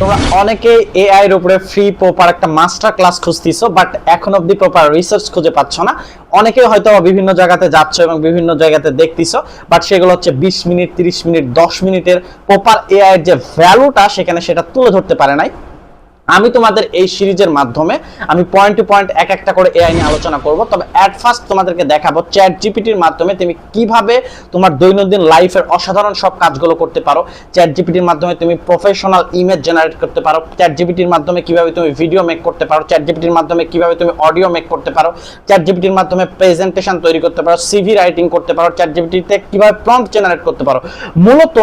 তোমরা অনেকে এআই এর উপরে ফ্রি প্রপার একটা মাস্টার ক্লাস খুঁজতেছো, বাট এখন অব্দি প্রপার রিসার্চ খুঁজে পাচ্ছ না। অনেকে হয়তো বিভিন্ন জায়গাতে যাচ্ছ এবং বিভিন্ন জায়গাতে দেখতেছো, বাট সেগুলো হচ্ছে 20 মিনিট 30 মিনিট 10 মিনিটের প্রপার এআই এর যে ভ্যালুটা সেখানে সেটা তুলে ধরতে পারে নাই। আমি তোমাদের এই সিরিজের মাধ্যমে আমি পয়েন্ট টু পয়েন্ট এক একটা করে এআই নিয়ে আলোচনা করব। তবে অ্যাট ফার্স্ট তোমাদেরকে দেখাবো চ্যাট জিপিটির মাধ্যমে তুমি কিভাবে তোমার দৈনন্দিন লাইফের অসাধারণ সব কাজগুলো করতে পারো। চ্যাট জিপিটির মাধ্যমে তুমি প্রফেশনাল ইমেজ জেনারেট করতে পারো। চ্যাট জিপিটির মাধ্যমে কিভাবে তুমি ভিডিও মেক করতে পারো। চ্যাট জিপিটির মাধ্যমে কিভাবে তুমি অডিও মেক করতে পারো। চ্যাট জিপিটির মাধ্যমে প্রেজেন্টেশন তৈরি করতে পারো, সিভি রাইটিং করতে পারো। চ্যাট জিপিটিতে কিভাবে প্রম্পট জেনারেট করতে পারো। মূলত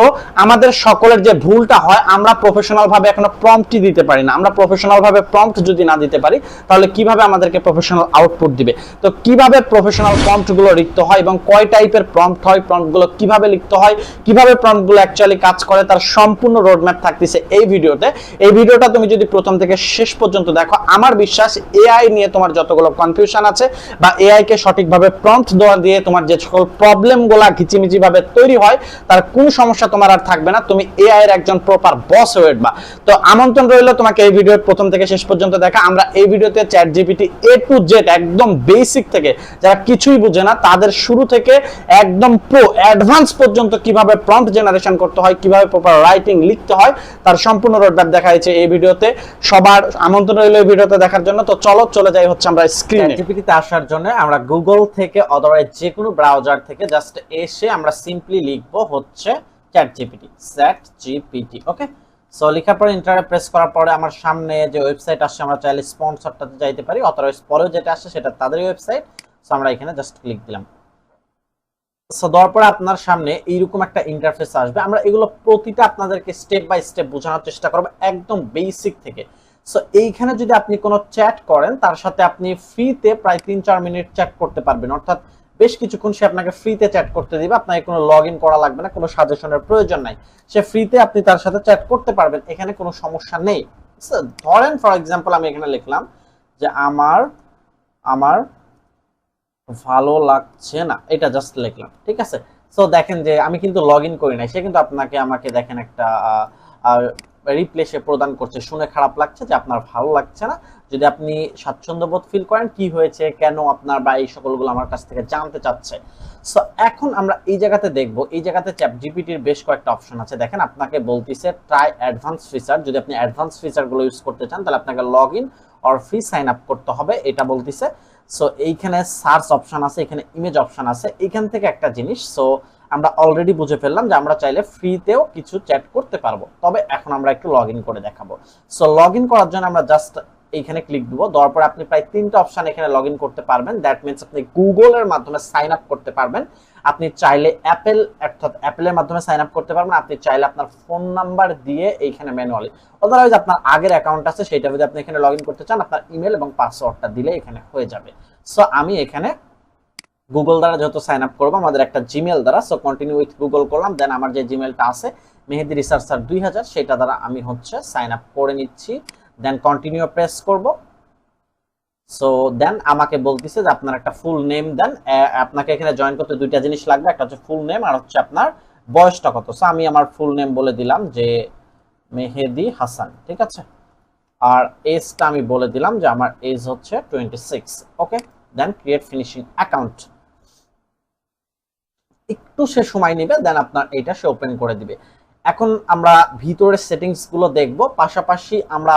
আমাদের সকলের যে ভুলটা হয়, আমরা প্রফেশনাল ভাবে এখনো প্রম্পটই দিতে পারি না। আমরা প্রফেশনাল ভাবে প্রম্পট যদি না দিতে পারি তাহলে কিভাবে আমাদেরকে প্রফেশনাল আউটপুট দিবে। তো কিভাবে প্রফেশনাল প্রম্পট গুলো লিখতে হয় এবং কয় টাইপের প্রম্পট হয়, প্রম্পট গুলো কিভাবে লিখতে হয়, কিভাবে প্রম্পট গুলো অ্যাকচুয়ালি কাজ করে, তার সম্পূর্ণ রোডম্যাপ থাকতেছে এই ভিডিওতে। এই ভিডিওটা তুমি যদি প্রথম থেকে শেষ পর্যন্ত দেখো, আমার বিশ্বাস এআই নিয়ে তোমার যতগুলো কনফিউশন আছে বা এআই কে সঠিকভাবে প্রম্পট দেওয়া দিয়ে তোমার যে সকল প্রবলেম গুলা ঘিচিমিচি ভাবে তৈরি হয় তার কোনো সমস্যা তোমার আর থাকবে না। তুমি এআই এর একজন প্রপার বস হয়ে উঠবা। তো আমন্ত্রণ রইল তোমাকে এই ভিডিওর প্রথম থেকে শেষ পর্যন্ত দেখা। আমরা এই ভিডিওতে chat GPT A to Z একদম বেসিক থেকে, যারা কিছুই বুঝে না তাদের শুরু থেকে একদম প্রো অ্যাডভান্স পর্যন্ত কিভাবে প্রম্পট জেনারেশন করতে হয়, কিভাবে প্রপার রাইটিং লিখতে হয় তার সম্পূর্ণ রোডম্যাপ দেখা হয়েছে এই ভিডিওতে। সবার আমন্ত্রণ রইল এই ভিডিওতে দেখার জন্য। তো চলো চলে যাই হচ্ছে আমরা স্ক্রিনে। চ্যাট জিপিটিতে আসার জন্য আমরা গুগল থেকে অথবা যে কোনো ব্রাউজার থেকে জাস্ট এসে আমরা সিম্পলি লিখবো হচ্ছে চ্যাট জিপিটি, চ্যাট জিপিটি। ওকে, সো লেখার পরে এন্টারে প্রেস করার পরে আমার সামনে যে ওয়েবসাইট আসছে, আমরা চাইলে স্পন্সরটাতে যাইতে পারি, অথরাইজ পরেও যেটা আসছে সেটা তাদের ওয়েবসাইট। সো আমরা এখানে জাস্ট ক্লিক দিলাম। সো দেওয়ার পরে আপনার সামনে এইরকম একটা ইন্টারফেস আসবে। আমরা এগুলো প্রতিটা আপনাদেরকে স্টেপ বাই স্টেপ বোঝানোর চেষ্টা করব একদম বেসিক থেকে। সো এইখানে যদি আপনি কোনো চ্যাট করেন তার সাথে আপনি ফ্রিতে প্রায় 3-4 মিনিট চ্যাট করতে পারবেন, অর্থাৎ বেশ কিছুক্ষণ সে আপনাকে ফ্রিতে চ্যাট করতে দিবে। আপনাকে কোনো লগ ইন করা লাগবে না, কোনো সাজেশনের প্রয়োজন নাই। সে ফ্রিতে আপনি তার সাথে চ্যাট করতে পারবেন, এখানে কোনো সমস্যা নেই। ধরেন ফর এক্সাম্পল আমি এখানে লিখলাম যে আমার আমার ভালো লাগছে না, এটা জাস্ট লিখলাম, ঠিক আছে। সো দেখেন যে আমি কিন্তু লগ ইন করি নাই, সে কিন্তু আমাকে দেখেন একটা রিপ্লে সে প্রদান করছে। শুনে খারাপ লাগছে যে আপনার ভালো লাগছে না। যদি আপনি স্বাচ্ছন্দ্যবোধ ফিল করেন কি হয়েছে, কেন আপনার বা এই সকলগুলো আমার কাছ থেকে জানতে চাচ্ছে। সো এখন আমরা এই জায়গাতে দেখব, এই জায়গাতে চ্যাট জিপিটির বেশ কয়েকটা অপশন আছে। দেখেন আপনাকে বলতিছে ট্রাই অ্যাডভান্স ফিচার। যদি আপনি অ্যাডভান্স ফিচারগুলো ইউজ করতে চান তাহলে আপনাকে log in or free sign up করতে হবে, এটা বলতিছে। সো এইখানে সার্চ অপশন আছে, এখানে ইমেজ অপশন আছে, এইখান থেকে একটা জিনিস। সো আমরা অলরেডি বুঝে ফেললাম যে আমরা চাইলে ফ্রিতেও কিছু চ্যাট করতে পারবো। তবে এখন আমরা একটু লগ ইন করে দেখাবো। সো লগ ইন করার জন্য আমরা জাস্ট এইখানে ক্লিক দিব। দেওয়ার পরে আপনি প্রায় 3টা অপশন এখানে লগ ইন করতে পারবেন। দ্যাট মিনস আপনি গুগলের মাধ্যমে সাইন আপ করতে পারবেন। আপনি চাইলে অ্যাপেলের মাধ্যমে সাইন আপ করতে পারবেন। আপনি চাইলে আপনার ফোন নাম্বার দিয়ে এইখানে ম্যানুয়ালি, অদারওয়াইজ আপনার আগের অ্যাকাউন্ট আছে সেটা যদি আপনি এখানে লগ ইন করতে চান আপনার ইমেল এবং পাসওয়ার্ডটা দিলে এখানে হয়ে যাবে। সো আমি এখানে গুগল দ্বারা যেহেতু সাইন আপ করবো আমাদের একটা জিমেল দ্বারা, সো কন্টিনিউ উইথ গুগল করলাম। দেন আমার যে জিমেলটা আছে মেহেদি রিসার্চার 2000, সেটা দ্বারা আমি হচ্ছে সাইন আপ করে নিচ্ছি। দেন কন্টিনিউ প্রেস করব। সো দেন আমাকে বলতেছে যে আপনার একটা ফুল নেম দেন। আপনাকে এখানে জয়েন করতে দুইটা জিনিস লাগবে, একটা হচ্ছে ফুল নেম আর হচ্ছে আপনার বয়সটা কত। সো আমি আমার ফুল নেম বলে দিলাম যে মেহেদি হাসান, ঠিক আছে। আর এজটা আমি বলে দিলাম যে আমার এজ হচ্ছে 26। ওকে, দেন ক্রিয়েট ফিনিশিং অ্যাকাউন্ট। একটু সে সময় নেবে, দেন আপনার এটা সে ওপেন করে দিবে। এখন আমরা ভিতরের সেটিংস গুলো দেখব, পাশাপাশি আমরা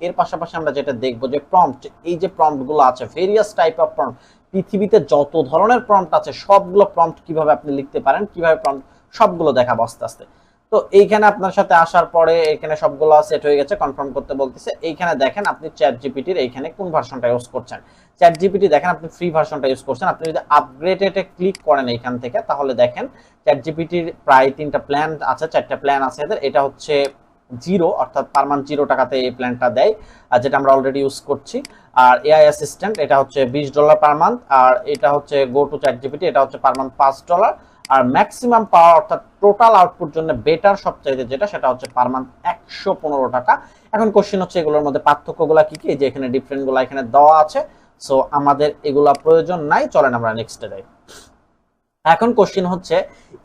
এর পাশাপাশি আমরা যেটা দেখব যে প্রম্পট, এই যে প্রম্পট গুলো আছে ভেরিয়াস টাইপ অফ প্রম্পট, পৃথিবীতে যত ধরনের প্রম্পট আছে সবগুলো প্রম্পট কিভাবে আপনি লিখতে পারেন, কিভাবে প্রম্পট সবগুলো দেখাবো আস্তে আস্তে। তো এইখানে আপনার সাথে আসার পরে এখানে সবগুলো সেট হয়ে গেছে, কনফার্ম করতে বলতেছে। এইখানে দেখেন আপনি চ্যাট জিপিটির এইখানে কোন ভার্সনটা ইউজ করছেন। চ্যাট জিপিটি দেখেন আপনি ফ্রি ভার্সনটা ইউজ করছেন। আপনি যদি আপগ্রেডেডে ক্লিক করেন এইখান থেকে তাহলে দেখেন চ্যাট জিপিটির প্রায় 3টা প্ল্যান আছে, 4টা প্ল্যান আছে এদের। এটা হচ্ছে 0, অর্থাৎ পার মান্থ 0 টাকাতে এই প্ল্যানটা দেয়, আর যেটা আমরা অলরেডি ইউজ করছি। আর এআই অ্যাসিস্ট্যান্ট এটা হচ্ছে $20 পার মান্থ। আর এটা হচ্ছে গো টু চ্যাট জিপিটি, এটা হচ্ছে পার মান্থ $5। আর ম্যাক্সিমাম পাওয়ার অর্থাৎ টোটাল আউটপুট জন্য বেটার সবচাইতে যেটা, সেটা হচ্ছে পার মান্থ 115 টাকা। এখন কোশ্চেন হচ্ছে এগুলোর মধ্যে পার্থক্যগুলো কি কি, যে এখানে ডিফারেন্ট গুলো এখানে দেওয়া আছে। সো আমাদের এগুলা প্রয়োজন নাই, চলেন আমরা নেক্সটে যাই। এখন কোশ্চেন হচ্ছে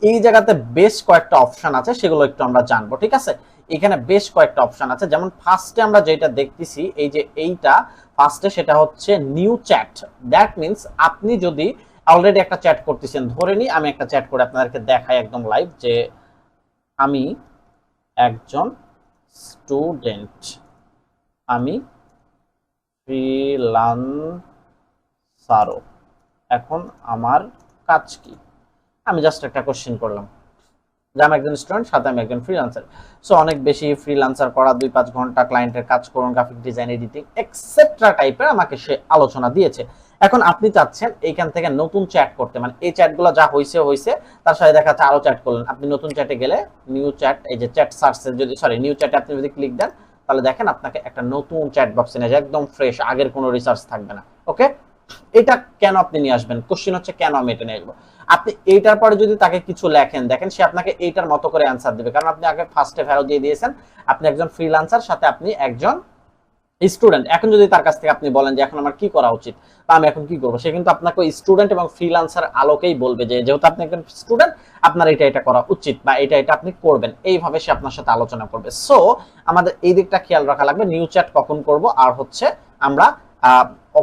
এই জায়গাতে বেশ কয়েকটা অপশন আছে, সেগুলো একটু আমরা জানবো, ঠিক আছে। এখানে বেশ কয়েকটা অপশন আছে, যেমন ফার্স্টে আমরা যেটা দেখতেছি এই যে এইটা ফার্স্টে, সেটা হচ্ছে নিউ চ্যাট। দ্যাট মিন্স আপনি যদি অলরেডি একটা চ্যাট করতেছেন, ধরে নিই আমি একটা চ্যাট করে আপনাদেরকে দেখাই একদম লাইভ, যে আমি একজন স্টুডেন্ট, আমি ফ্রিল্যান্সারও, এখন আমার কাজ কি, আমি জাস্ট একটা কোশ্চেন করলাম যে আমি একজন স্টুডেন্ট, সাথে আমি একজন ফ্রিল্যান্সার। সো অনেক বেশি ফ্রিল্যান্সার করা, 2-5 ঘন্টা ক্লায়েন্টের কাজ করুন, গ্রাফিক ডিজাইন, এডিটিং এক্সেট্রা টাইপের আমাকে সে আলোচনা দিয়েছে। এখন আপনি চাচ্ছেন এইখান থেকে নতুন চ্যাট করতে, মানে এই চ্যাটগুলো যা হয়েছে হয়েছে, তার সাথে দেখা যাচ্ছে আরো চ্যাট করলেন। আপনি নতুন চ্যাটে গেলে নিউ চ্যাট, এই যে চ্যাট সার্চে যদি নিউ চ্যাটে আপনি যদি ক্লিক দেন, তাহলে দেখেন আপনাকে একটা নতুন চ্যাট বক্স নিয়ে যায়, একদম ফ্রেশ, আগের কোনো রিসার্চ থাকবে না। ওকে, এটা কেন আপনি নিয়ে আসবেন, কোশ্চেন হচ্ছে কেন আমি এটা নিয়ে আসবো। আপনি এইটার পরে যদি তাকে কিছু লেখেন, দেখেন সে আপনাকে এইটার মতো করে অ্যান্সার দিবে, কারণ আপনি আগে ফার্স্টে ভ্যালু দিয়ে দিয়েছেন আপনি একজন ফ্রিল্যান্সার, সাথে আপনি একজন স্টুডেন্ট। এখন যদি তার কাছ থেকে আপনি বলেন যে এখন আমার কি করা উচিত বা আমি এখন কি করবো, সে কিন্তু আপনাকে স্টুডেন্ট এবং ফ্রিল্যান্সার আলোকেই বলবে যে যেহেতু আপনি একজন স্টুডেন্ট আপনার এটা করা উচিত বা এটা আপনি করবেন, এইভাবে সে আপনার সাথে আলোচনা করবে। সো আমাদের এই দিকটা খেয়াল রাখা লাগবে, নিউ চ্যাট কখন করব, আর হচ্ছে আমরা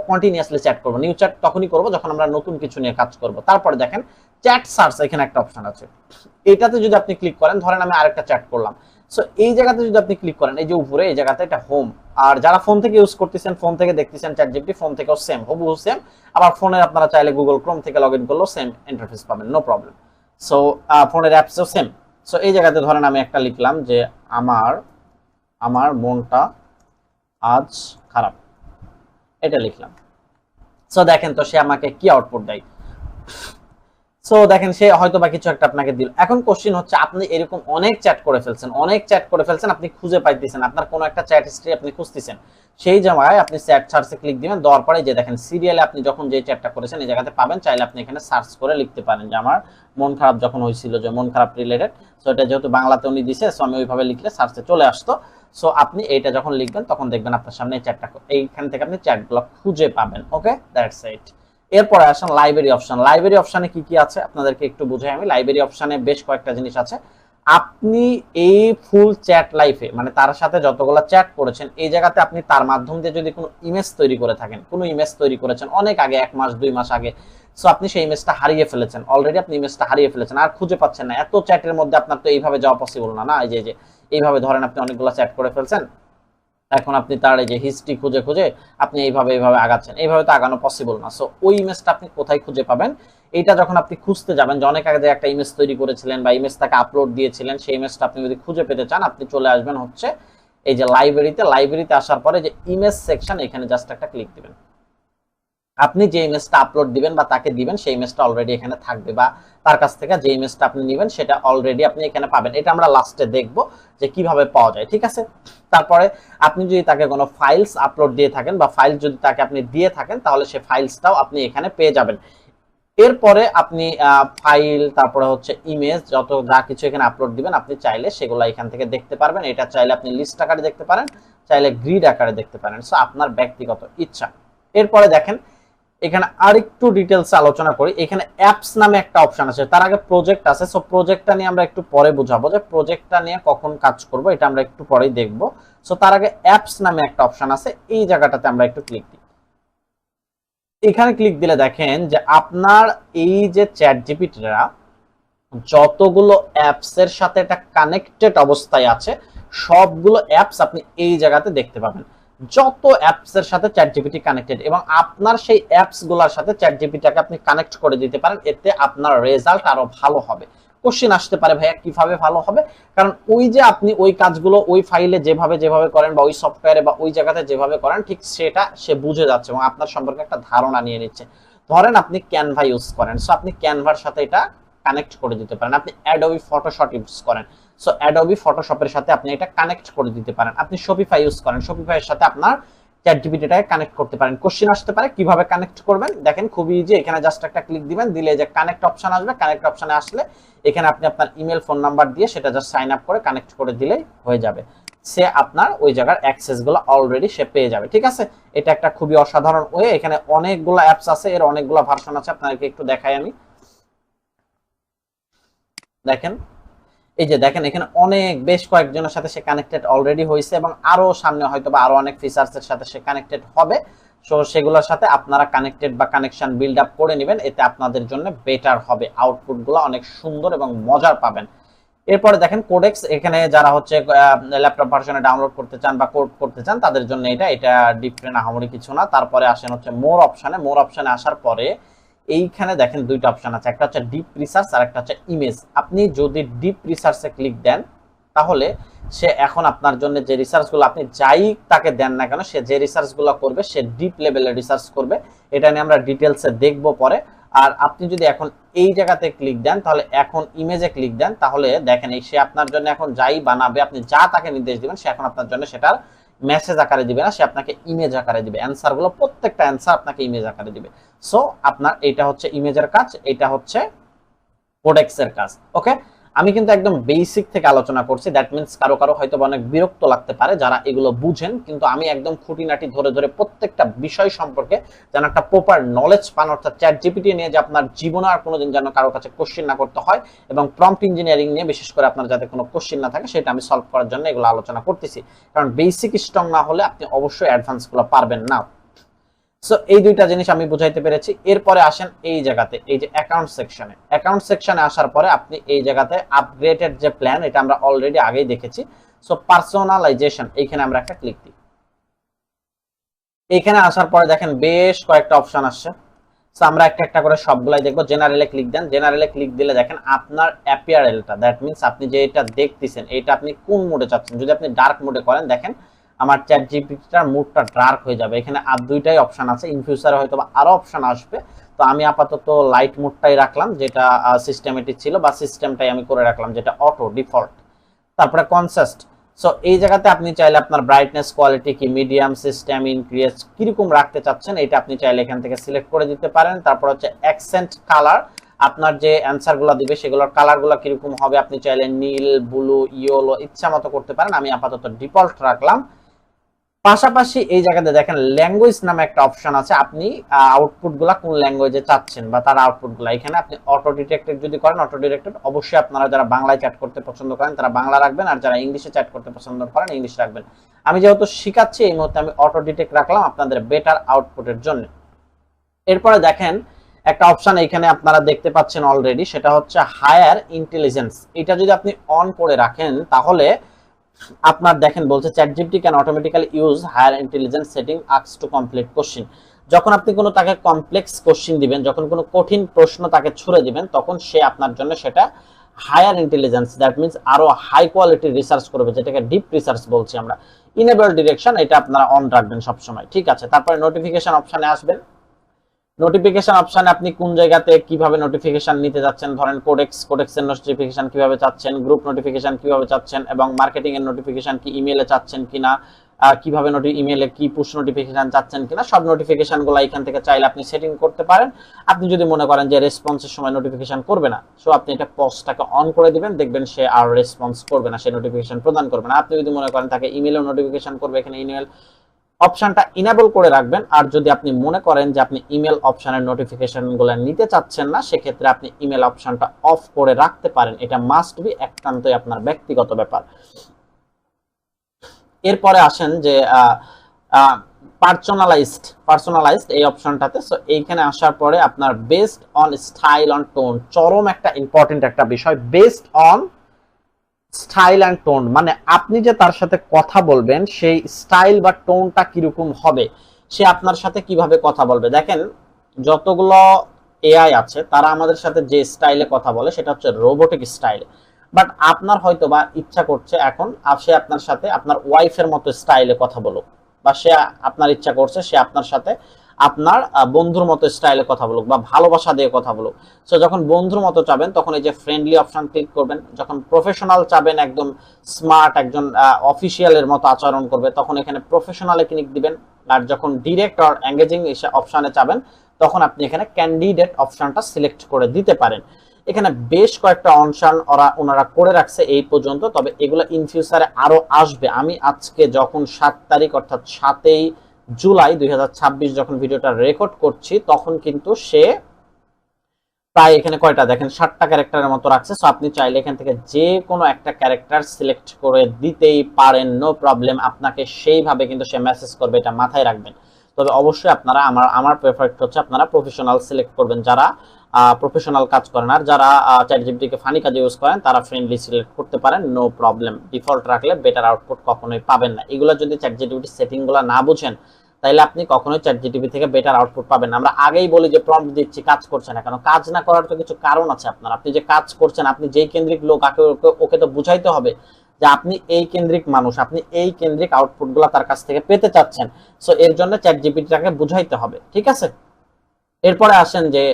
কন্টিনিউয়াসলি চ্যাট করব। নিউ চ্যাট তখনই করব যখন আমরা নতুন কিছু নিয়ে কাজ করব। তারপরে দেখেন চ্যাট সার্চ, এখানে একটা অপশন আছে, এটাতে যদি আপনি ক্লিক করেন, ধরেন আমি আরেকটা চ্যাট করলাম, সো এই জায়গাতে যদি আপনি ক্লিক করেন, এই যে উপরে এই জায়গাতে এটা হোম, আর যারা ফোন থেকে ইউজ করতেছেন, ফোন থেকে দেখতেছেন চ্যাটজিপিটি, ফোন থেকেও সেম, হুবহু সেম। আবার ফোনের আপনারা চাইলে গুগল ক্রোম থেকে লগ ইন করলেও সেম ইন্টারফেস পাবেন, নো প্রবলেম। সো ফোনের অ্যাপসও সেম। সো এই জায়গাতে ধরেন আমি একটা লিখলাম যে আমার মনটা আজ খারাপ, এটা লিখলাম। সো দেখেন তো সে আমাকে কি আউটপুট দেয়। সো দেখেন সে হয়তো বা কিছু একটা আপনাকে দিল। এখন কোশ্চেন হচ্ছে আপনি এরকম অনেক চ্যাট করে ফেলছেন, আপনি খুঁজে পাইতেছেন, আপনার কোনো একটা চ্যাট হিস্ট্রি আপনি খুঁজতেছেন, সেই জায়গায় আপনি চ্যাট সার্চে ক্লিক দিবেন, দেওয়ার পরে যে দেখেন সিরিয়ালে আপনি যখন যে চ্যাটটা করেছেন এই জায়গাতে পাবেন, চাইলে আপনি এখানে সার্চ করে লিখতে পারেন যে আমার মন খারাপ যখন হয়েছিল, যে মন খারাপ রিলেটেড। সো এটা যেহেতু বাংলাতে উনি দিছে, সো আমি ওইভাবে লিখলে সার্চে চলে আসতো। সো আপনি এইটা যখন লিখবেন তখন দেখবেন আপনার সামনে এই চ্যাটটা, এইখান থেকে আপনি চ্যাটগুলো খুঁজে পাবেন। ওকে, দ্যাটস ইট। এরপরে আসেন লাইব্রেরি অপশন। লাইব্রেরি অপশনে কি কি আছে আপনাদেরকে একটু বুঝাই আমি। লাইব্রেরি অপশনে বেশ কয়েকটা জিনিস আছে। আপনি এই ফুল চ্যাট লাইফে, মানে তার সাথে যতগুলো চ্যাট করেছেন, এই জায়গাতে আপনি তার মাধ্যম দিয়ে যদি কোনো ইমেজ তৈরি করে থাকেন, কোনো ইমেজ তৈরি করেছেন অনেক আগে, 1 মাস 2 মাস আগে, সো আপনি সেই ইমেজটা হারিয়ে ফেলেছেন, অলরেডি আপনি ইমেজটা হারিয়ে ফেলেছেন আর খুঁজে পাচ্ছেন না, এত চ্যাটের মধ্যে আপনার তো এইভাবে যাওয়া পসিবল না। না, এই যে এইভাবে ধরেন আপনি অনেকগুলো চ্যাট করে ফেলছেন, এখন আপনি তার এই যে হিস্ট্রি খুঁজে খুঁজে আপনি এইভাবে আগাচ্ছেন, এইভাবে তো আগানো পসিবল না। সো ওই ইমেজটা আপনি কোথায় খুঁজে পাবেন, এটা যখন আপনি খুঁজতে যাবেন, যে অনেক আগে যে একটা ইমেজ তৈরি করেছিলেন বা ইমেজটাকে আপলোড দিয়েছিলেন, সেই ইমেজটা আপনি যদি খুঁজে পেতে চান, আপনি চলে আসবেন হচ্ছে এই যে লাইব্রেরিতে আসার পরে যে ইমেজ সেকশন, এখানে জাস্ট একটা ক্লিক দিবেন। আপনি যে ইমেজটা আপলোড দিবেন বা তাকে দিবেন, সেই ইমেজটা অলরেডি এখানে থাকবে, বা তার কাছ থেকে যে ইমেজটা আপনি নেবেন সেটা অলরেডি আপনি এখানে পাবেন। এটা আমরা লাস্টে দেখব যে কিভাবে পাওয়া যায়, ঠিক আছে। তারপরে আপনি যদি তাকে কোনো ফাইলস আপলোড দিয়ে থাকেন বা ফাইল যদি তাকে আপনি দিয়ে থাকেন, তাহলে সেই ফাইলসটাও আপনি এখানে পেয়ে যাবেন। এরপরে আপনি ফাইল, তারপরে হচ্ছে ইমেজ, যত যা কিছু এখানে আপলোড দিবেন, আপনি চাইলে সেগুলো এখান থেকে দেখতে পারবেন। এটা চাইলে আপনি লিস্ট আকারে দেখতে পারেন, চাইলে গ্রিড আকারে দেখতে পারেন, সো আপনার ব্যক্তিগত ইচ্ছা। এরপরে দেখেন এখানে আরেকটু ডিটেলস আলোচনা করি। এখানে অ্যাপস নামে একটা অপশন আছে, তার আগে প্রজেক্ট আছে। সো প্রজেক্টটা নিয়ে আমরা একটু পরে বুঝাবো, যে প্রজেক্টটা নিয়ে কখন কাজ করব এটা আমরা একটু পরেই দেখব। সো তার আগে অ্যাপস নামে একটা অপশন আছে, এই জায়গাটাতে আমরা একটু ক্লিক দিই। এখানে ক্লিক দিলে দেখেন যে আপনার এই যে চ্যাটজিপিটিরা যতগুলো অ্যাপস এর সাথে এটা কানেক্টেড অবস্থায় আছে, সবগুলো অ্যাপস আপনি এই জায়গাতে দেখতে পাবেন। যত অ্যাপস এর সাথে চ্যাটজিপিটি কানেক্টেড, এবং আপনার সেই অ্যাপস গুলোর সাথে চ্যাটজিপিটিকে আপনি কানেক্ট করে দিতে পারেন, এতে আপনার রেজাল্ট আরো ভালো হবে। কোশ্চেন আসতে পারে ভাইয়া কিভাবে ভালো হবে, কারণ ওই যে আপনি ওই কাজগুলো ওই ফাইলে যেভাবে করেন বা ওই সফটওয়্যারে বা ওই জায়গাতে যেভাবে করেন, ঠিক সেটা সে বুঝে যাচ্ছে এবং আপনার সম্পর্কে একটা ধারণা নিয়ে নিচ্ছে। ধরেন আপনি ক্যানভা ইউজ করেন, সো আপনি ক্যানভার সাথে এটা কানেক্ট করে দিতে পারেন। আপনি অ্যাডোবি ফটোশপ ইউজ করেন, সো অ্যাডোবি ফটোশপের সাথে আপনি এটা কানেক্ট করে দিতে পারেন। আপনি শপিফাই ইউজ করেন, শপিফাইয়ের সাথে আপনার চ্যাটজিপিটিটাকে কানেক্ট করতে পারেন। কোশ্চেন আসতে পারে কিভাবে কানেক্ট করবেন, দেখেন খুবই ইজি। এখানে জাস্ট একটা ক্লিক দিবেন, দিলে যে কানেক্ট অপশন আসবে, কানেক্ট অপশনে আসলে এখানে আপনি আপনার ইমেল ফোন নাম্বার দিয়ে সেটা জাস্ট সাইন আপ করে কানেক্ট করে দিলেই হয়ে যাবে। সে আপনার ওই জায়গার অ্যাক্সেস গুলো অলরেডি সে পেয়ে যাবে, ঠিক আছে। এটা একটা খুবই অসাধারণ ওয়ে। এখানে অনেকগুলো অ্যাপস আছে, এর অনেকগুলো ভার্সন আছে, আপনাদেরকে একটু দেখাই আমি। দেখেন এই যে দেখেন এখানে অনেক বেশ কয়েকজনের সাথে সে কানেক্টেড অলরেডি হয়েছে এবং আরো সামনে হয়তো বা আরো অনেক ফিচার্সের সাথে সে কানেক্টেড হবে। সো সেগুলোর সাথে আপনারা কানেক্টেড বা কানেকশন বিল্ড আপ করে নেবেন, এতে আপনাদের জন্য বেটার হবে, আউটপুটগুলো অনেক সুন্দর এবং মজার পাবেন। এরপরে দেখেন কোডেক্স, এখানে যারা হচ্ছে ল্যাপটপ ভার্সনে ডাউনলোড করতে চান বা কোড করতে চান তাদের জন্য এটা ডিফারেন্ট আহামরি কিছু না। তারপরে আসেন হচ্ছে মোর অপশনে, মোর অপশনে আসার পরে এইখানে দেখেন দুইটা অপশন আছে, একটা হচ্ছে ডিপ রিসার্চ আর একটা হচ্ছে ইমেজ। আপনি যদি ডিপ রিসার্চে ক্লিক দেন তাহলে সে এখন আপনার জন্য যে রিসার্চগুলো আপনি যাই তাকে দেন না কেন, সে যে রিসার্চগুলো করবে সে ডিপ লেভেলের রিসার্চ করবে, এটা নিয়ে আমরা ডিটেলসে দেখবো পরে। আর আপনি যদি এখন এই জায়গাতে ক্লিক দেন তাহলে এখন ইমেজে ক্লিক দেন তাহলে দেখেন এই সে আপনার জন্য এখন যাই বানাবে, আপনি যা তাকে নির্দেশ দিবেন সে এখন আপনার জন্য সেটার মেসেজ আকারে দিবে না, সে আপনাকে ইমেজ আকারে দিবে, অ্যান্সারগুলো প্রত্যেকটা অ্যান্সার আপনাকে ইমেজ আকারে দিবে। সো আপনার এটা হচ্ছে ইমেজের কাজ, এটা হচ্ছে কোডেক্সের কাজ। ওকে, আমি কিন্তু একদম বেসিক থেকে আলোচনা করছি, দ্যাট মিন্স কারো কারো হয়তো অনেক বিরক্ত লাগতে পারে যারা এগুলো বুঝেন, কিন্তু আমি একদম খুঁটিনাটি ধরে ধরে প্রত্যেকটা বিষয় সম্পর্কে যেন একটা প্রপার নলেজ পান, অর্থাৎ চ্যাট জিপিটি নিয়ে যে আপনার জীবনে আর কোনোদিন যেন কারো কাছে কোশ্চেন না করতে হয়, এবং প্রম্পট ইঞ্জিনিয়ারিং নিয়ে বিশেষ করে আপনার যাতে কোনো কোশ্চেন না থাকে সেটা আমি সলভ করার জন্য এগুলো আলোচনা করতেছি। কারণ বেসিক স্ট্রং না হলে আপনি অবশ্যই অ্যাডভান্সগুলো পারবেন না। সো এই দুইটা জিনিস আমি বুঝাইতে পেরেছি। এরপরে আসেন এই জায়গাতে, এই যে অ্যাকাউন্ট সেকশনে, অ্যাকাউন্ট সেকশনে আসার পরে আপনি এই জায়গাতে আপগ্রেডেড যে প্ল্যান এটা আমরা অলরেডি আগেই দেখেছি। সো পার্সোনালাইজেশন এইখানে আমরা একটা ক্লিক দিই। এইখানে আসার পরে দেখেন বেশ কয়েকটা অপশন আসছে। সো আমরা একটা একটা করে সবগুলাই দেখবো। জেনারেলে ক্লিক দেন, জেনারেলে ক্লিক দিলে দেখেন আপনার অ্যাপিয়ারেলটা, দ্যাট মিন্স আপনি যে এটা দেখতেছেন এটা আপনি কোন মোডে চাচ্ছেন। যদি আপনি ডার্ক মোডে করেন দেখেন আমার চ্যাট জিপিটিটার মুডটা ডার্ক হয়ে যাবে। এখানে আর দুইটাই অপশন আছে, ইন ফিউচারে হয়তো আরো অপশন আসবে। তো আমি আপাতত লাইট মোডটাই রাখলাম যেটা সিস্টেমেটিক ছিল, বা সিস্টেমটাই আমি করে রাখলাম যেটা অটো ডিফল্ট। তারপরে কনসেস্ট। সো এই জায়গাতে আপনি চাইলে আপনার ব্রাইটনেস কোয়ালিটি কি মিডিয়াম, সিস্টেম, ইনক্রিজ কিরকম রাখতে চাচ্ছেন এটা আপনি চাইলে এখান থেকে সিলেক্ট করে দিতে পারেন। তারপর হচ্ছে অ্যাকসেন্ট কালার, আপনার যে অ্যান্সারগুলো দিবে সেগুলোর কালারগুলো কিরকম হবে আপনি চাইলে নীল, ব্লু, ইয়েলো ইচ্ছা মতো করতে পারেন, আমি আপাতত ডিফল্ট রাখলাম। পাশাপাশি এই জায়গাতে দেখেন ল্যাঙ্গুয়েজ নামে একটা অপশন আছে, আপনি আউটপুটগুলা কোন ল্যাঙ্গুয়েজে চাচ্ছেন বা তার আউটপুটগুলা এখানে আপনি অটো ডিটেক্টেড যদি করেন, অটো ডিটেক্টেড অবশ্যই আপনারা যারা বাংলায় চ্যাট করতে পছন্দ করেন তারা বাংলা রাখবেন, আর যারা ইংলিশে চ্যাট করতে পছন্দ করেন ইংলিশ রাখবেন। আমি যেহেতু শিখাচ্ছি এই মুহূর্তে আমি অটো ডিটেক্ট রাখলাম আপনাদের বেটার আউটপুটের জন্য। এরপরে দেখেন একটা অপশন এখানে আপনারা দেখতে পাচ্ছেন অলরেডি, সেটা হচ্ছে হায়ার ইন্টেলিজেন্স। এটা যদি আপনি অন করে রাখেন তাহলে আপনার দেখেন বলছে ChatGPT can automatically use higher intelligence setting asks to complete question. যখন আপনি কোনো তাকে কমপ্লেক্স কোশ্চেন দিবেন, যখন কোনো কঠিন প্রশ্ন তাকে ছুড়ে দিবেন তখন সে আপনার জন্য সেটা হায়ার ইন্টেলিজেন্স, দ্যাট মিন্স আরো হাই কোয়ালিটির রিসার্চ করবে, যেটাকে ডিপ রিসার্চ বলছি আমরা। ইনেবল ডিরেকশন এটা আপনারা অন রাখবেন সবসময়, ঠিক আছে। তারপরে নোটিফিকেশন অপশনে আসবেন। নোটিফিকেশন অপশনে আপনি কোন জায়গাতে কিভাবে নোটিফিকেশন নিতে যাচ্ছেন, ধরেন কোডেক্সের নোটিফিকেশন কিভাবে চাচ্ছেন, গ্রুপ নোটিফিকেশন কিভাবে চাচ্ছেন, এবং মার্কেটিং এর নোটিফিকেশন কি ইমেইলে চাচ্ছেন কিনা, কিভাবে ইমেইলে কি পুশ নোটিফিকেশন চাচ্ছেন কিনা, সব নোটিফিকেশনগুলো এখান থেকে চাইলে আপনি সেটিং করতে পারেন। আপনি যদি মনে করেন যে রেসপন্সের সময় নোটিফিকেশন করবে না, সো আপনি এটা পজটাকে অন করে দিবেন, দেখবেন সে আর রেসপন্স করবে না, সে নোটিফিকেশন প্রদান করবে না। আপনি যদি মনে করেন তাকে ইমেইলে নোটিফিকেশন করবে, এখানে ইমেইল অপশনটা ইনেবল করে রাখবেন। আর যদি আপনি মনে করেন যে আপনি ইমেল অপশনের নোটিফিকেশনগুলো নিতে চাচ্ছেন না, সেক্ষেত্রে আপনি ইমেল অপশনটা অফ করে রাখতে পারেন, এটা মাস্ট বি, একান্তই আপনার ব্যক্তিগত ব্যাপার। এরপরে আসেন যে পার্সোনালাইজড এই অপশনটাতে। সো এইখানে আসার পরে আপনার based on style on tone, চরম একটা ইম্পর্টেন্ট একটা বিষয়, based on style and tone, মানে আপনি যে তার সাথে কথা বলবেন সেই স্টাইল বা টোনটা কিরকম হবে, সে আপনার সাথে কিভাবে কথা বলবে। দেখেন যতগুলো এআই আছে তারা আমাদের সাথে যে স্টাইলে কথা বলে সেটা হচ্ছে রোবোটিক স্টাইল, বাট আপনার হয়তো বা ইচ্ছা করছে এখন সে আপনার সাথে আপনার ওয়াইফের মতো স্টাইলে কথা বলুক, বা সে আপনার ইচ্ছা করছে সে আপনার সাথে আপনার বন্ধুর মতো স্টাইলে কথা বলুক বা ভালোবাসা দিয়ে কথা বলুক। সো যখন বন্ধুর মতো চাবেন তখন এই যে ফ্রেন্ডলি অপশন ক্লিক করবেন, যখন প্রফেশনাল চাবেন একদম স্মার্ট একজন অফিসিয়ালের মতো আচরণ করবে তখন এখানে প্রফেশনালে ক্লিক দিবেন। আর যখন ডিরেক্ট আর এঙ্গেজিং অপশনে চাবেন তখন আপনি এখানে ক্যান্ডিডেট অপশনটা সিলেক্ট করে দিতে পারেন। এখানে বেশ কয়েকটা অপশন ওনারা করে রাখছে এই পর্যন্ত, তবে এগুলো ইন ফিউচারে আরো আসবে। আমি আজকে যখন 7 তারিখ অর্থাৎ 7ই জুলাই 2026 যখন ভিডিওটা রেকর্ড করছি তখন কিন্তু সে তাই এখানে কয়টা দেখেন 60টা ক্যারেক্টারের মতো রাখছে। সো আপনি চাইলে এখান থেকে যে কোনো একটা ক্যারেক্টার সিলেক্ট করে দিতেই পারেন, নো প্রবলেম। আপনাকে সেইভাবে কিন্তু সে মেসেজ করবে, এটা মাথায় রাখবেন। তবে অবশ্যই আপনারা আমার প্রেফারেট হচ্ছে আপনারা প্রফেশনাল সিলেক্ট করবেন, যারা প্রফেশনাল কাজ করেন। আর যারা চ্যাটজিপিটি কে ফানি কাজে ইউজ করেন তারা ফ্রেন্ডলি সিলেক্ট করতে পারেন, নো প্রবলেম। ডিফল্ট রাখলে বেটার আউটপুট কখনোই পাবেন না। এগুলো যদি চ্যাটজিপিটি সেটিংগুলো না বুঝেন তাইলে আপনি কখনোই চ্যাটজিপিটি থেকে বেটার আউটপুট পাবেন না। আমরা আগেই বলি যে প্রম্পট দিচ্ছি, কাজ করছে না কেন? কাজ না করার তো কিছু কারণ আছে আপনার। আপনি যে কাজ করছেন, আপনি যেই কেন্দ্রিক লোক, ওকে তো বুঝাইতে হবে যে আপনি এই কেন্দ্রিক মানুষ, আপনি এই কেন্দ্রিক আউটপুটগুলো তার কাছ থেকে পেতে চাচ্ছেন। সো এর জন্য চ্যাটজিপিটিটাকে বুঝাইতে হবে, ঠিক আছে? এরপরে আসেন যে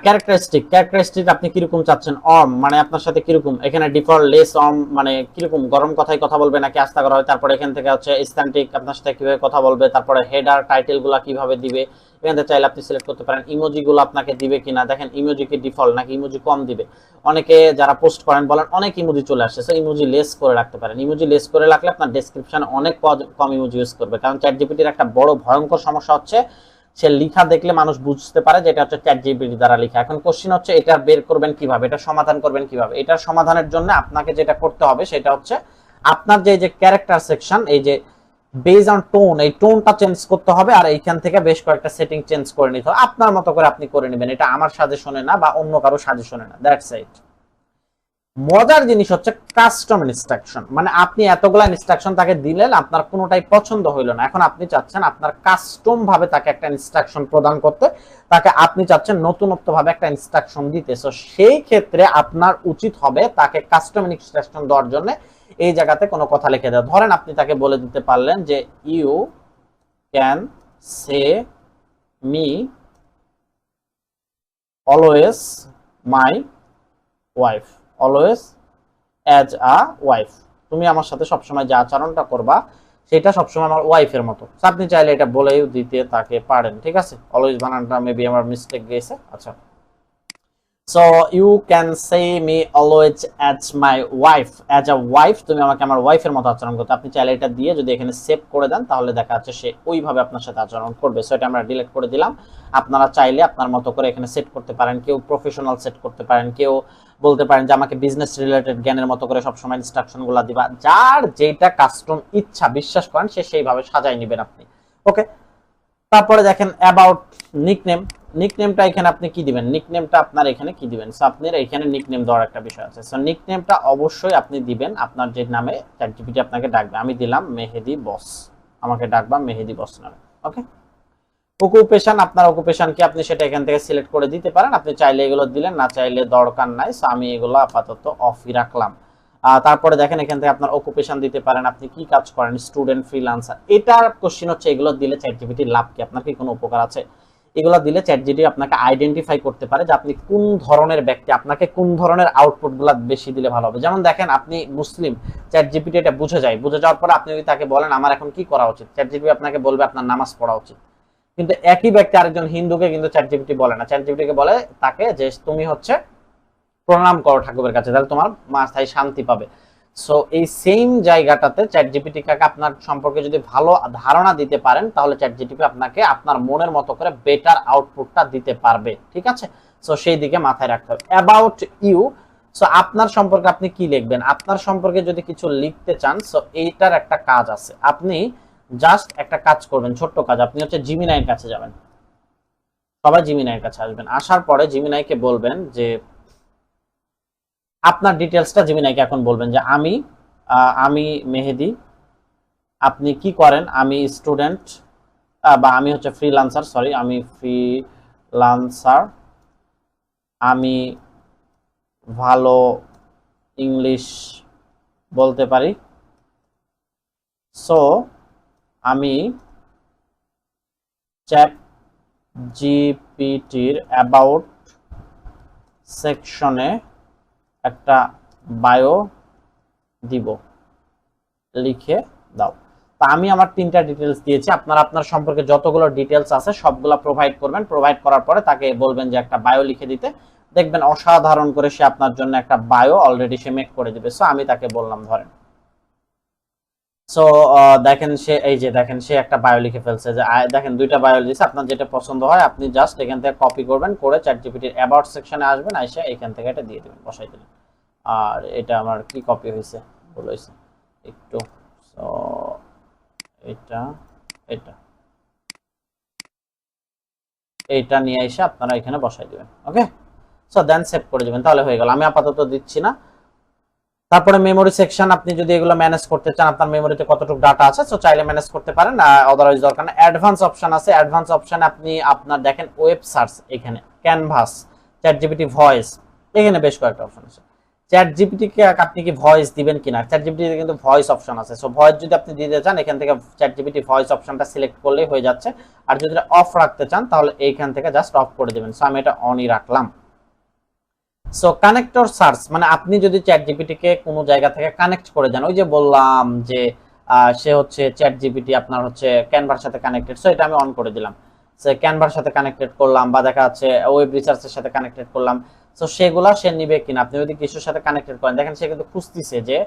ক্যারেক্টারিস্টিক আপনি কিরকম চাচ্ছেন। মানে আপনার সাথে কিরকম, এখানে ডিফল্ট লেস মানে কিরকম গরম কথায় কথা বলবে নাকি আস্তে করা হয়। তারপরে এখান থেকে হচ্ছে স্ট্যান্টিক আপনার সাথে কিভাবে কথা বলবে, তারপরে হেডার টাইটেল গুলা কিভাবে দিবে, এখান থেকে চাইলে আপনি সিলেক্ট করতে পারেন। ইমোজি গুলো আপনাকে দিবে কিনা, দেখেন ইমোজি কি ডিফল্ট নাকি ইমোজি কম দিবে। অনেকে যারা পোস্ট করেন বলেন অনেক ইমোজি চলে আসছে, সো ইমোজি লেস করে রাখতে পারেন। ইমোজি লেস করে রাখলে আপনার ডেসক্রিপশন অনেক কম ইমোজি ইউজ করবে, কারণ চ্যাটজিপিটির একটা বড় ভয়ঙ্কর সমস্যা হচ্ছে সে লিখা দেখলে মানুষ বুঝতে পারে যে এটা হচ্ছে চ্যাটজিপিটি দ্বারা লেখা। এখন কোশ্চেন হচ্ছে এটা বের করবেন কিভাবে, এটা সমাধান করবেন কিভাবে। এটার সমাধানের জন্য আপনাকে যেটা করতে হবে সেটা হচ্ছে আপনার যে ক্যারেক্টার সেকশন, এই যে বেজ অন টোন, এই টোনটা চেঞ্জ করতে হবে। আর এইখান থেকে বেশ কয়েকটা সেটিং চেঞ্জ করে নিতে হবে, আপনার মতো করে আপনি করে নেবেন। এটা আমার সাজেশনে না বা অন্য কারো সাজেশনে না, দ্যাটস ইট। মজার জিনিস হচ্ছে কাস্টম ইনস্ট্রাকশন, মানে আপনি এতগুলা ইনস্ট্রাকশন তাকে দিলেন, আপনার কোনোটাই পছন্দ হইলো না। এখন আপনি চাচ্ছেন আপনার কাস্টম ভাবে তাকে একটা ইনস্ট্রাকশন প্রদান করতে, তাকে আপনি চাচ্ছেন নতুনত্ব ভাবে একটা ইনস্ট্রাকশন দিতে। সো সেই ক্ষেত্রে আপনার উচিত হবে তাকে কাস্টম ইনস্ট্রাকশন দেওয়ার জন্য এই জায়গাতে কোনো কথা লিখে দেওয়া। ধরেন আপনি তাকে বলে দিতে পারলেন যে you can say me always my wife, always as a wife. তুমি আমার সাথে সবসময় যে আচরণটা করবা সেটা সবসময় আমার ওয়াইফের মতো। আপনি চাইলে এটা বলেও দিতে তাকে পারেন, ঠিক আছে? অলওয়েজ বানানটা মেবি আমার মিস্টেক গেছে। আচ্ছা, so you can say me always as my wife, as a wife, তুমি আমাকে আমার ওয়াইফের মতো আচরণ করতে। আপনি চাইলে এটা দিয়ে যদি এখানে সেভ করে দেন তাহলে দেখা যাচ্ছে সে ওইভাবে আপনার সাথে আচরণ করবে। সো এটা আমরা ডিলিট করে দিলাম। আপনারা চাইলে আপনার মতো করে এখানে সেট করতে পারেন। কেউ প্রফেশনাল সেট করতে পারেন, কেউ বলতে পারেন যে আমাকে বিজনেস রিলেটেড জ্ঞানের মতো করে সবসময় ইনস্ট্রাকশনগুলো দিবা। যার যেটা কাস্টম ইচ্ছা, বিশ্বাস করেন সে সেইভাবে সাজাই নেবেন আপনি, ওকে? তারপরে দেখেন অ্যাবাউট নিকনেম। নিকনেমটা এখানে আপনি কি দিবেন, নিকনেমটা আপনার এখানে কি দিবেন। সো আপনার এখানে নিকনেম দেওয়ার একটা বিষয় আছে। সো নিকনেমটা অবশ্যই আপনি দিবেন আপনার যে নামে চ্যাটজিপিটি আপনাকে ডাকবে। আমি দিলাম মেহেদি বস, আমাকে ডাকবা মেহেদি বস নামে, ওকে? অকুপেশন, আপনার অকুপেশন কি আপনি সেটা এখান থেকে সিলেক্ট করে দিতে পারেন। আপনি চাইলে এগুলো দিলেন, না চাইলে দরকার নাই। সো আমি এগুলো আপাতত অফই রাখলাম। তারপরে দেখেন এখান থেকে আপনার অকুপেশন দিতে পারেন, আপনি কি কাজ করেন, স্টুডেন্ট, ফ্রিল্যান্সার। এটার কোশ্চেন হচ্ছে এগুলো দিলে চ্যাটজিপিটির লাভ কি, আপনার কি কোনো উপকার আছে? এগুলো দিলে চ্যাটজিপিটি আপনাকে আইডেন্টিফাই করতে পারে যে আপনি কোন ধরনের ব্যক্তি, আপনাকে কোন ধরনের আউটপুটগুলো বেশি দিলে ভালো হবে। যেমন দেখেন আপনি মুসলিম, চ্যাটজিপিটি এটা বুঝে যায়। বুঝে যাওয়ার পরে আপনি যদি তাকে বলেন আমার এখন কি করা উচিত, চ্যাটজিপিটি আপনাকে বলবে আপনার নামাজ পড়া উচিত। কিন্তু একই ব্যক্তি আরেকজন হিন্দুকে কিন্তু চ্যাটজিপিটি বলে না, চ্যাটজিপিটিকে বলে তাকে যে তুমি হচ্ছে প্রণাম করো ঠাকুরের কাছে, তাহলে তোমার মাথায় শান্তি পাবে। সো এই সেম জায়গাটাতে চ্যাটজিপিটি কে আপনার সম্পর্কে যদি ভালো ধারণা দিতে পারেন তাহলে চ্যাটজিপিটি আপনাকে আপনার মনের মতো করে বেটার আউটপুটটা দিতে পারবে, ঠিক আছে? সো সেই দিকে মাথায় রাখতে হবে। অ্যাবাউট ইউ, সো আপনার সম্পর্কে আপনি কি লিখবেন। আপনার সম্পর্কে যদি কিছু লিখতে চান, সো এইটার একটা কাজ আছে। আপনি জাস্ট একটা কাজ করবেন, ছোট্ট কাজ। আপনি হচ্ছে জিমিনাইয়ের কাছে যাবেন, সবাই জিমিনাইয়ের কাছে আসবেন। আসার পরে জিমিনাইকে বলবেন যে আপনার ডিটেলসটা জিমিনাইকে এখন বলবেন যে আমি মেহেদি, আপনি কি করেন, আমি স্টুডেন্ট, বা আমি হচ্ছে ফ্রিল্যান্সার, সরি আমি ফ্রিল্যান্সার, আমি ভালো ইংলিশ বলতে পারি। সো আমি চ্যাট জিপিটির অ্যাবাউট সেকশনে একটা বায়ো দিব, লিখে দাও। তা আমি আমার 3টা ডিটেলস দিয়েছি, আপনারা আপনার সম্পর্কে যতগুলো ডিটেলস আছে সবগুলো প্রোভাইড করবেন। প্রোভাইড করার পরে তাকে বলবেন যে একটা বায়ো লিখে দিতে। দেখবেন অসাধারণ করে সে আপনার জন্য একটা বায়ো অলরেডি সে মেক করে দিবে। সো আমি তাকে বললাম ধরেন সো দেখেন সে এই যে দেখেন সে একটা বায়ো লিখে ফেলছে যে দেখেন দুইটা বায়ো দিয়েছে, আপনার যেটা পছন্দ হয় আপনি জাস্ট এখান থেকে কপি করবেন, করে চ্যাটজিপিটির অ্যাবাউট সেকশনে আসবেন, এসে এখান থেকে এটা দিয়ে দিবেন, বসাই দিবেন। আর এটা আমার কি কপি হয়েছে ভুল হয়েছে একটু, সো এটা এটা এইটা নিয়ে এসে আপনারা এখানে বসাই দিবেন। ওকে, সো দেন সেভ করে দিবেন, তাহলে হয়ে গেল। আমি আপাতত দিচ্ছি না। তারপরে মেমোরি সেকশন, আপনি যদি এগুলো ম্যানেজ করতে চান, আপনার মেমোরিতে কতটুকু ডাটা আছে, সো চাইলে ম্যানেজ করতে পারেন, আদারওয়াইজ দরকার না। অ্যাডভান্স অপশন আছে, অ্যাডভান্স অপশনে আপনি আপনার দেখেন ওয়েব সার্চ, এখানে ক্যানভাস, চ্যাটজিপিটি ভয়েস, এখানে বেশ কয়েকটা অপশন আছে। চ্যাটজিপিটি কে আপনি কি ভয়েস দিবেন কিনা, চ্যাটজিপিটিতে কিন্তু ভয়েস অপশন আছে, সো ভয়েস যদি আপনি দিতে চান এখান থেকে চ্যাটজিপিটি ভয়েস অপশনটা সিলেক্ট করলেই হয়ে যাচ্ছে। আর যদি অফ রাখতে চান তাহলে এইখান থেকে জাস্ট অফ করে দিবেন। সো আমি এটা অনই রাখলাম। সো কানেক্টর সার্চ মানে আপনি যদি চ্যাটজিপিটি কে কোনো জায়গা থেকে কানেক্ট করে দেন, ওই যে বললাম যে সে হচ্ছে চ্যাটজিপিটি আপনার হচ্ছে ক্যানভার সাথে কানেক্টেড, সো এটা আমি অন করে দিলাম। সে ক্যানভার সাথে কানেক্টেড করলাম, বা দেখা যাচ্ছে ওয়েব রিসার্চের সাথে কানেক্টেড করলাম, সো সেগুলা সে নিবে কিনা। আপনি যদি কিছুর সাথে কানেক্টেড করেন, দেখেন সে কিন্তু খুঁজতেছে যে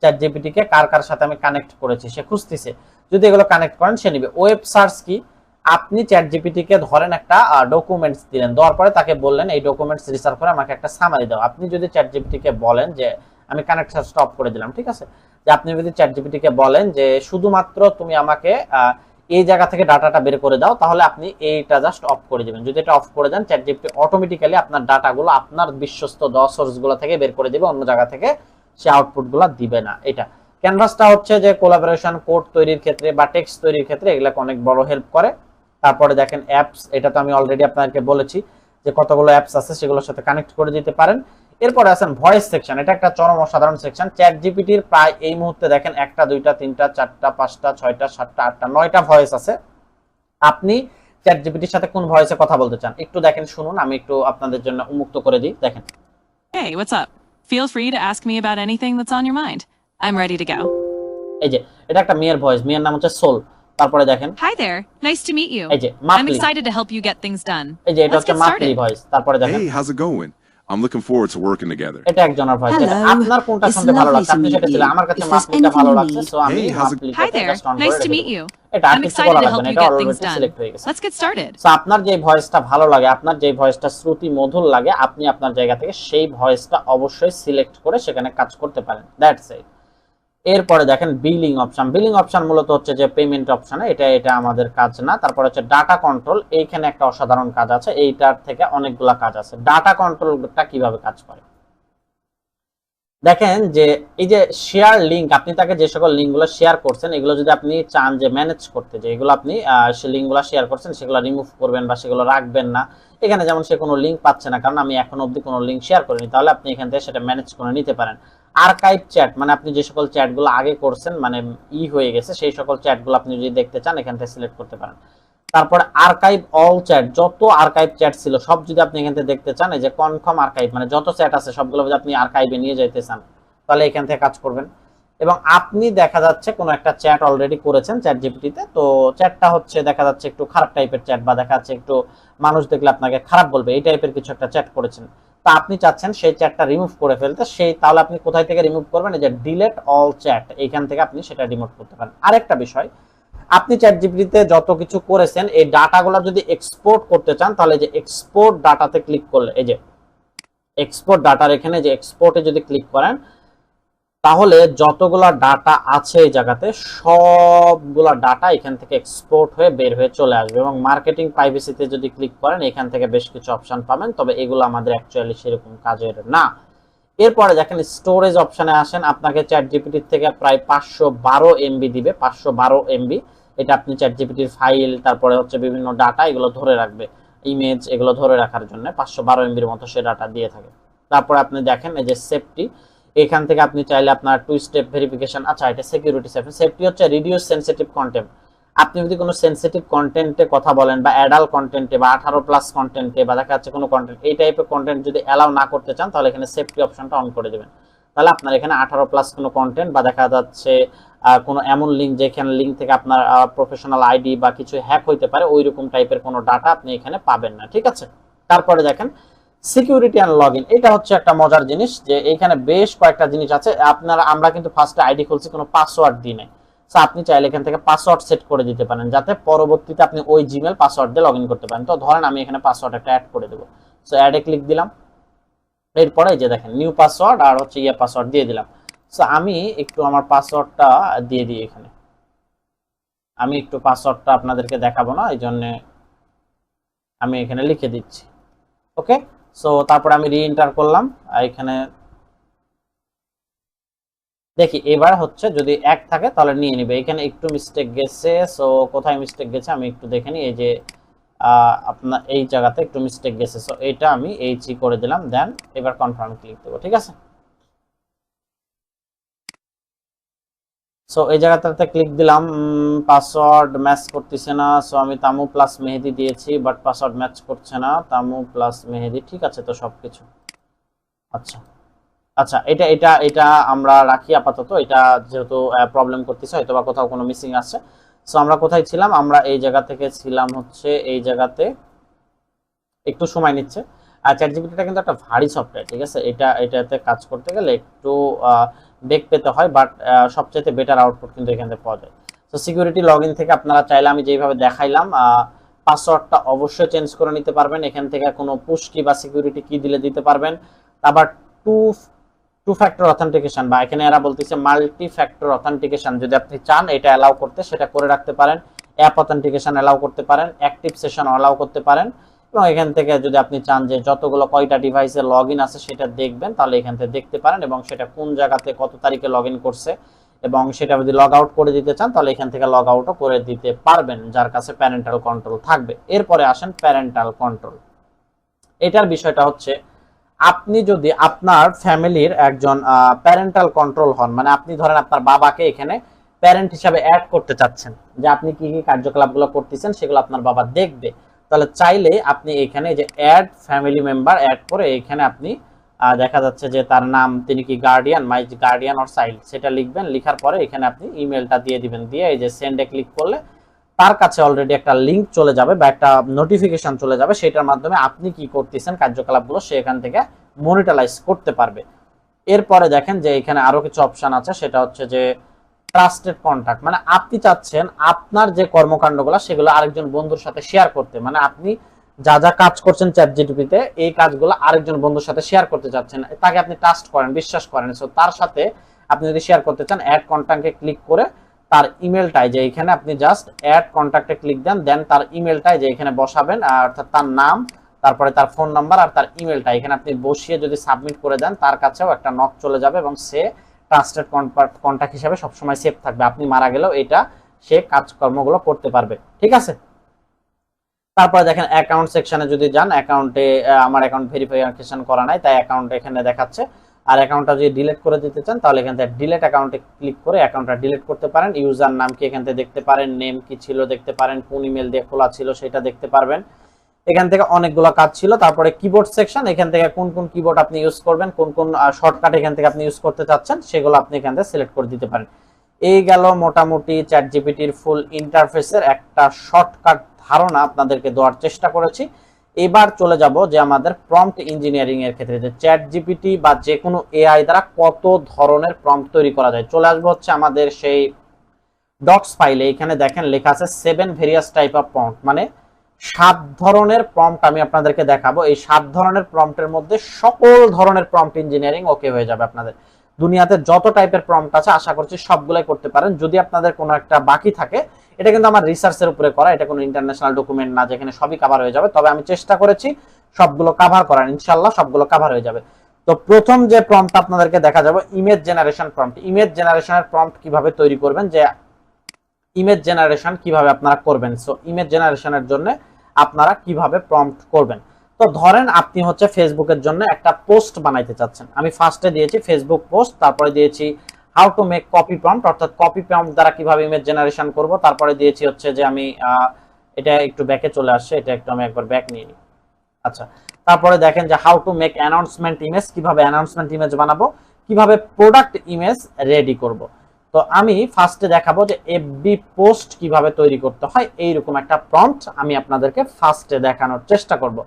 চ্যাটজিপিটি কে কার কার সাথে আমি কানেক্ট করেছি, সে খুঁজতেছে। যদি এগুলো কানেক্ট করেন সে নিবে। ওয়েব সার্চ কি, আপনি চ্যাটজিপিটি কে ধরেন একটা ডকুমেন্টস দিলেন, দেওয়ার পরে তাকে বললেন এই ডকুমেন্টস রিসার্চ করে আমাকে একটা সামারি দাও। আপনি যদি চ্যাটজিপিটি কে বলেন যে আমি কানেকশন স্টপ করে দিলাম, ঠিক আছে, যে আপনি যদি চ্যাটজিপিটি কে বলেন যে শুধুমাত্র তুমি আমাকে এই জায়গা থেকে ডাটাটা বের করে দাও, তাহলে আপনি এইটা জাস্ট অফ করে দিবেন। যদি এটা অফ করে দেন, চ্যাটজিপিটি অটোমেটিক্যালি আপনার ডাটাগুলো আপনার বিশ্বস্ত সোর্সগুলো থেকে বের করে দিবে, অন্য জায়গা থেকে সে আউটপুটগুলো দিবে না। এটা ক্যানভাসটা হচ্ছে যে কোলাবোরেশন, কোড তৈরির ক্ষেত্রে বা টেক্সট তৈরির ক্ষেত্রে এগুলোকে অনেক বড় হেল্প করে। তারপরে দেখেন অ্যাপস, এটা তো আমি অলরেডি আপনাদেরকে বলেছি যে কতগুলো অ্যাপস আছে সেগুলোর সাথে কানেক্ট করে দিতে পারেন। এরপরে আছেন ভয়েস সেকশন, এটা একটা চরম অসাধারণ সেকশন। চ্যাটজিপিটির প্রায় এই মুহূর্তে দেখেন 1টা 2টা 3টা 4টা 5টা 6টা 7টা 8টা 9টা ভয়েস আছে। আপনি চ্যাটজিপিটির সাথে কোন ভয়েসে কথা বলতে চান একটু দেখেন, শুনুন, আমি একটু আপনাদের জন্য উন্মুক্ত করে দিই, দেখেন। Hey, what's up? Feel free to ask me about anything that's on your mind. I'm ready to go. এই যে এটা একটা মেয়ের ভয়েস, মেয়ের নাম হচ্ছে সোল। তারপরে দেখেন Hi there. Nice to meet you. এই যে I'm মাপলি, excited to help you get things done. এই যে এটা Let's হচ্ছে get মাপলি started. ভয়েস। তারপরে দেখেন Hey, how's it going? I'm looking forward to working together. এটা একজনের ভয়েস। Hello. আপনার কোনটা It's শুনতে ভালো lovely লাগছে to আপনি meet সেটা ছিল, you. আমার কাছে If there's মাপলিটা ভালো anything you লাগছে, need. সো আমি Hey, how's it- মাপলিটা Hi there. Just on Nice করে to রেখে meet দেব। you. এটা আর I'm কিছু excited বলা to লাগবে help না, you এটা get already things done. Select হয়ে গেছে। Let's get started. সো আপনার যে ভয়েসটা ভালো লাগে, আপনার যে ভয়েসটা শ্রুতি মধুর লাগে, আপনি আপনার জায়গা থেকে সেই ভয়েসটা অবশ্যই সিলেক্ট করে সেখানে কাজ করতে পারেন। That's it. এরপরে দেখেন বিলিং অপশন। বিলিং অপশন মূলত হচ্ছে যে পেমেন্ট অপশন, এটা আমাদের কাজ না। তারপর হচ্ছে ডাটা কন্ট্রোল, এইখানে একটা অসাধারণ কাজ আছে, এইটার থেকে অনেকগুলা কাজ আছে। ডাটা কন্ট্রোলটা কিভাবে কাজ করে দেখেন, যে এই যে শেয়ার লিংক, আপনি তাকে যে সকল লিঙ্কগুলো শেয়ার করছেন এগুলো যদি আপনি চান যে ম্যানেজ করতে, যে এগুলো আপনি সে লিঙ্কগুলো শেয়ার করছেন সেগুলো রিমুভ করবেন বা সেগুলো রাখবেন না, এখানে যেমন সে কোনো লিঙ্ক পাচ্ছে না কারণ আমি এখন অবধি কোনো লিঙ্ক শেয়ার করিনি, তাহলে আপনি এখান থেকে সেটা ম্যানেজ করে নিতে পারেন। আর্কাইভ চ্যাট মানে আপনি যে সকল চ্যাটগুলো আগে করছেন মানে হয়ে গেছে, সেই সকল চ্যাটগুলো আপনি যদি দেখতে চান এখান থেকে সিলেক্ট করতে পারেন। তারপরে আর্কাইভ অল চ্যাট, যত আর্কাইভ চ্যাট ছিল সব যদি আপনি এখান থেকে দেখতে চান, এই যে কনফার্ম আর্কাইভ মানে যত চ্যাট আছে সবগুলো যদি আপনি আর্কাইভে নিয়ে যেতে চান তাহলে এখান থেকে কাজ করবেন। এবং আপনি দেখা যাচ্ছে কোনো একটা চ্যাট অলরেডি করেছেন চ্যাট জিপিটিতে, তো চ্যাটটা হচ্ছে দেখা যাচ্ছে একটু খারাপ টাইপের চ্যাট বা দেখা যাচ্ছে একটু মানুষ দেখলে আপনাকে খারাপ বলবে, এই টাইপের কিছু একটা চ্যাট করেছেন, তা আপনি চাচ্ছেন সেই চ্যাটটা রিমুভ করে ফেলতে, তাহলে আপনি কোথায় থেকে রিমুভ করবেন, এই যে ডিলেট অল চ্যাট, এইখান থেকে আপনি সেটা রিমুভ করতে পারেন। আরেকটা বিষয়, আপনি চ্যাট জিপিটিতে যত কিছু করেছেন এই ডাটাগুলো যদি এক্সপোর্ট করতে চান তাহলে যে এক্সপোর্ট ডাটাতে ক্লিক করলে, এই যে এক্সপোর্ট ডাটার এখানে যে এক্সপোর্টে যদি ক্লিক করেন তাহলে যতগুলা ডাটা আছে এই জায়গাতে সবগুলা ডাটা এখান থেকে এক্সপোর্ট হয়ে বের হয়ে চলে আসবে। এবং মার্কেটিং প্রাইভেসিতে যদি ক্লিক করেন এখান থেকে বেশ কিছু অপশন পাবেন, তবে এগুলো আমাদের অ্যাকচুয়ালি সেরকম কাজের না। এরপরে দেখেন স্টোরেজ অপশনে আসেন, আপনাকে চ্যাট জিপিটি থেকে প্রায় 512 এমবি দিবে, 512 এমবি। এটা আপনি চ্যাট জিপিটির ফাইল, তারপরে হচ্ছে বিভিন্ন ডাটা এগুলো ধরে রাখবে, ইমেজ এগুলো ধরে রাখার জন্য 512 এমবির মতো সে ডাটা দিয়ে থাকে। তারপরে আপনি দেখেন এই যে সেফটি, এখান থেকে আপনি চাইলে আপনার 2 স্টেপ ভেরিফিকেশন, আচ্ছা এটা সিকিউরিটি সেফটি হচ্ছে রিডিউস সেনসিটিভ কন্টেন্ট। আপনি যদি কোনো সেনসিটিভ কন্টেন্টে কথা বলেন বা অ্যাডাল্ট কন্টেন্টে বা 18+ কন্টেন্টে বা দেখা যাচ্ছে কোনো কন্টেন্ট, এই টাইপের কন্টেন্ট যদি অ্যালাউ না করতে চান তাহলে এখানে সেফটি অপশনটা অন করে দেবেন। তাহলে আপনার এখানে 18+ কোনো কন্টেন্ট বা দেখা যাচ্ছে কোনো এমন লিঙ্ক যেখানে লিঙ্ক থেকে আপনার প্রফেশনাল আইডি বা কিছু হ্যাক হইতে পারে ওই রকম টাইপের কোনো ডাটা আপনি এখানে পাবেন না, ঠিক আছে। তারপরে দেখেন সিকিউরিটি অ্যান্ড লগইন, এটা হচ্ছে একটা মজার জিনিস যে এখানে বেশ কয়েকটা জিনিস আছে। আমরা কিন্তু ফার্স্টে আইডি খুলছি, কোনো পাসওয়ার্ড দিই নাই। সো আপনি চাইলে এখান থেকে পাসওয়ার্ড সেট করে দিতে পারেন যাতে পরবর্তীতে আপনি ওই জিমেল পাসওয়ার্ড দিয়ে লগইন করতে পারেন। তো ধরেন আমি এখানে পাসওয়ার্ড একটা অ্যাড করে দেবো। সো অ্যাডে ক্লিক দিলাম, এরপরে যে দেখেন নিউ পাসওয়ার্ড আর হচ্ছে পাসওয়ার্ড দিয়ে দিলাম। সো আমি একটু আমার পাসওয়ার্ডটা দিয়ে দিই এখানে। আমি একটু পাসওয়ার্ডটা আপনাদেরকে দেখাবো না, এই জন্য আমি এখানে লিখে দিচ্ছি। ওকে, সো তারপরে আমি রিএন্টার করলাম। এখানে দেখি এবার হচ্ছে যদি এক থাকে তাহলে নিয়ে নিবে। এখানে একটু মিস্টেক গেছে, সো কোথায় মিস্টেক গেছে আমি একটু দেখে নিই। এই যে আপনার এই জায়গাতে একটু মিস্টেক গেছে, সো এটা আমি এইচই করে দিলাম। দেন এবার কনফার্ম ক্লিক দেবো, ঠিক আছে। সো এই জায়গাটাতে ক্লিক দিলাম, পাসওয়ার্ড ম্যাচ করতেছে না। সো আমি তামু প্লাস মেহেদি দিয়েছি, বাট পাসওয়ার্ড ম্যাচ করছে না। তামু প্লাস মেহেদি, ঠিক আছে তো সবকিছু। আচ্ছা আচ্ছা, এটা এটা এটা আমরা রাখি আপাতত, এটা যেহেতু প্রবলেম করতেছে হয়তো বা কোথাও কোনো মিসিং আছে। সো আমরা কোথায় ছিলাম, আমরা এই জায়গা থেকে ছিলাম হচ্ছে এই জায়গাতে। একটু সময় নিচ্ছে। আর চ্যাটজিপিটিটা কিন্তু একটা ভারী সফটওয়্যার, ঠিক আছে। এটাতে কাজ করতে গেলে একটু বেগ পেতে হয়, বাট সবচেয়ে বেটার আউটপুট কিন্তু এখান থেকে পাওয়া যায়। তো সিকিউরিটি লগইন থেকে আপনারা চাইলে আমি যেভাবে দেখাইলাম পাসওয়ার্ডটা অবশ্যই চেঞ্জ করে নিতে পারবেন। এখান থেকে কোনো পুশ কি বা সিকিউরিটি কি দিলে দিতে পারবেন। আবার টু ফ্যাক্টর অথেন্টিকেশন বা এখানে এরা বলতেছে মাল্টি ফ্যাক্টর অথেন্টিকেশন, যদি আপনি চান এটা অ্যালাউ করতে সেটা করে রাখতে পারেন। অ্যাপ অথেন্টিকেশন অ্যালাউ করতে পারেন, অ্যাক্টিভ সেশন অ্যালাউ করতে পারেন। এবং এখান থেকে যদি আপনি চান যে যতগুলো কয়টা ডিভাইসে লগইন আছে সেটা দেখবেন, তাহলে এখান থেকে দেখতে পারেন এবং সেটা কোন জায়গাতে কত তারিখে লগইন করছে। এবং সেটা যদি লগ আউট করে দিতে চান তাহলে এখান থেকে লগ আউটও করে দিতে পারবেন, যার কাছে প্যারেন্টাল কন্ট্রোল থাকবে। এরপরে আসেন প্যারেন্টাল কন্ট্রোল। এটার বিষয়টা হচ্ছে আপনি যদি আপনার ফ্যামিলির একজন প্যারেন্টাল কন্ট্রোল হন, মানে আপনি ধরেন আপনার বাবাকে এখানে প্যারেন্ট হিসাবে অ্যাড করতে চাচ্ছেন, যে আপনি কি কি কার্যকলাপগুলো করতেছেন সেগুলো আপনার বাবা দেখবে, তাহলে চাইলে আপনি এখানে যে অ্যাড ফ্যামিলি মেম্বার অ্যাড করে এখানে আপনি দেখা যাচ্ছে যে তার নাম, তিনি কি guardian, my guardian or child, সেটা লিখবেন। লিখার পরে এখানে আপনি ইমেলটা দিয়ে দিবেন, দিয়ে এই যে সেন্ডে ক্লিক করলে তার কাছে অলরেডি একটা লিংক চলে যাবে বা একটা নোটিফিকেশন চলে যাবে, সেটার মাধ্যমে আপনি কি করতেছেন কার্যকলাপগুলো সে এখান থেকে মনিটরাইজ করতে পারবে। এরপরে দেখেন যে এখানে আরো কিছু অপশন আছে, সেটা হচ্ছে যে ট্রাস্টেড কন্টাক্ট, মানে আপনি চাচ্ছেন আপনার যে কর্মকাণ্ডগুলো সেগুলো আরেকজন বন্ধুর সাথে শেয়ার করতে, মানে আপনি যা যা কাজ করছেন চ্যাটজিপিটিতে এই কাজগুলো আরেকজন বন্ধুর সাথে শেয়ার করতে চাচ্ছেন, তাকে আপনি ট্রাস্ট করেন, বিশ্বাস করেন। সো তার সাথে আপনি যদি শেয়ার করতে চান অ্যাড কন্টাক্টে ক্লিক করে তার ইমেলটাই যে এখানে আপনি জাস্ট অ্যাড কন্টাক্টে ক্লিক দেন, দেন তার ইমেলটাই যে এখানে বসাবেন, অর্থাৎ তার নাম, তারপরে তার ফোন নাম্বার আর তার ইমেলটা এখানে আপনি বসিয়ে যদি সাবমিট করে দেন, তার কাছেও একটা নক চলে যাবে এবং সে ট্রাস্টেড কন্টাক্ট হিসেবে সবসময় সেভ থাকবে। আপনি মারা গেলেও এটা সে কাজকর্মগুলো করতে পারবে, ঠিক আছে। তারপরে দেখেন অ্যাকাউন্ট সেকশনে যদি যান, অ্যাকাউন্টে আমার অ্যাকাউন্ট ভেরিফিকেশন করা নাই তাই অ্যাকাউন্ট এখানে দেখাচ্ছে। আর অ্যাকাউন্টটা যদি ডিলিট করে দিতে চান তাহলে এখান থেকে ডিলিট অ্যাকাউন্টে ক্লিক করে অ্যাকাউন্টটা ডিলিট করতে পারেন। ইউজার নাম কি এখান থেকে দেখতে পারেন, নেম কি ছিল দেখতে পারেন, কোন ইমেল দিয়ে খোলা ছিল সেটা দেখতে পারবেন। এখান থেকে অনেকগুলো কাজ ছিল। তারপরে কিবোর্ড সেকশন, এখান থেকে কোন কোন কিবোর্ড আপনি ইউজ করবেন, কোন কোন শর্টকাট এখান থেকে আপনি ইউজ করতে চাচ্ছেন সেগুলো আপনি এখান থেকে সিলেক্ট করে দিতে পারেন। এই গেল মোটামুটি চ্যাটজিপিটির ফুল ইন্টারফেসের একটা শর্টকাট ধারণা আপনাদেরকে দেওয়ার চেষ্টা করেছি। এবার চলে যাব যে আমাদের প্রম্পট ইঞ্জিনিয়ারিং এর ক্ষেত্রে যে চ্যাটজিপিটি বা যে কোনো এআই দ্বারা কত ধরনের প্রম্পট তৈরি করা যায়। চলে আসবো হচ্ছে আমাদের সেই ডক্স ফাইলে, এখানে দেখেন লেখা আছে 7 ভেরিয়াস টাইপ অফ প্রম্পট, মানে 7 ধরনের প্রম্পট আমি আপনাদেরকে দেখাবো। এই 7 ধরনের প্রম্পটের মধ্যে সকল ধরনের প্রম্পট ইঞ্জিনিয়ারিং ওকে হয়ে যাবে আপনাদের। দুনিয়াতে যত টাইপের প্রম্পট আছে আশা করছি সবগুলাই করতে পারেন। যদি আপনাদের কোনো একটা বাকি থাকে, এটা কিন্তু আমার রিসার্চের উপরে করা, এটা কোনো ইন্টারন্যাশনাল ডকুমেন্ট না যেখানে সবই কভার হয়ে যাবে, তবে আমি চেষ্টা করেছি সবগুলো কভার করার, ইনশাআল্লাহ সবগুলো কভার হয়ে যাবে। তো প্রথম যে প্রম্পট আপনাদেরকে দেখা যাবে ইমেজ জেনারেশন প্রম্পট। ইমেজ জেনারেশনের প্রম্পট কিভাবে তৈরি করবেন, যে ইমেজ জেনারেশন কিভাবে আপনারা করবেন। সো ইমেজ জেনারেশনের জন্য আপনারা কিভাবে প্রম্পট করবেন, তো ধরেন আপনি হচ্ছে ফেসবুকের জন্য একটা পোস্ট বানাইতে চাচ্ছেন। আমি ফার্স্টে দিয়েছি ফেসবুক পোস্ট, তারপরে দিয়েছি how to make copy prompt, অর্থাৎ কপি প্রম্পট দ্বারা কিভাবে ইমেজ জেনারেশন করব। তারপরে দিয়েছি হচ্ছে যে আমি এটা একটু ব্যাকে চলে আসছে, এটা একটু আমি একবার ব্যাক নিয়ে নিই। আচ্ছা, তারপরে দেখেন যে how to make announcement image, কিভাবে অ্যানাউন্সমেন্ট ইমেজ বানাবো, কিভাবে প্রোডাক্ট ইমেজ রেডি করব। তো আমি ফার্স্টে দেখাবো যে এফবি পোস্ট কিভাবে তৈরি করতে হয়, এইরকম একটা প্রম্পট আমি আপনাদেরকে ফার্স্টে দেখানোর চেষ্টা করব।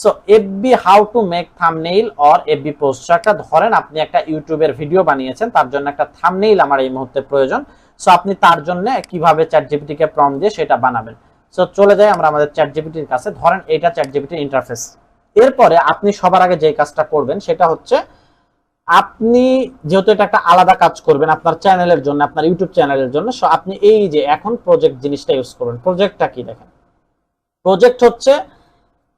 So FB how to make thumbnail or FB post. একটা ধরেন আপনি একটা ইউটিউবের ভিডিও বানিয়েছেন, তার জন্য একটা থাম্বনেইল আমার এই মুহূর্তে প্রয়োজন। সো আপনি তার জন্য কিভাবে চ্যাটজিপিটি কে প্রম্পট দিয়ে সেটা বানাবেন। সো চলে যাই আমরা আমাদের চ্যাটজিপিটির কাছে। ধরেন এটা চ্যাটজিপিটির ইন্টারফেস। এরপরে আপনি সবার আগে যে কাজটা করবেন সেটা হচ্ছে, আপনি যেহেতু এটা একটা আলাদা কাজ করবেন আপনার চ্যানেলের জন্য, আপনার ইউটিউব চ্যানেলের জন্য, সো আপনি এই যে এখন প্রজেক্ট জিনিসটা ইউজ করবেন। প্রজেক্টটা কি দেখেন, প্রজেক্ট হচ্ছে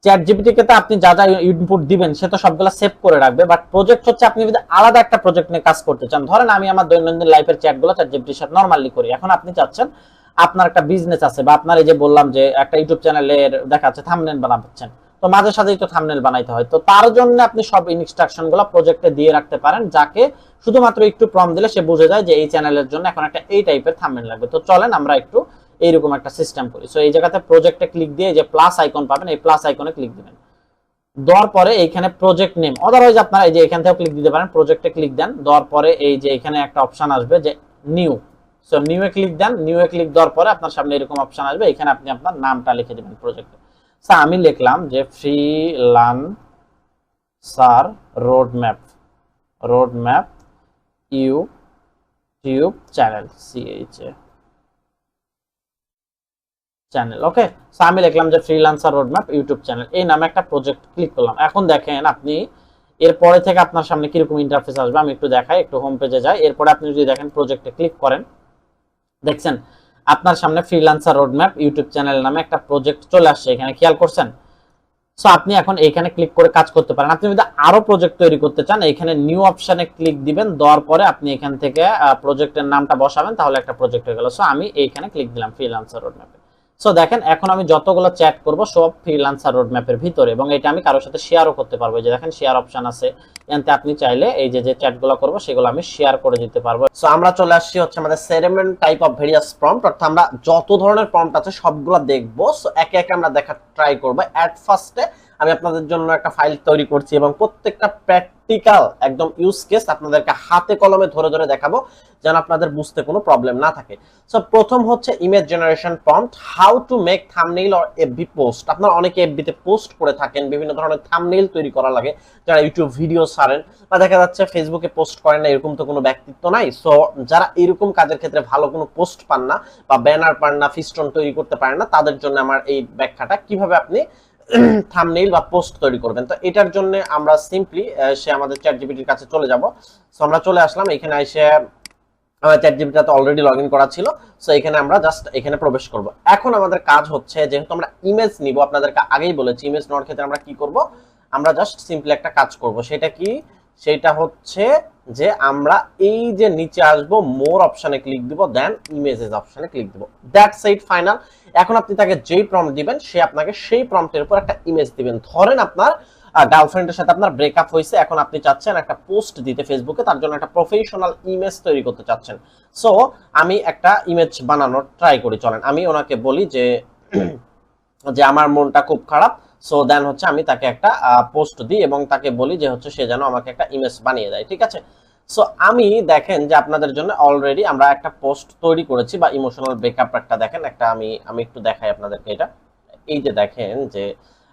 চ্যাটজিপিটি কে তো আপনি যা যা ইনপুট দিবেন সে তো সবগুলা সেভ করে রাখবে, বাট প্রজেক্ট হচ্ছে আপনি যদি আলাদা একটা প্রজেক্ট নিয়ে কাজ করতে চান। ধরেন আমি আমার দৈনন্দিন লাইফের চ্যাটগুলো চ্যাটজিপিটির সাথে নরমালি করি, এখন আপনি চাচ্ছেন আপনার একটা বিজনেস আছে বা আপনার এই যে বললাম যে একটা ইউটিউব চ্যানেলের দেখা যাচ্ছে থাম্বনেল বানাচ্ছেন, তো মাঝে সাঝেই তো থাম্বনেল বানাইতে হয়, তো তার জন্য আপনি সব ইনস্ট্রাকশন গুলো প্রজেক্টে দিয়ে রাখতে পারেন, যাকে শুধুমাত্র একটু প্রম্পট দিলে সে বুঝে যায় যে এই চ্যানেলের জন্য এখন একটা এই টাইপের থাম্বনেল লাগবে। তো চলেন আমরা একটু এইরকম একটা সিস্টেম করি। সো এই জায়গাতে প্রজেক্টে ক্লিক দিয়ে যে প্লাস আইকন পাবেন, এই প্লাস আইকনে ক্লিক দিবেন। দেওয়ার পরে এইখানে প্রজেক্ট নেম, অদারওয়াইজ আপনারা এই যে এখান থেকে ক্লিক দিতে পারেন, প্রজেক্টে ক্লিক দেন। দেওয়ার পরে এই যে এখানে একটা অপশন আসবে যে নিউ, সো নিউ এ ক্লিক দেন। নিউ এ ক্লিক দেওয়ার পরে আপনার সামনে এরকম অপশন আসবে, এখানে আপনি আপনার নামটা লিখে দিবেন প্রজেক্টে। সো আমি লিখলাম যে freelancer roadmap YouTube channel channel. Okay, so আমি লিখলাম যে ফ্রিল্যান্সার রোডম্যাপ ইউটিউব চ্যানেল, এই নামে একটা প্রজেক্ট ক্লিক করলাম। এখন দেখেন আপনি এরপরে থেকে আপনার সামনে কিরকম ইন্টারফেস আসবে আমি একটু দেখাই, একটু হোম পেজে যাই। এরপরে আপনি যদি দেখেন প্রজেক্টে ক্লিক করেন, দেখছেন আপনার সামনে ফ্রিল্যান্সার রোডম্যাপ ইউটিউব চ্যানেল নামে একটা প্রজেক্ট চলে আসছে, এখানে খেয়াল করছেন। সো আপনি এখন এইখানে ক্লিক করে কাজ করতে পারেন। আপনি যদি আরো প্রজেক্ট তৈরি করতে চান, এখানে নিউ অপশনে ক্লিক দিবেন, দেওয়ার পরে আপনি এখান থেকে প্রজেক্টের নামটা বসাবেন, তাহলে একটা প্রজেক্ট হয়ে গেল। সো আমি এইখানে ক্লিক দিলাম ফ্রিল্যান্সার রোডম্যাপে। সো দেখেন এখন আমি যতগুলো চ্যাট করব সব ফ্রিল্যান্সার রোডম্যাপের ভিতরে, এবং এটা আমি কারোর সাথে শেয়ারও করতে পারবো। যে দেখেন শেয়ার অপশন আছে, এতে আপনি চাইলে এই যে যে চ্যাটগুলো করব সেগুলো আমি শেয়ার করে দিতে পারবো। সো আমরা চলে আসছি হচ্ছে আমাদের সেরেমন টাইপ অফ ভেরিয়াস প্রম্পট, অর্থাৎ আমরা যত ধরনের প্রম্পট আছে সবগুলো দেখবো। সো একে একে আমরা দেখা ট্রাই করব। এট ফার্স্টে আমি আপনাদের জন্য একটা ফাইল তৈরি করছি এবং প্রত্যেকটা প্র্যাকটিক্যাল একদম ইউজ কেস আপনাদেরকে হাতে কলমে ধরে ধরে দেখাবো, যেন আপনাদের বুঝতে কোনো প্রবলেম না থাকে। সো প্রথম হচ্ছে image generation prompt, how to make thumbnail or FB post. আপনারা অনেকে এফবি তে পোস্ট করে থাকেন, বিভিন্ন ধরনের থাম্বনেইল তৈরি করা লাগে, যারা ইউটিউব ভিডিও ছাড়েন বা দেখা যাচ্ছে ফেসবুকে পোস্ট করেন না, এরকম তো কোনো ব্যক্তিত্ব নাই। সো যারা এরকম কাজের ক্ষেত্রে ভালো কোনো পোস্ট পান না বা ব্যানার পান না, ফিস্টন তৈরি করতে পারেন না, তাদের জন্য আমার এই ব্যাখ্যাটা কিভাবে আপনি থাম্বনেইল বা পোস্ট তৈরি করবেন। তো এটার জন্য আমরা সিম্পলি সে আমাদের চ্যাটজিপিটির কাছে চলে যাব। সো আমরা চলে আসলাম, এখানে এসে চ্যাটজিপিটিতে অলরেডি লগইন করা ছিল। সো এখানে আমরা জাস্ট এখানে প্রবেশ করব। এখন আমাদের কাজ হচ্ছে, যেহেতু আমরা ইমেজ নিব, আপনাদেরকে আগেই বলেছি ইমেজ নেওয়ার ক্ষেত্রে আমরা কি করব, আমরা জাস্ট সিম্পলি একটা কাজ করব। সেটা কি, সেটা হচ্ছে যে আমরা এই যে নিচে আসবো, মোর অপশনে ক্লিক দিব, দেন ইমেজেস অপশনে ক্লিক দিব। That's it, final. এখন আপনি তাকে যেই প্রম্পট দিবেন সে আপনাকে সেই প্রম্পটের উপর একটা ইমেজ দিবেন। ধরেন আপনার গার্লফ্রেন্ডের সাথে আপনার ব্রেকআপ হয়েছে, এখন আপনি চাচ্ছেন একটা পোস্ট দিতে ফেসবুকে, তার জন্য একটা প্রফেশনাল ইমেজ তৈরি করতে চাচ্ছেন। সো আমি একটা ইমেজ বানানোর ট্রাই করি, চলেন আমি ওনাকে বলি যে যে আমার মনটা খুব খারাপ। সো দেন হচ্ছে আমি তাকে একটা পোস্ট দিই এবং তাকে বলি যে হচ্ছে সে যেন আমাকে একটা ইমেজ বানিয়ে দেয়, ঠিক আছে। সো আমি দেখেন যে আপনাদের জন্য অলরেডি আমরা একটা পোস্ট তৈরি করেছি, বা ইমোশনাল ব্রেকআপ একটা দেখেন একটা আমি একটু দেখাই আপনাদেরকে। এটা এই যে দেখেন যে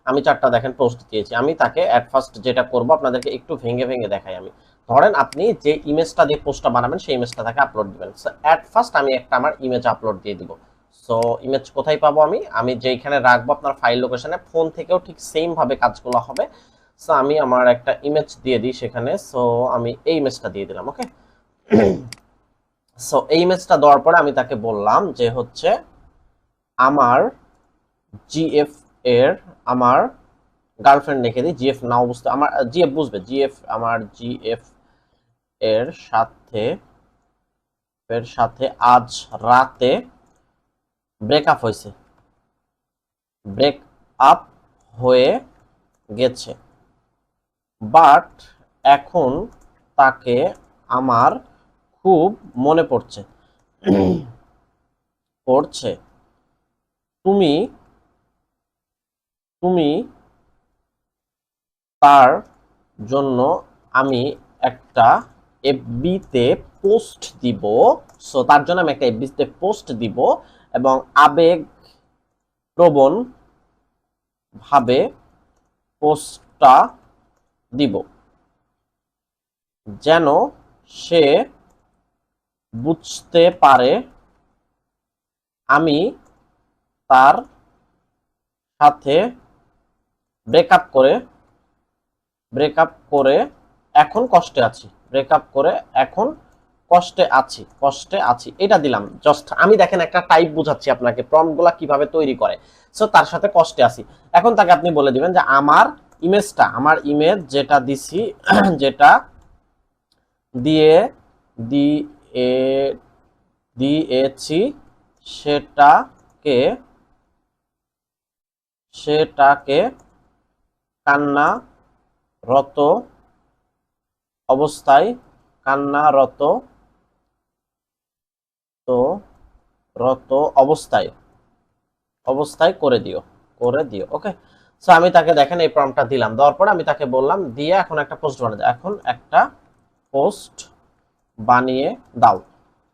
আমি চারটা দেখেন পোস্ট দিয়েছি। আমি তাকে এট ফার্স্ট যেটা করব আপনাদেরকে একটু ভেঙে ভেঙে দেখাই। আমি ধরেন আপনি যে ইমেজটা দিয়ে পোস্টটা বানাবেন সেই ইমেজটা তাকে আপলোড দিবেন। সো এট ফার্স্ট আমি একটা আমার ইমেজ আপলোড দিয়ে দিব। সো ইমেজ কোথায় পাবো, আমি যেখানে রাখবো আপনার ফাইল লোকেশনে, ফোন থেকেও ঠিক সেম ভাবে কাজগুলো হবে। সো আমি আমার একটা ইমেজ দিয়ে দিই সেখানে। সো আমি এই ইমেজটা দিয়ে দিলাম, ওকে। সো এই ইমেজটা দেওয়ার পরে আমি তাকে বললাম যে হচ্ছে আমার জিএফ এর, আমার গার্লফ্রেন্ড লিখে দিই, জিএফ নাও বুঝতে, আমার জিএফ বুঝবে, জিএফ আমার জিএফ এর সাথে আজ রাতে ব্রেকআপ হয়েছে, ব্রেকআপ হয়ে গেছে, বাট এখন তাকে আমার খুব মনে পড়ছে তুমি তার জন্য আমি একটা এফবিতে পোস্ট দিব। সো তার জন্য আমি একটা এফবিতে পোস্ট দিব এবং আবেগ প্রবণ ভাবে পোস্টটা দিব যেন সে বুঝতে পারে আমি তার সাথে ব্রেকআপ করে এখন কষ্টে আছি কষ্টে আছি এটা দিলাম। জাস্ট আমি দেখেন একটা টাইপ বুঝাচ্ছি আপনাকে প্রম্পটগুলা কিভাবে তৈরি করে। সো তার সাথে কষ্টে আছি। এখন তাকে আপনি বলে দিবেন যে আমার ইমেজ যেটা দিছি যেটা দিয়ে দিয়েছি সেটাকে কান্নারত অবস্থায় করে দিও। ওকে, সো আমি তাকে দেখেন এই প্রম্পটটা দিলাম, দেওয়ার পরে আমি তাকে বললাম দিয়ে এখন একটা পোস্ট বানিয়ে দাও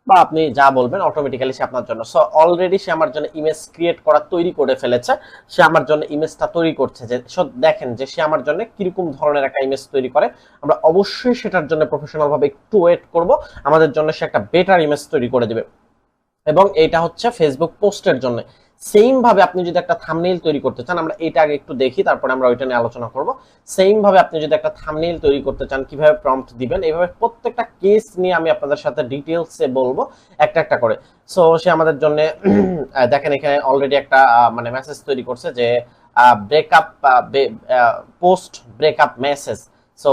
বা আপনি যা বলবেন অটোমেটিক্যালি সে আপনার জন্য। সো অলরেডি সে আমার জন্য ইমেজ ক্রিয়েট করা তৈরি করে ফেলেছে। সে আমার জন্য ইমেজটা তৈরি করছে। যে দেখেন যে সে আমার জন্য কিরকম ধরনের একটা ইমেজ তৈরি করে। আমরা অবশ্যই সেটার জন্য প্রফেশনাল ভাবে একটু ওয়েট করব, আমাদের জন্য সে একটা বেটার ইমেজ তৈরি করে দিবে। এবং এটা হচ্ছে ফেসবুক পোস্টের জন্য। সেম ভাবে আপনি যদি একটা থাম্বনেইল তৈরি করতে চান, আমরা এটা আগে একটু দেখি, তারপরে আমরা ওইটা নিয়ে আলোচনা করব। সেম ভাবে আপনি যদি একটা থাম্বনেইল তৈরি করতে চান, কিভাবে প্রম্পট দিবেন, এইভাবে প্রত্যেকটা কেস নিয়ে আমি আপনাদের সাথে ডিটেইলসে বলবো একটা একটা করে। সো সে আমাদের জন্য দেখেন এখানে অলরেডি একটা মানে মেসেজ তৈরি করছে যে breakup post breakup message. So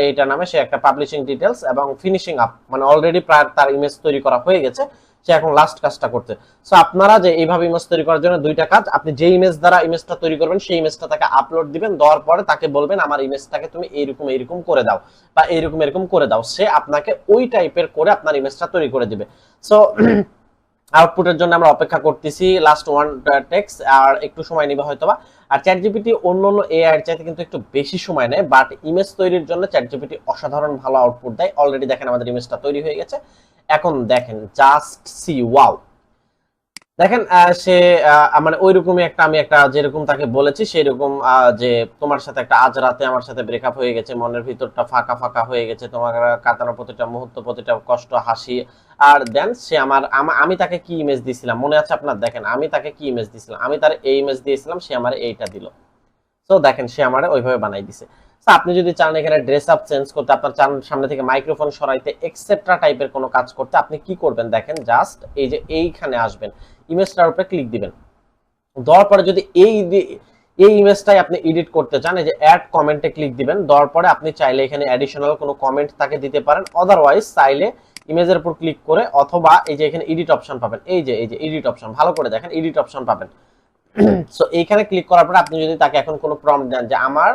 এইটার নামে সে একটা পাবলিশিং ডিটেইলস এবং ফিনিশিং আপ, মানে অলরেডি প্রায় তার ইমেজ তৈরি করা হয়ে গেছে, সে এখন লাস্ট কাজটা করতে। সো আপনারা যে এইভাবে ইমেজ তৈরি করার জন্য দুইটা কাজ, আপনি যে ইমেজ দ্বারা ইমেজটা তৈরি করবেন সেই ইমেজটা তাকে আপলোড দিবেন, দেওয়ার পরে তাকে বলবেন আমার ইমেজটাকে তুমি এইরকম করে দাও বা এরকম করে দাও। সে আপনাকে ওই টাইপের করে আপনার ইমেজটা তৈরি করে দিবে। সো আউটপুটের জন্য আমরা অপেক্ষা করতেছি, লাস্ট ওয়ান টেক্সট, আর একটু সময় নেবে হয়তোবা। আর চ্যাটজিপিটি অন্য এআই এর চাইতে কিন্তু একটু বেশি সময় নেয়, বাট ইমেজ তৈরির জন্য চ্যাটজিপিটি অসাধারণ ভালো আউটপুট দেয়। অলরেডি দেখেন আমাদের ইমেজটা তৈরি হয়ে গেছে। এখন দেখেন জাস্ট সি ওয়াও, দেখেন সে মানে ওইরকমই একটা, আমি একটা যেরকম তাকে বলেছি সেই রকম, যে তোমার সাথে একটা আজ রাতে আমার সাথে ব্রেকআপ হয়ে গেছে, মনের ভিতরটা ফাঁকা হয়ে গেছে, তোমার কাটানো প্রতিটা মুহূর্ত, প্রতিটা কষ্ট, হাসি। আর দেন সে আমি তাকে কি ইমেজ দিয়েছিলাম মনে আছে আপনার? দেখেন আমি তাকে কি ইমেজ দিয়েছিলাম, আমি তার এই ইমেজ দিয়েছিলাম, সে আমার এইটা দিল। তো দেখেন সে আমারে ওইভাবে বানাই দিছে। আপনি যদি চান এখানে ড্রেস আপ চেঞ্জ করতে, আপনার চান সামনে থেকে মাইক্রোফোন সরাইতে, এক্সেট্রা টাইপের কোনো কাজ করতে, আপনি কি করবেন দেখেন, জাস্ট এই যে এইখানে আসবেন, ইমেজটার উপরে ক্লিক দিবেন। দেওয়ার পরে যদি এই ইমেজটাই আপনি এডিট করতে চান, এই যে অ্যাড কমেন্টে ক্লিক দিবেন। দেওয়ার পরে আপনি চাইলে এখানে অ্যাডিশনাল কোনো কমেন্ট তাকে দিতে পারেন, আদারওয়াইজ চাইলে ইমেজের উপর ক্লিক করে, অথবা এই যে এখানে এডিট অপশন পাবেন, এই যে এডিট অপশন, ভালো করে দেখেন এডিট অপশন পাবেন। সো এইখানে ক্লিক করার পরে আপনি যদি তাকে এখন কোনো প্রম্পট দেন যে আমার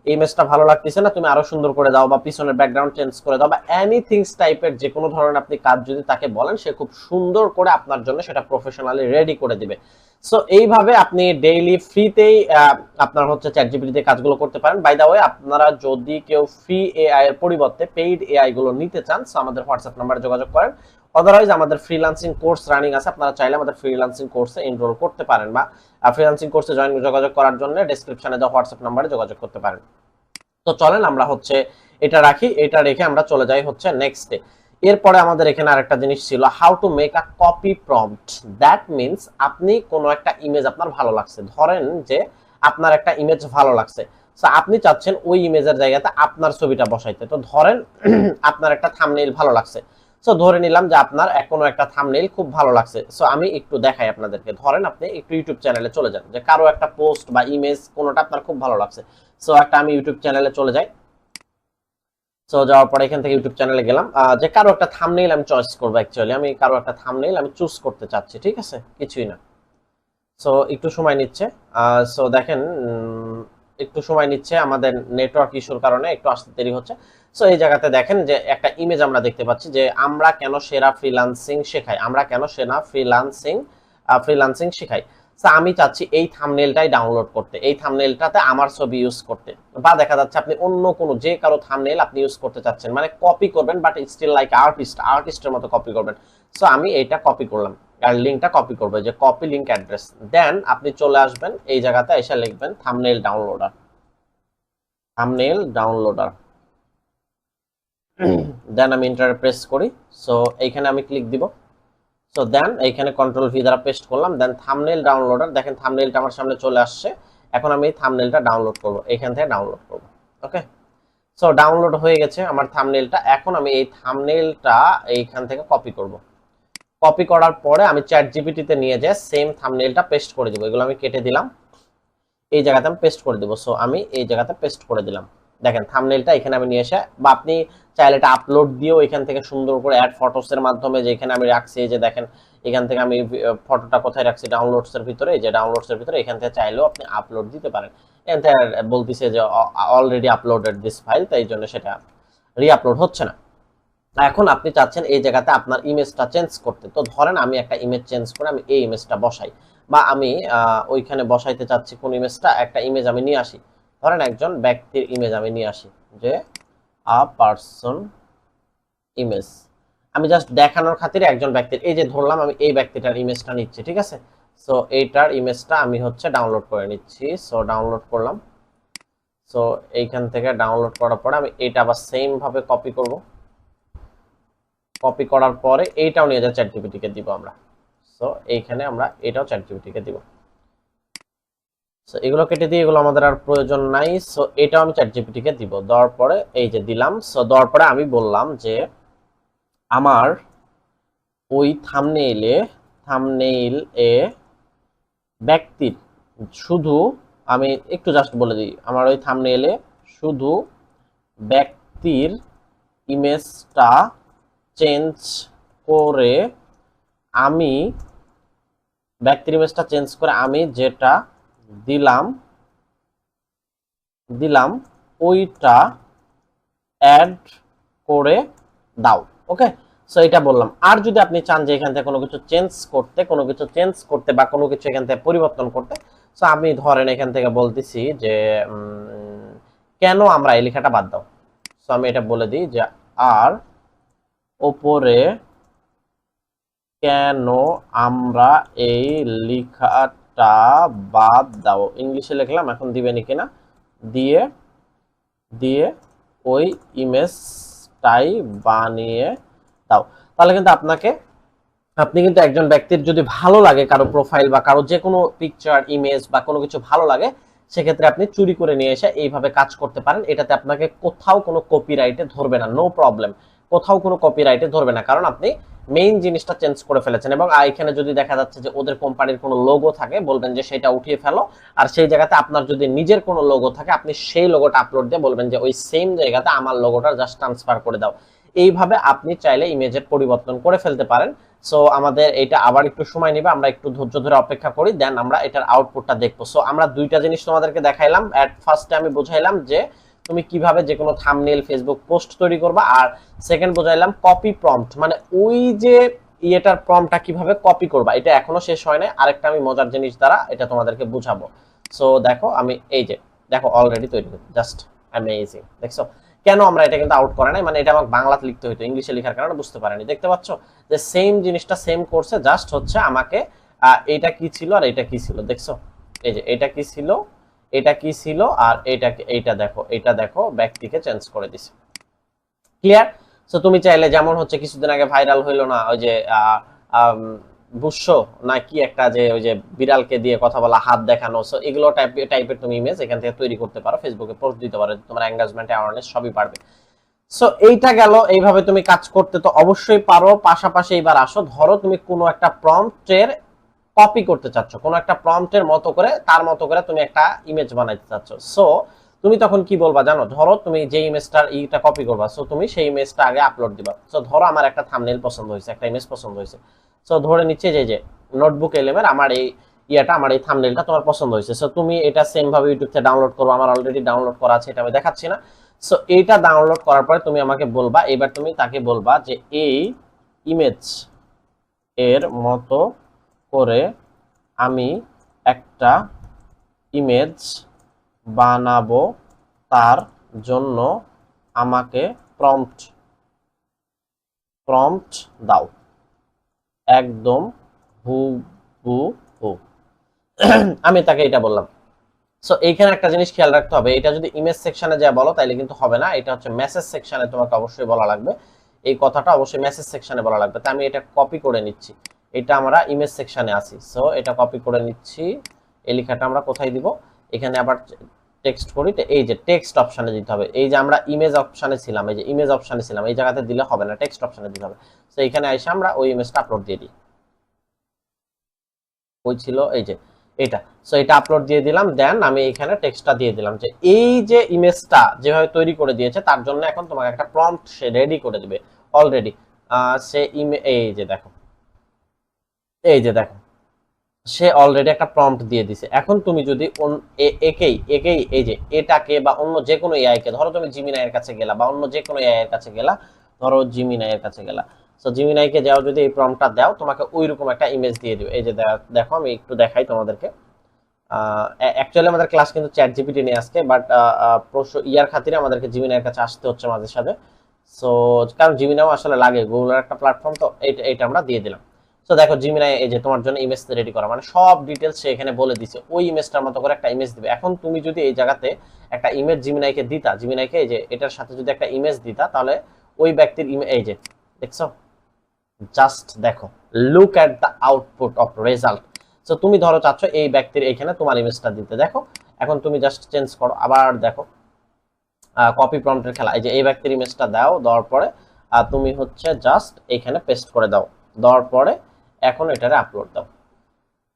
এই ইমেজটা ভালো লাগতেছে না, তুমি আরো সুন্দর করে দাও, বা পিছনের ব্যাকগ্রাউন্ড চেঞ্জ করে দাও, বা এনিথিংস টাইপের যে কোনো ধরনের আপনি কাজ যদি তাকে বলেন, সে খুব সুন্দর করে আপনার জন্য সেটা প্রফেশনালি রেডি করে দিবে। সো এইভাবে আপনি ডেইলি ফ্রিতেই আপনার হচ্ছে চ্যাটজিপিটি দিয়ে কাজগুলো করতে পারেন। বাই দা ওয়ে, আপনারা যদি কেউ ফ্রি এআই এর পরিবর্তে পেইড এআই গুলো নিতে চান, সো আমাদের হোয়াটসঅ্যাপ নাম্বারে যোগাযোগ করেন। আদারওয়াইজ আমাদের ফ্রিল্যান্সিং কোর্স রানিং আছে, আপনারা চাইলে আমাদের ফ্রিল্যান্সিং কোর্সে এনরোল করতে পারেন, বা ফ্রিল্যান্সিং কোর্সে যোগাযোগ করার জন্য ডেসক্রিপশনে দেওয়া হোয়াটসঅ্যাপ নাম্বারে যোগাযোগ করতে পারেন। তো চলেন আমরা হচ্ছে এটা রাখি, এটা রেখে আমরা চলে যাই হচ্ছে নেক্সটে। এরপরে আমাদের এখানে আরেকটা জিনিস ছিল, how to make a copy prompt. That means আপনি কোনো একটা ইমেজ আপনার ভালো লাগছে, ধরেন যে আপনার একটা ইমেজ ভালো লাগছে, সো আপনি চাচ্ছেন ওই ইমেজের জায়গাতে আপনার ছবিটা বসাইতে। তো ধরেন আপনার একটা থাম্বনেইল ভালো লাগছে, সো ধরে নিলাম যে আপনার কোনো একটা থাম্বনেইল খুব ভালো লাগছে। সো আমি একটু দেখাই আপনাদেরকে, ধরেন আপনি একটু ইউটিউব চ্যানেলে চলে যান, যে কারো একটা পোস্ট বা ইমেজ কোনোটা আপনার খুব ভালো লাগছে। সো একটা আমি ইউটিউব চ্যানেলে চলে যাই। সো যাওয়ার পরে এখান থেকে ইউটিউব চ্যানেলে গেলাম, যে কারো একটা থাম্বনেইল আমি চয়েস করবো। অ্যাকচুয়ালি আমি কারো একটা থাম্বনেইল আমি চুজ করতে চাচ্ছি, ঠিক আছে, কিছুই না। সো একটু সময় নিচ্ছে। সো দেখেন একটু সময় নিচ্ছে, আমাদের নেটওয়ার্ক ইস্যুর কারণে একটু আসতে দেরি হচ্ছে। সো এই জায়গাতে দেখেন যে একটা ইমেজ আমরা দেখতে পাচ্ছি, যে আমরা কেন সেরা ফ্রিল্যান্সিং শেখাই, ফ্রিল্যান্সিং শেখাই। সো আমি চাচ্ছি এই থাম্বনেইলটাই ডাউনলোড করতে, এই থাম্বনেইলটাতে আমার ছবি ইউজ করতে, বা দেখা যাচ্ছে আপনি অন্য কোনো যে কারো থাম্বনেইল আপনি ইউজ করতে চাচ্ছেন, মানে কপি করবেন, বাট স্টিল লাইক আর্টিস্টের মতো কপি করবেন। সো আমি এইটা কপি করলাম, আর লিংকটা কপি করবো, যে কপি লিংক অ্যাড্রেস। দেন আপনি চলে আসবেন এই জায়গাতে, এসে লিখবেন থাম্বনেইল ডাউনলোডার। থাম্বনেল ডাউনলোডার, দেন আমি এন্টার প্রেস করি। সো এইখানে আমি ক্লিক দিব। সো দেন এইখানে কন্ট্রোল ভি দ্বারা পেস্ট করলাম। দেন থাম্বনেল ডাউনলোডার, দেখেন থাম্বনেলটা আমার সামনে চলে আসছে। এখন আমি থাম্বনেলটা ডাউনলোড করব, এখান থেকে ডাউনলোড করব। ওকে, সো ডাউনলোড হয়ে গেছে আমার থাম্বনেলটা। এখন আমি এই থাম্বনেলটা এইখান থেকে কপি করব। কপি করার পরে আমি চ্যাট জিপিটিতে নিয়ে যাই সেম থাম্বনেলটা পেস্ট করে দিব। এগুলো আমি কেটে দিলাম, এই জায়গাতে আমি পেস্ট করে দিব। সো আমি এই জায়গাতে পেস্ট করে দিলাম। দেখেন থাম্বনেলটা এখানে আমি নিয়ে এসে, বা আপনি চাইলে এটা আপলোড দিয়েও এখান থেকে সুন্দর করে অ্যাড ফটোসের মাধ্যমে, যে এখানে আমি রাখছি, এই যে দেখেন এখান থেকে আমি ফটোটা কোথায় রাখছি, ডাউনলোডস এর ভিতরে, এই যে ডাউনলোডস এর ভিতরে, এখান থেকে চাইলেও আপনি আপলোড দিতে পারেন। এখান থেকে বলতিছে যে অলরেডি আপলোডেড দিস ফাইল, তাই জন্য সেটা রিআপলোড হচ্ছে না। এখন আপনি চাচ্ছেন এই জায়গাতে আপনার ইমেজটা চেঞ্জ করতে। তো ধরেন আমি একটা ইমেজ চেঞ্জ করে আমি এই ইমেজটা বসাই, বা আমি ওইখানে বসাইতে চাচ্ছি কোন ইমেজটা, একটা ইমেজ আমি নিয়ে আসি। ধরেন একজন ব্যক্তির ইমেজ আমি নিয়ে আসি, যে আ পারসন ইমেজ। আমি জাস্ট দেখানোর খাতিরে একজন ব্যক্তির, এই যে ধরলাম আমি এই ব্যক্তিটার ইমেজটা নিচ্ছি, ঠিক আছে। সো এইটার ইমেজটা আমি হচ্ছে ডাউনলোড করে নিচ্ছি। সো ডাউনলোড করলাম। সো এইখান থেকে ডাউনলোড করার পরে আমি এটা আবার সেম ভাবে কপি করব। কপি করার পরে এইটাও নিয়ে যা চ্যাটজিপিটি কে দিব আমরা। সো এইখানে আমরা এটাও চ্যাটজিপিটি কে দিব। সো এগুলো কেটে দিয়ে, এগুলো আমাদের আর প্রয়োজন নাই। সো এটাও আমি চ্যাটজিপিটি কে দিব। দেওয়ার পরে এই যে দিলাম। সো দেওয়ার পরে আমি বললাম যে আমার ওই থাম্বনেইল এ ব্যক্তির শুধু, আমি একটু জাস্ট বলে দিই, আমার ওই থাম্বনেইলে শুধু ব্যক্তির ইমেজটা চেঞ্জ করে, আমি ব্যক্তির ইমেজটা চেঞ্জ করে আমি যেটা দিলাম ওইটা অ্যাড করে দাও। ওকে, সো এটা বললাম। আর যদি আপনি চান যে এখান থেকে কোনো কিছু চেঞ্জ করতে বা কোনো কিছু এখান থেকে পরিবর্তন করতে, সো আমি ধরেন এখান থেকে বলতেছি যে কেন আমরা এই লেখাটা বাদ দাও। সো আমি এটা বলে দিই যে আর ওপরে কেন আমরা এই লেখাটা বাদ দাও, ইংলিশে লিখলাম, এখন দিবেনি কিনা, দিয়ে দিয়ে ওই ইমেজটাই বানিয়ে দাও। তাহলে কিন্তু আপনি কিন্তু একজন ব্যক্তির যদি ভালো লাগে কারো প্রোফাইল বা কারো যে কোনো পিকচার, ইমেজ বা কোনো কিছু ভালো লাগে, সেক্ষেত্রে আপনি চুরি করে নিয়ে এসে এইভাবে কাজ করতে পারেন। এটাতে আপনাকে কোথাও কোনো কপিরাইটে ধরবে না, নো প্রবলেম। কোথাও কোনো কপিরাইটে ধরবে না, কারণ আপনি মেইন জিনিসটা চেঞ্জ করে ফেলেছেন। এবং এখানে যদি দেখা যাচ্ছে যে ওদের কোম্পানির কোনো লোগো থাকে, বলবেন যে সেটা উঠিয়ে ফেলো। আর সেই জায়গাতে আপনার যদি নিজের কোনো লোগো থাকে, আপনি সেই লোগোটা আপলোড দিয়ে বলবেন যে ওই সেম জায়গাতে আমার লোগোটা জাস্ট ট্রান্সফার করে দাও। এইভাবে আপনি চাইলে ইমেজের পরিবর্তন করে ফেলতে পারেন। সো আমাদের এটা আবার একটু সময় নেবে, আমরা একটু ধৈর্য ধরে অপেক্ষা করি, দেন আমরা এটার আউটপুটটা দেখবো। সো আমরা দুইটা জিনিস তোমাদেরকে দেখাইলাম। এট ফার্স্টে আমি বুঝাইলাম যে তুমি কিভাবে যে কোনো থাম্বনেল, ফেসবুক পোস্ট তৈরি করবা, আর সেকেন্ড বুঝাইলাম কপি প্রম্পট, মানে ওই যে ইয়েটার প্রম্পটটা কিভাবে কপি করবা। এটা এখনো শেষ হয় না, আরেকটা আমি মজার জিনিস দ্বারা এটা তোমাদেরকে বুঝাবো। সো দেখো আমি এই যে দেখো অলরেডি তৈরি করছি, জাস্ট অ্যামেজিং। দেখছো কেন আমরা এটা কিন্তু আউট করে নাই, মানে এটা আমাকে বাংলাতে লিখতে হইতো, ইংলিশে লেখার কারণে বুঝতে পারিনি। দেখতে পাচ্ছ যে সেম জিনিসটা সেম করছে, জাস্ট হচ্ছে আমাকে এটা কি ছিল আর এটা কি ছিল, দেখছো এই যে এটা কি ছিল, এটা কি ছিল, আর এইটা দেখো ব্যক্তিকে চেঞ্জ করে দিছে। ক্লিয়ার? সো তুমি চাইলে, যেমন হচ্ছে কিছুদিন আগে ভাইরাল হইলো না, ওই যে বুঝছ না কি একটা, যে ওই যে বিড়ালকে দিয়ে কথা বলা, হাত দেখানো, সো এগুলো টাইপের তুমি ইমেজ এখান থেকে তৈরি করতে পারো, ফেসবুকে পোস্ট দিতে পারো, তোমার এঙ্গেজমেন্ট, অ্যাওয়ারনেস সবই বাড়বে। সো এইটা গেল, এইভাবে তুমি কাজ করতে তো অবশ্যই পারো। পাশাপাশি এবার আসো, ধরো তুমি কোনো একটা প্রম্পটের কপি করতে চাচ্ছ, কোনো একটা প্রম্পটের মতো করে, তার মতো করে তুমি একটা ইমেজ বানাইতে চাচ্ছ। সো তুমি তখন কি বলবা জানো, ধরো তুমি যে ইমেজটার ইটা কপি করবা, সো তুমি সেই ইমেজটা আগে আপলোড দিবা। সো ধরো আমার একটা থাম্বনেল পছন্দ হয়েছে, একটা ইমেজ পছন্দ হয়েছে। সো ধরে নিচ্ছে যে নোটবুক এলএমের আমার এই আমার এই থাম্বনেলটা তোমার পছন্দ হয়েছে। সো তুমি এটা সেম ভাবে ইউটিউব থেকে ডাউনলোড করো, আমার অলরেডি ডাউনলোড করা আছে, এটা আমি দেখাচ্ছি না। সো এইটা ডাউনলোড করার পরে তুমি আমাকে বলবা, এবার তুমি তাকে বলবা যে এই ইমেজ এর মতো করে আমি একটা ইমেজ বানাবো, তার জন্য আমাকে প্রম্পট দাও, একদম হুবহু। আমি তাকে এটা বললাম। সো এইখানে একটা জিনিস খেয়াল রাখতে হবে, এটা যদি ইমেজ সেকশনে যা বলো তাইলে কিন্তু হবে না, এটা হচ্ছে মেসেজ সেকশনে তোমাকে অবশ্যই বলা লাগবে, এই কথাটা অবশ্যই মেসেজ সেকশনে বলা লাগবে। তাই আমি এটা কপি করে নিচ্ছি, এটা আমরা ইমেজ সেকশনে আছি, সো এটা কপি করে নিচ্ছি। এই লেখাটা আমরা কোথায় দিব, এখানে আবার টেক্সট করি, এই যে টেক্সট অপশনে দিতে হবে, এই যে আমরা ইমেজ অপশনে ছিলাম, এই যে ইমেজ অপশনে ছিলাম, এই জায়গাতে দিলে হবে না, টেক্সট অপশনে দিতে হবে। সো এখানে এসে আমরা ওই ইমেজটা আপলোড দিয়ে দিই, ওই ছিল এই যে এটা। সো এটা আপলোড দিয়ে দিলাম, দেন আমি এখানে টেক্সটটা দিয়ে দিলাম যে এই যে ইমেজটা যেভাবে তৈরি করে দিয়েছে তার জন্য এখন তোমাকে একটা প্রম্পট সে রেডি করে দিবে অলরেডি। সে এই যে দেখো, এই যে দেখো সে অলরেডি একটা প্রম্পট দিয়ে দিছে। এখন তুমি যদি একেই এই যে এটাকে বা অন্য যে কোনো এআই কে, ধরো তুমি জিমিনাই এর কাছে গেলা বা অন্য যে কোনো এআই এর কাছে গেলা, ধরো জিমিনাই এর কাছে গেলা, সো জিমিনাই কে যাও, যদি এই প্রম্পটটা দাও তোমাকে ওইরকম একটা ইমেজ দিয়ে দিবে। এই যে দেখো আমি একটু দেখাই তোমাদেরকে, অ্যাকচুয়ালি আমাদের ক্লাস কিন্তু চ্যাট জিপিটি নিয়ে আজকে, বাট ইয়ার খাতিরে আমাদেরকে জিমিনাইয়ের কাছে আসতে হচ্ছে মাঝে সাথে। সো কারণ জিমিনাও আসলে লাগে, গুগলের একটা প্ল্যাটফর্ম, তো এইটা আমরা দিয়ে দিলাম। সো দেখো জিমিনাই এই যে তোমার জন্য ইমেজ রেডি করা, মানে সব ডিটেলস সে এখানে বলে দিছে, ওই ইমেজটার মতো করে একটা ইমেজ দিবে। এখন তুমি যদি এই জায়গাতে একটা ইমেজ জিমিনাইকে দিতা, জিমিনাইকে এই যে এটার সাথে যদি একটা ইমেজ দিতা, তাহলে ওই ব্যক্তির এই যে দেখছো, জাস্ট দেখো, look at the output of result. So তুমি ধরো চাচ্ছ এই ব্যক্তির এইখানে তোমার ইমেজটা দিতে, দেখো এখন তুমি জাস্ট চেঞ্জ করো, আবার দেখো কপি প্রম্পটের খেলা, এই যে এই ব্যক্তির ইমেজটা দাও, দেওয়ার পরে তুমি হচ্ছে জাস্ট এইখানে পেস্ট করে দাও, দেওয়ার পরে এখন এটারে আপলোড দাও।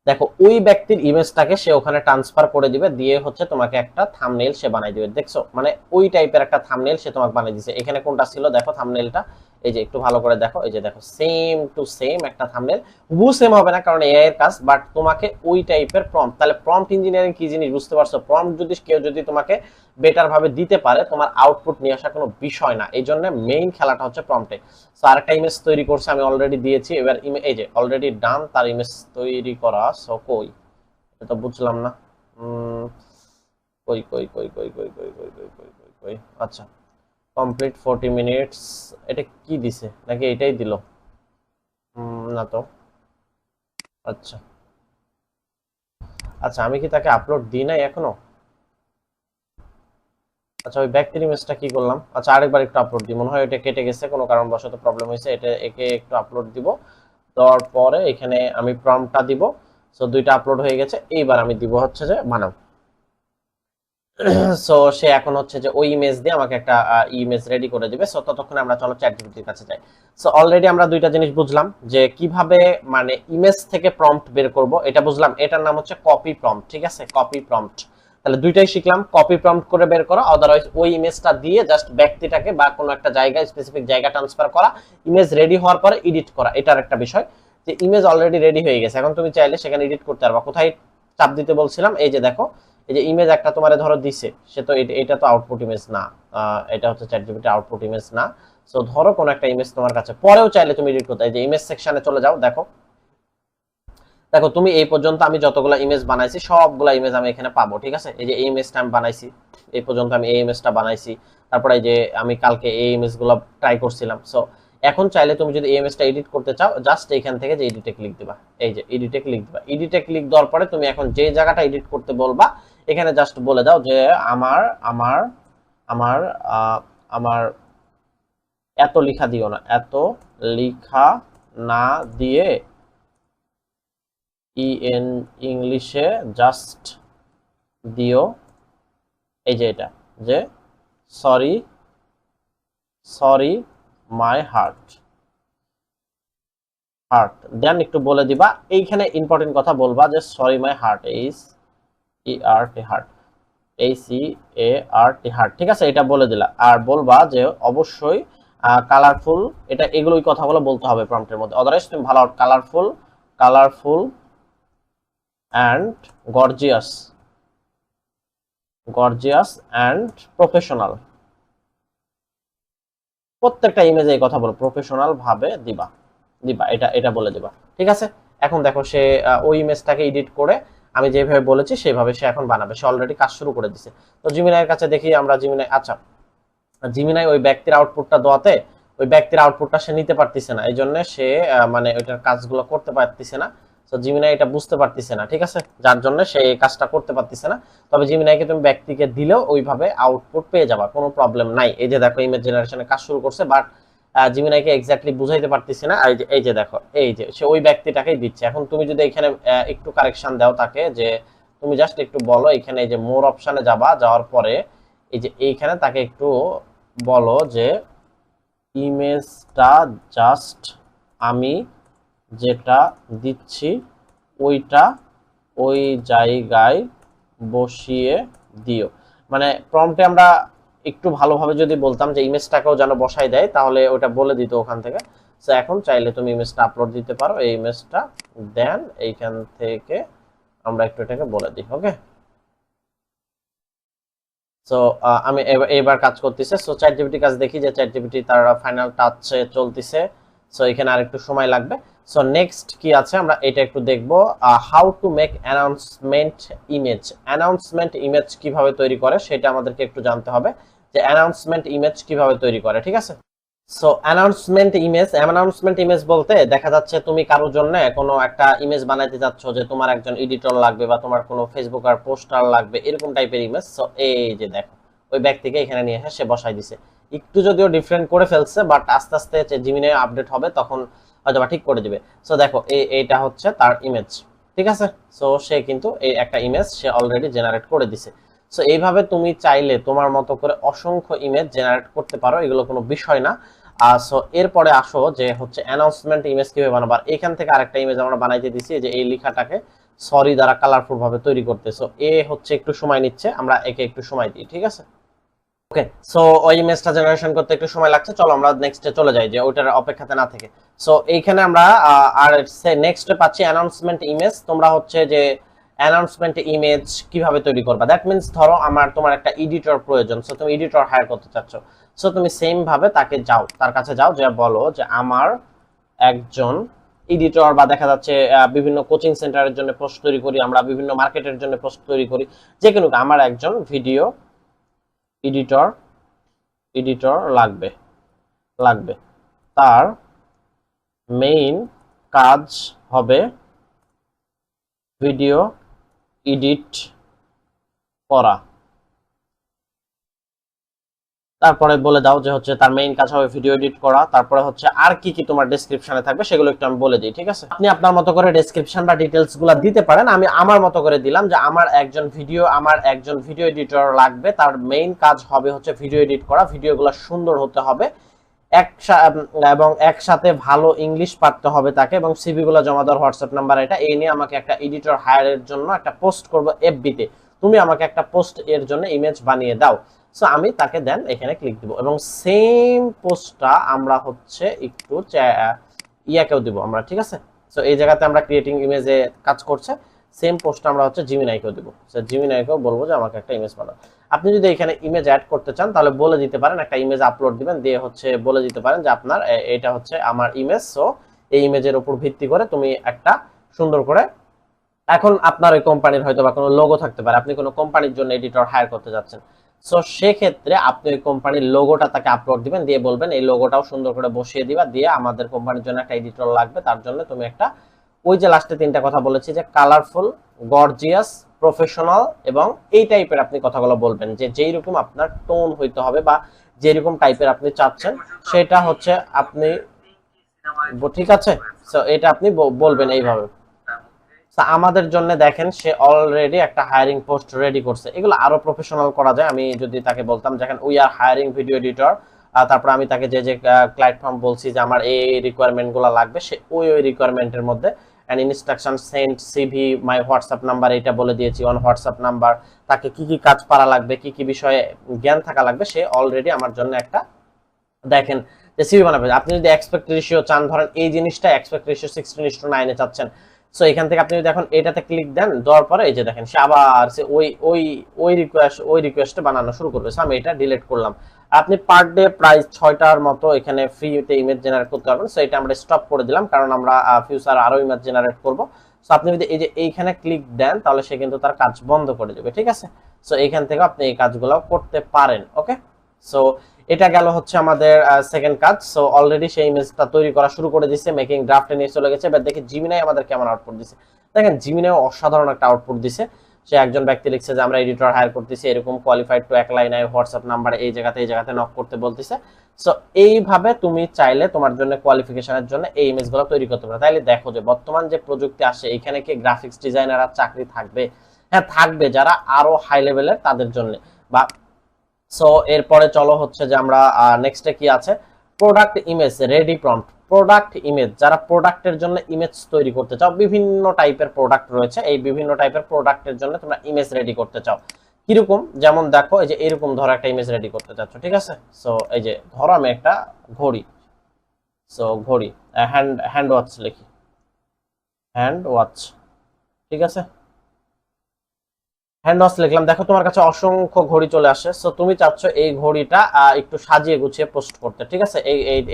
দেখো ওই ব্যক্তির ইমেজটাকে সে ওখানে ট্রান্সফার করে দিবে, দিয়ে হচ্ছে তোমাকে একটা থাম্বনেইল সে বানাই দিবে। দেখছো, মানে ওই টাইপের একটা থাম্বনেইল সে তোমাকে বানিয়ে দিয়েছে। এখানে কোনটা ছিল দেখো থাম্বনেইলটা, এই যে একটু ভালো করে দেখো, এই যে দেখো সেম টু সেম একটা থাম্বনেইল, হুবহু সেম হবে না কারণ এআই এর কাজ, বাট তোমাকে ওই টাইপের প্রম্পট। তাহলে প্রম্পট ইঞ্জিনিয়ারিং কি জিনিস বুঝতে পারছো? প্রম্পট যদি কেউ যদি তোমাকে বেটার ভাবে দিতে পারে, তোমার আউটপুট নিয়ে আসা কোনো বিষয় না। এই জন্য মেইন খেলাটা হচ্ছে প্রম্পটে। সো আরেকটা ইমেজ তৈরি করছে, আমি অলরেডি দিয়েছি, এবার এই যে অলরেডি ডান তার ইমেজ তৈরি করা। সো কই, এটা তো বুঝলাম না, কই কই কই কই কই কই কই কই কই কই কই, আচ্ছা কমপ্লিট 40 মিনিটস, এটা কি দিছে নাকি এটাই দিল না তো, আচ্ছা আচ্ছা আমি কি তাকে আপলোড দিই নাই এখনো? আচ্ছা ওই ব্যক্তির ইমেজটা কি করলাম, আচ্ছা আরেকবার একটু আপলোড দিই, মনে হয় এটা কেটে গেছে, কোনো কারণবশত প্রবলেম হয়েছে, এটা একে একটু আপলোড দিব, দেওয়ার পরে এখানে আমি প্রম্পটটা দিব। সো দুইটা আপলোড হয়ে গেছে, এইবার আমি দিব হচ্ছে যে বানাও। সো সে এখন হচ্ছে যে ওই ইমেজ দিয়ে আমাকে একটা ইমেজ রেডি করে দিবে। সো ততক্ষণে আমরা চলো চ্যাট জিপিটির কাছে যাই। সো অলরেডি আমরা দুইটা জিনিস বুঝলাম যে কিভাবে মানে ইমেজ থেকে প্রম্পট বের করব, এটা বুঝলাম, এটার নাম হচ্ছে কপি প্রম্পট, ঠিক আছে, কপি প্রম্পট। তাহলে দুইটাই শিখলাম, কপি প্রম্পট করে বের করা, আদারওয়াইজ ওই ইমেজটা দিয়ে জাস্ট ব্যক্তিটাকে বা কোনো একটা জায়গায় স্পেসিফিক জায়গা ট্রান্সফার করা, ইমেজ রেডি হওয়ার পরে এডিট করা। এটার একটা বিষয় যে ইমেজ অলরেডি রেডি হয়ে গেছে, এখন তুমি চাইলে সেখানে এডিট করতে পারবা। কোথায় চাপ দিতে বলছিলাম, এই যে দেখো, এই যে ইমেজ একটা তোমারে ধরো দিছে, সে তো এটা তো আউটপুট ইমেজ না, এটা হচ্ছে চ্যাট জিপিটি আউটপুট ইমেজ না। সো ধরো কোন একটা ইমেজ তোমার কাছে, পরেও চাইলে তুমি এডিট করতে, এই যে ইমেজ সেকশনে চলে যাও, দেখো দেখো তুমি এই পর্যন্ত আমি যতগুলা ইমেজ বানাইছি সবগুলা ইমেজ আমি এখানে পাবো, ঠিক আছে। এই যে এই ইমেজটা আমি বানাইছি, এই পর্যন্ত আমি এই ইমেজটা বানাইছি, তারপরে এই যে আমি কালকে এই ইমেজগুলো ট্রাই করছিলাম। সো এখন চাইলে তুমি যদি এই ইমেজটা এডিট করতে চাও, জাস্ট এইখান থেকে যে এডিটে ক্লিক দিবা, এই যে এডিটে ক্লিক দিবা, এডিটে ক্লিক দেওয়ার পরে তুমি এখন যে জায়গাটা এডিট করতে বলবা এখানে জাস্ট বলে দাও যে আমার আমার আমার আমার এত লেখা দিও না, এত লেখা না দিয়ে ইংলিশে জাস্ট দিও এই যে এটা, যে sorry sorry my heart heart, then একটু বলে দিবা এইখানে ইম্পর্টেন্ট কথা বলবা যে sorry my heart, H E R T heart, H E A R T heart, ঠিক আছে, এটা বলে দিলা। আর বলবা যে অবশ্যই কালারফুল, এটা এগুলোই কথাগুলো বলতে হবে প্রম্পটের মধ্যে, আদারওয়াইজ তুমি ভালো colourful colourful and gorgeous and professional, প্রত্যেকটা ইমেজে এই কথা বলো, প্রফেশনাল ভাবে দিবা দিবা, এটা বলে দিবা, ঠিক আছে। এখন দেখো সে ওই ইমেজটাকে এডিট করে আমি যেভাবে বলেছি সেভাবে সে এখন বানাবে, সে অলরেডি কাজ শুরু করে দিছে। তো জিমিনাইয়ের কাছে দেখি আমরা, জিমিনাই, আচ্ছা জিমিনাই ওই ব্যক্তির আউটপুটটা দেওয়াতে ওই ব্যক্তির আউটপুটটা সে নিতে পারতেছে না, এই জন্য সে মানে ওইটার কাজগুলো করতে পারতেছে না। সো জিমিনাই এটা বুঝতে পারতেছে না, ঠিক আছে, যার জন্য সে এই কাজটা করতে পারতেছে না। তবে জিমিনাইকে তুমি ব্যক্তিকে দিলেও ওইভাবে আউটপুট পেয়ে যাবা, কোনো প্রবলেম নাই। এই যে দেখো ইমেজ জেনারেশনের কাজ শুরু করছে, বাট জিমিনাইকে এক্স্যাক্টলি বুঝাইতে পারতেছি না। এই যে দেখো, এই যে সে ওই ব্যক্তিটাকেই দিচ্ছে। এখন তুমি যদি এখানে একটু কারেকশন দাও তাকে, যে তুমি জাস্ট একটু বলো এখানে এই যে মোর অপশনে যাবা, যাওয়ার পরে এই যে এইখানে তাকে একটু বলো যে ইমেজটা জাস্ট আমি যেটা দিচ্ছি ওইটা ওই জায়গায় বসিয়ে দিও। মানে প্রম্পটে আমরা একটু ভালোভাবে যদি বলতাম যে ইমেজটাকেও যেন বসাই দেয়, তাহলে ওটা বলে দিত ওখান থেকে। সো এখন চাইলে তুমি ইমেজটা আপলোড দিতে পারো, এই ইমেজটা দেন এইখান থেকে আমরা একটু এটাকে বলে দিই। ওকে, সো আমি এবার কাজ করতেছে। সো চ্যাটজিপিটি কাজ দেখি যে চ্যাটজিপিটি তার ফাইনাল টাচে চলতেছে। সো এখানে আরেকটু সময় লাগবে। সো নেক্সট কি আছে আমরা এটা একটু দেখব, how to make announcement image. Announcement image কিভাবে তৈরি করে সেটা আমাদেরকে একটু জানতে হবে, যে অ্যানাউন্সমেন্ট ইমেজ কিভাবে তৈরি করে, ঠিক আছে। সো অ্যানাউন্সমেন্ট ইমেজ বলতে দেখা যাচ্ছে তুমি কারোর জন্য কোনো একটা ইমেজ বানাইতে যাচ্ছ, যে তোমার একজন এডিটর লাগবে বা তোমার কোনো ফেসবুক আর পোস্টার লাগবে, এরকম টাইপের ইমেজ। সো এই যে দেখো ওই ব্যক্তিকে এখানে নিয়ে এসে সে বসাই দিছে। একটু যদিও ডিফারেন্ট করে ফেলছে, বাট আস্তে আস্তে জিমিনাই আপডেট হবে তখন হয়তো ঠিক করে দিবে। সো দেখো এইটা হচ্ছে তার ইমেজ, ঠিক আছে। সো সে কিন্তু এই একটা ইমেজ সে অলরেডি জেনারেট করে দিছে। সো এইভাবে তুমি চাইলে তোমার মতো করে অসংখ্য ইমেজ জেনারেট করতে পারো, এগুলো কোনো বিষয় না। সো এরপরে আসো যে হচ্ছে অ্যানাউন্সমেন্ট ইমেজ কিভাবে বানাবো। এখান থেকে আরেকটা ইমেজ আমরা বানাইতে দিছি, যে এই লেখাটাকে সরি দ্বারা কালারফুল ভাবে তৈরি করতে। সো এ হচ্ছে একটু সময় নিচ্ছে, আমরা একে একটু সময় দিই, ঠিক আছে। ওকে, সো ওই ইমেজটা জেনারেশন করতে একটু সময় লাগছে, চলো আমরা নেক্সটে চলে যাই, যে ওইটার অপেক্ষাতে না থেকে। সো এইখানে আমরা আর নেক্সটে পাচ্ছি অ্যানাউন্সমেন্ট ইমেজ। তোমরা হচ্ছে যে অ্যানাউন্সমেন্ট ইমেজ কিভাবে তৈরি করবা, দ্যাট মিন্স ধরো তোমার একটা এডিটর প্রয়োজন, সো তুমি এডিটর হায়ার করতে চাচ্ছ। সো তুমি সেম ভাবে তাকে যাও, তার কাছে যাও, যে বলো যে আমার একজন এডিটর, বা দেখা যাচ্ছে বিভিন্ন কোচিং সেন্টারের জন্য পোস্ট তৈরি করি আমরা, বিভিন্ন মার্কেটের জন্য পোস্ট তৈরি করি, যে কোনো আমার একজন ভিডিও এডিটর লাগবে। তার মেইন কাজ হবে ভিডিও এডিট করা। তারপরে বলে দাও যে হচ্ছে তার মেইন কাজ হবে ভিডিও এডিট করা। তারপরে হচ্ছে আর কি কি তোমার ডেসক্রিপশনে থাকবে সেগুলো একটু আমি বলে দিই, ঠিক আছে। আপনি আপনার মতো করে ডেসক্রিপশন বা ডিটেইলস গুলো দিতে পারেন। আমি আমার মতো করে দিলাম যে আমার একজন ভিডিও এডিটর লাগবে, তার মেইন কাজ হবে হচ্ছে ভিডিও এডিট করা, ভিডিওগুলো সুন্দর হতে হবে, এবং একসাথে ভালো ইংলিশ পারতে হবে তাকে, এবং সিভি গুলো জমা দেওয়ার হোয়াটসঅ্যাপ নাম্বার এটা। এই নিয়ে আমাকে একটা এডিটর হায়ারের জন্য একটা পোস্ট করব FB তে, তুমি আমাকে একটা পোস্ট এর জন্য ইমেজ বানিয়ে দাও। সো আমি তাকে দেন এখানে ক্লিক দিব, এবং সেম পোস্টটা আমরা হচ্ছে একটু ইয়াকেও দিব আমরা, ঠিক আছে। সো এই জায়গাতে আমরা ক্রিয়েটিং ইমেজে কাজ করছে, সেম পোস্টটা আমরা হচ্ছে জিমিনাইকেও দিব। সো জিমিনাইকেও বলবো যে আমাকে একটা ইমেজ বানাও। আপনি যদি এখানে ইমেজ অ্যাড করতে চান তাহলে বলে দিতে পারেন, একটা ইমেজ আপলোড দিবেন, দিয়ে হচ্ছে বলে দিতে পারেন যে আপনার এটা হচ্ছে আমার ইমেজ। সো এই ইমেজের উপর ভিত্তি করে তুমি একটা সুন্দর করে, এখন আপনার ওই কোম্পানির হয়তো বা কোনো লোগো থাকতে পারে, আপনি কোনো কোম্পানির জন্য এডিটর হায়ার করতে যাচ্ছেন, সো সেক্ষেত্রে আপনি ওই কোম্পানির লোগোটা তাকে আপলোড দিবেন, দিয়ে বলবেন এই লোগোটাও সুন্দর করে বসিয়ে দিবা, দিয়ে আমাদের কোম্পানির জন্য একটা এডিটর লাগবে, তার জন্য তুমি একটা ওই যে লাস্টে তিনটা কথা বলেছি যে কালারফুল, গর্জিয়াস, প্রফেশনাল, এবং এই টাইপের আপনি কথাগুলো বলবেন, যে যেই রকম আপনার টোন হইতে হবে বা যেরকম টাইপের আপনি চাচ্ছেন সেটা হচ্ছে আপনি, ঠিক আছে। সো এটা আপনি বলবেন এইভাবে। আমাদের জন্য দেখেন সে অলরেডি একটা হায়ারিং পোস্ট রেডি করছে। এগুলো আরো প্রফেশনাল করা যায়। আমি যদি তাকে বলতাম দেখেন we are hiring video editor, তারপর আমি তাকে যে প্ল্যাটফর্ম বলছি যে আমার এই রিকোয়ারমেন্ট গুলো লাগবে, সে ওই রিকোয়ারমেন্টের মধ্যে and instruction send CV my WhatsApp number এটা বলে দিয়েছি, অন হোয়াটসঅ্যাপ নাম্বার, তাকে কি কি কাজ পারা লাগবে, কি কি বিষয়ে জ্ঞান থাকা লাগবে, সে অলরেডি আমার জন্য একটা দেখেন যে সিভি বানাবে। আপনি যদি এক্সপেক্ট রেশিও চান, ধরেন এই জিনিসটা এক্সপেক্ট রেশিও 16:9 এ চাচ্ছেন, সো এখান থেকে আপনি যদি এখন এটাতে ক্লিক দেন, দেওয়ার পরে এই যে দেখেন সে আবার সে ওই রিকোয়েস্টে বানানো শুরু করবে। সো আমি এটা ডিলিট করলাম। আপনি পার ডে প্রায় 6টার মতো এখানে ফ্রিতে ইমেজ জেনারেট করতে পারবেন। সো এটা আমরা স্টপ করে দিলাম, কারণ আমরা ফিউচার আরো ইমেজ জেনারেট করব। সো আপনি যদি এই যে এইখানে ক্লিক দেন তাহলে সে কিন্তু তার কাজ বন্ধ করে দেবে, ঠিক আছে। সো এইখান থেকে আপনি এই কাজগুলো করতে পারেন। ওকে, সো এটা গেল হচ্ছে আমাদের সেকেন্ড কাজ। সো অলরেডি সেই ইমেজটা তৈরি করা শুরু করে দিয়েছে, মেকিং ড্রাফটে নিয়ে চলে গেছে। এবার দেখি জিমিনাই আমাদের কেমন আউটপুট দিছে। দেখেন জিমিনাই অসাধারণ একটা আউটপুট দিছে। সে একজন ব্যক্তি লিখছে যে আমরা এডিটর হায়ার করতেছি, এরকম কোয়ালিফাইড টু এক লাইন হোয়াটসঅ্যাপ নাম্বারে এই জায়গাতে নক করতে বলতেছে। সো এইভাবে তুমি চাইলে তোমার জন্য কোয়ালিফিকেশনের জন্য এই ইমেজগুলো তৈরি করতে পারো। তাইলে দেখো যে বর্তমান যে প্রযুক্তি আসে, এখানে কি গ্রাফিক্স ডিজাইনার আর চাকরি থাকবে? হ্যাঁ থাকবে, যারা আরো হাই লেভেলের তাদের জন্য। বা সো এরপরে চলো হচ্ছে যে আমরা নেক্সটে কি আছে, product image ready prompt. Product image, যারা প্রোডাক্টের জন্য ইমেজ তৈরি করতে চাও, বিভিন্ন টাইপের প্রোডাক্ট রয়েছে, এই বিভিন্ন টাইপের প্রোডাক্টের জন্য তোমরা ইমেজ রেডি করতে চাও। কিরকম, যেমন দেখো এই যে এরকম ধরো একটা ইমেজ রেডি করতে চাচ্ছ, ঠিক আছে। সো এই যে ধরো আমি একটা ঘড়ি, সো ঘড়ি হ্যান্ড ওয়াচ লিখি, হ্যান্ড ওয়াচ, ঠিক আছে। হ্যান্ড ওয়াচ লিখলাম, দেখো তোমার কাছে অসংখ্য ঘড়ি চলে আসে। সো তুমি চাচ্ছ এই ঘড়িটা একটু সাজিয়ে গুছিয়ে পোস্ট করতে, ঠিক আছে।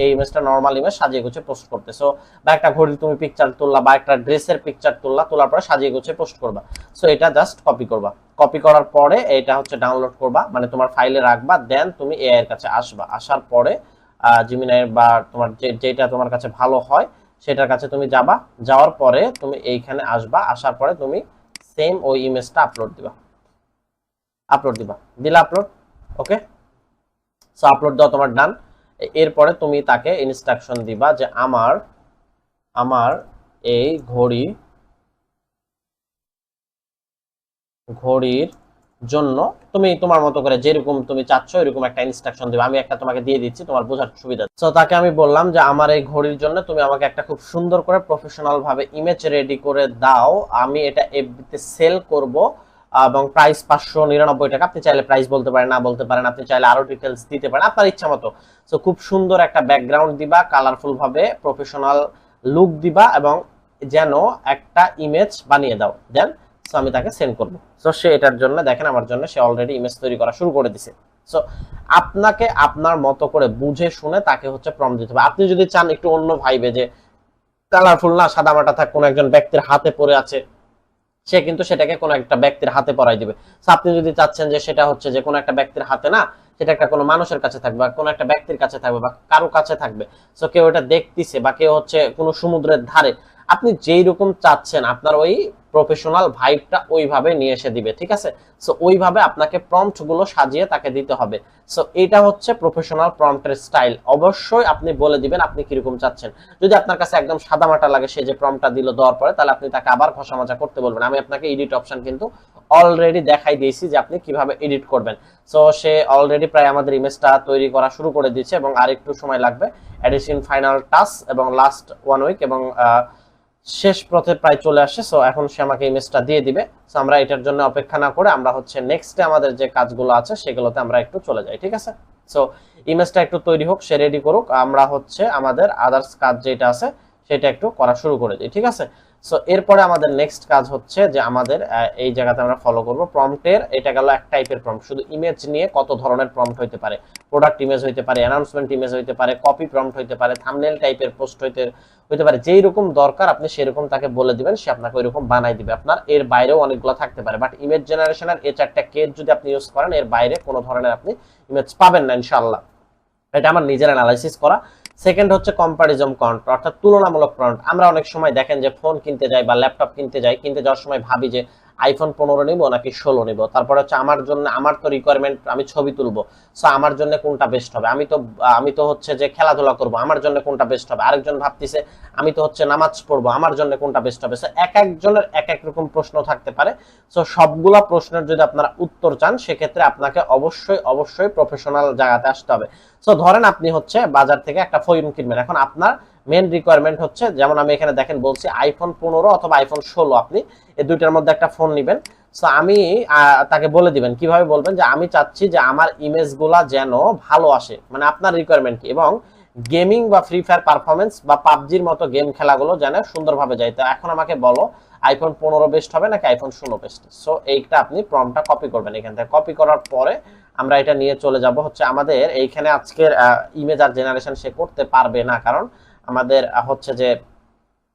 এই ইমেজটা নরমাল ইমেজ সাজিয়ে গুছিয়ে পোস্ট করতে। সো বা একটা ঘড়ি তুমি পিকচার তুললা বা একটা ড্রেসের পিকচার তোলার পরে সাজিয়ে গুছিয়ে পোস্ট করবা। সো এটা জাস্ট কপি করবা, কপি করার পরে এটা হচ্ছে ডাউনলোড করবা, মানে তোমার ফাইলে রাখবা। দেন তুমি এআই এর কাছে আসবা, আসার পরে জিমিনাই বা তোমার যেটা তোমার কাছে ভালো হয় সেটার কাছে তুমি যাবা। যাওয়ার পরে তুমি এইখানে আসবা, আসার পরে তুমি সেম ওই ইমেজটা আপলোড দিবা, দিলা আপলোড। ওকে, সো আপলোড দাও, তোমার ডান। এরপরে তুমি তাকে ইনস্ট্রাকশন দিবা যে আমার এই ঘড়ির জন্য তুমি তোমার মতো করে যেরকম তুমি চাচ্ছ এরকম একটা ইনস্ট্রাকশন দিবা। আমি একটা তোমাকে দিয়ে দিচ্ছি তোমার বোঝার সুবিধা। সো তাকে আমি বললাম যে আমার এই ঘড়ির জন্য তুমি আমাকে একটা খুব সুন্দর করে প্রফেশনাল ভাবে ইমেজ রেডি করে দাও, আমি এটা এফবিতে সেল করব এবং প্রাইস 599 টাকা। আপনি চাইলে প্রাইস বলতে পারেন, না বলতে পারেন, আপনি চাইলে আরো ডিটেইলস দিতে পারেন, আপনার ইচ্ছা মতো। সো খুব সুন্দর একটা ব্যাকগ্রাউন্ড দিবা, কালারফুল ভাবে প্রফেশনাল লুক দিবা এবং যেন একটা ইমেজ বানিয়ে দাও। দেন সো আমি তাকে সেন্ড করব। সো সে এটার জন্য দেখেন আমার জন্য সে অলরেডি ইমেজ তৈরি করা শুরু করে দিয়েছে। সো আপনাকে আপনার মতো করে বুঝে শুনে তাকে হচ্ছে প্রম্পট দিতে হবে। আপনি যদি চান একটু অন্য ভাইবে যে কালারফুল না সাদামাটা থাক, কোন একজন ব্যক্তির হাতে পড়ে আছে, সে কিন্তু সেটাকে কোনো একটা ব্যক্তির হাতে পরাই দিবে। আপনি যদি চাচ্ছেন যে সেটা হচ্ছে যে কোনো একটা ব্যক্তির হাতে না, সেটা একটা কোনো মানুষের কাছে থাকবে বা কোনো একটা ব্যক্তির কাছে থাকবে বা কারো কাছে থাকবে, সো কেউ এটা দেখতেছে বা কেউ হচ্ছে কোনো সমুদ্রের ধারে, আপনি যেই রকম চাচ্ছেন আপনার ওই প্রফেশনাল ভাইবটা ওইভাবে নিয়ে এসে দিবে, ঠিক আছে। সো ওইভাবে আপনাকে প্রম্পট গুলো সাজিয়ে তাকে দিতে হবে। সো এটা হচ্ছে প্রফেশনাল প্রম্পটের স্টাইল। অবশ্যই আপনি বলে দিবেন আপনি কিরকম চাচ্ছেন। যদি আপনার কাছে একদম সাদামাটা লাগে সে যে প্রম্পটটা দিল দেওয়ার পরে, তাহলে আপনি তাকে আবার ঘষা মাজা করতে বলবেন। আমি আপনাকে এডিট অপশন কিন্তু অলরেডি দেখাই দিয়েছি যে আপনি কিভাবে এডিট করবেন। সো সে অলরেডি প্রায় আমাদের ইমেজটা তৈরি করা শুরু করে দিয়েছে এবং আর একটু সময় লাগবে। এডিশন ফাইনাল টাচ এবং লাস্ট 1 উইক এবং শেষ পথে প্রায় চলে আসে। সো এখন সে আমাকে ইমেজটা দিয়ে দিবে। সো আমরা এটার জন্য অপেক্ষা না করে আমরা হচ্ছে নেক্সটে আমাদের যে কাজগুলো আছে সেগুলোতে আমরা একটু চলে যাই, ঠিক আছে। সো ইমেজটা একটু তৈরি হোক, সে রেডি করুক, আমরা হচ্ছে আমাদের আদার্স কাজ যেটা আছে সেটা একটু করা শুরু করে দিই, ঠিক আছে। সো এরপরে আমাদের নেক্সট কাজ হচ্ছে যে আমাদের এই জায়গাতে আমরা ফলো করব প্রম্পটের। এটা গেল এক টাইপের প্রম্পট। শুধু ইমেজ নিয়ে কত ধরনের প্রম্পট হইতে পারে, প্রোডাক্ট ইমেজ হইতে পারে, অ্যানাউন্সমেন্ট ইমেজ হইতে পারে, কপি প্রম্পট হইতে পারে, থাম্বনেল টাইপের পোস্ট হইতে পারে। যেই রকম দরকার আপনি সেরকম তাকে বলে দিবেন, সে আপনাকে ওইরকম বানাই দিবে। আপনার এর বাইরেও অনেকগুলো থাকতে পারে, বাট ইমেজ জেনারেশনের এই 4টা কেস যদি আপনি ইউজ করেন এর বাইরে কোনো ধরনের আপনি ইমেজ পাবেন না ইনশাআল্লাহ। এটা আমার নিজের অ্যানালাইসিস করা। সেকেন্ড হচ্ছে কম্পারিজন প্রম্পট, অর্থাৎ তুলনামূলক প্রম্পট। আমরা অনেক সময় দেখেন যে ফোন কিনতে যাই বা ল্যাপটপ কিনতে যাওয়ার সময় ভাবি যে আইফোন 15 নিব নাকি 16 নিব। তারপরে হচ্ছে আমার তো রিকোয়ারমেন্ট আমি ছবি তুলবো, সো আমার জন্য কোনটা বেস্ট হবে। আমি তো হচ্ছে যে খেলাধুলা করব, আমার জন্য কোনটা বেস্ট হবে। আরেকজন ভাবতেছে আমি তো হচ্ছে নামাজ পড়বো, আমার জন্য কোনটা বেস্ট হবে। সো এক একজনের এক এক রকম প্রশ্ন থাকতে পারে। সো সবগুলা প্রশ্নের যদি আপনারা উত্তর চান সেক্ষেত্রে আপনাকে অবশ্যই প্রফেশনাল জায়গাতে আসতে হবে। সো ধরেন আপনি হচ্ছে বাজার থেকে একটা ফোন কিনবেন, এখন আপনার মেন রিকোয়ারমেন্ট হচ্ছে, যেমন আমি এখানে দেখেন বলছি আইফোন 15 অথবা আইফোন 16, আপনি এই দুইটার মধ্যে একটা ফোন নেবেন। সো আমি তাকে বলে দিবেন, কিভাবে বলবেন যে আমি চাচ্ছি যে আমার ইমেজগুলা যেন ভালো আসে, মানে আপনার রিকোয়ারমেন্ট কি, এবং গেমিং বা ফ্রি ফায়ার পারফরমেন্স বা পাবজির মতো গেম খেলাগুলো যেন সুন্দরভাবে যায়। তো এখন আমাকে বলো আইফোন 15 বেস্ট হবে নাকি আইফোন 16 বেস্ট। সো এইটা আপনি প্রম্পটটা কপি করবেন। এখান থেকে কপি করার পরে আমরা এটা নিয়ে চলে যাব হচ্ছে আমাদের এইখানে আজকের ইমেজ আর জেনারেশন সে করতে পারবে না, কারণ আমাদের হচ্ছে যে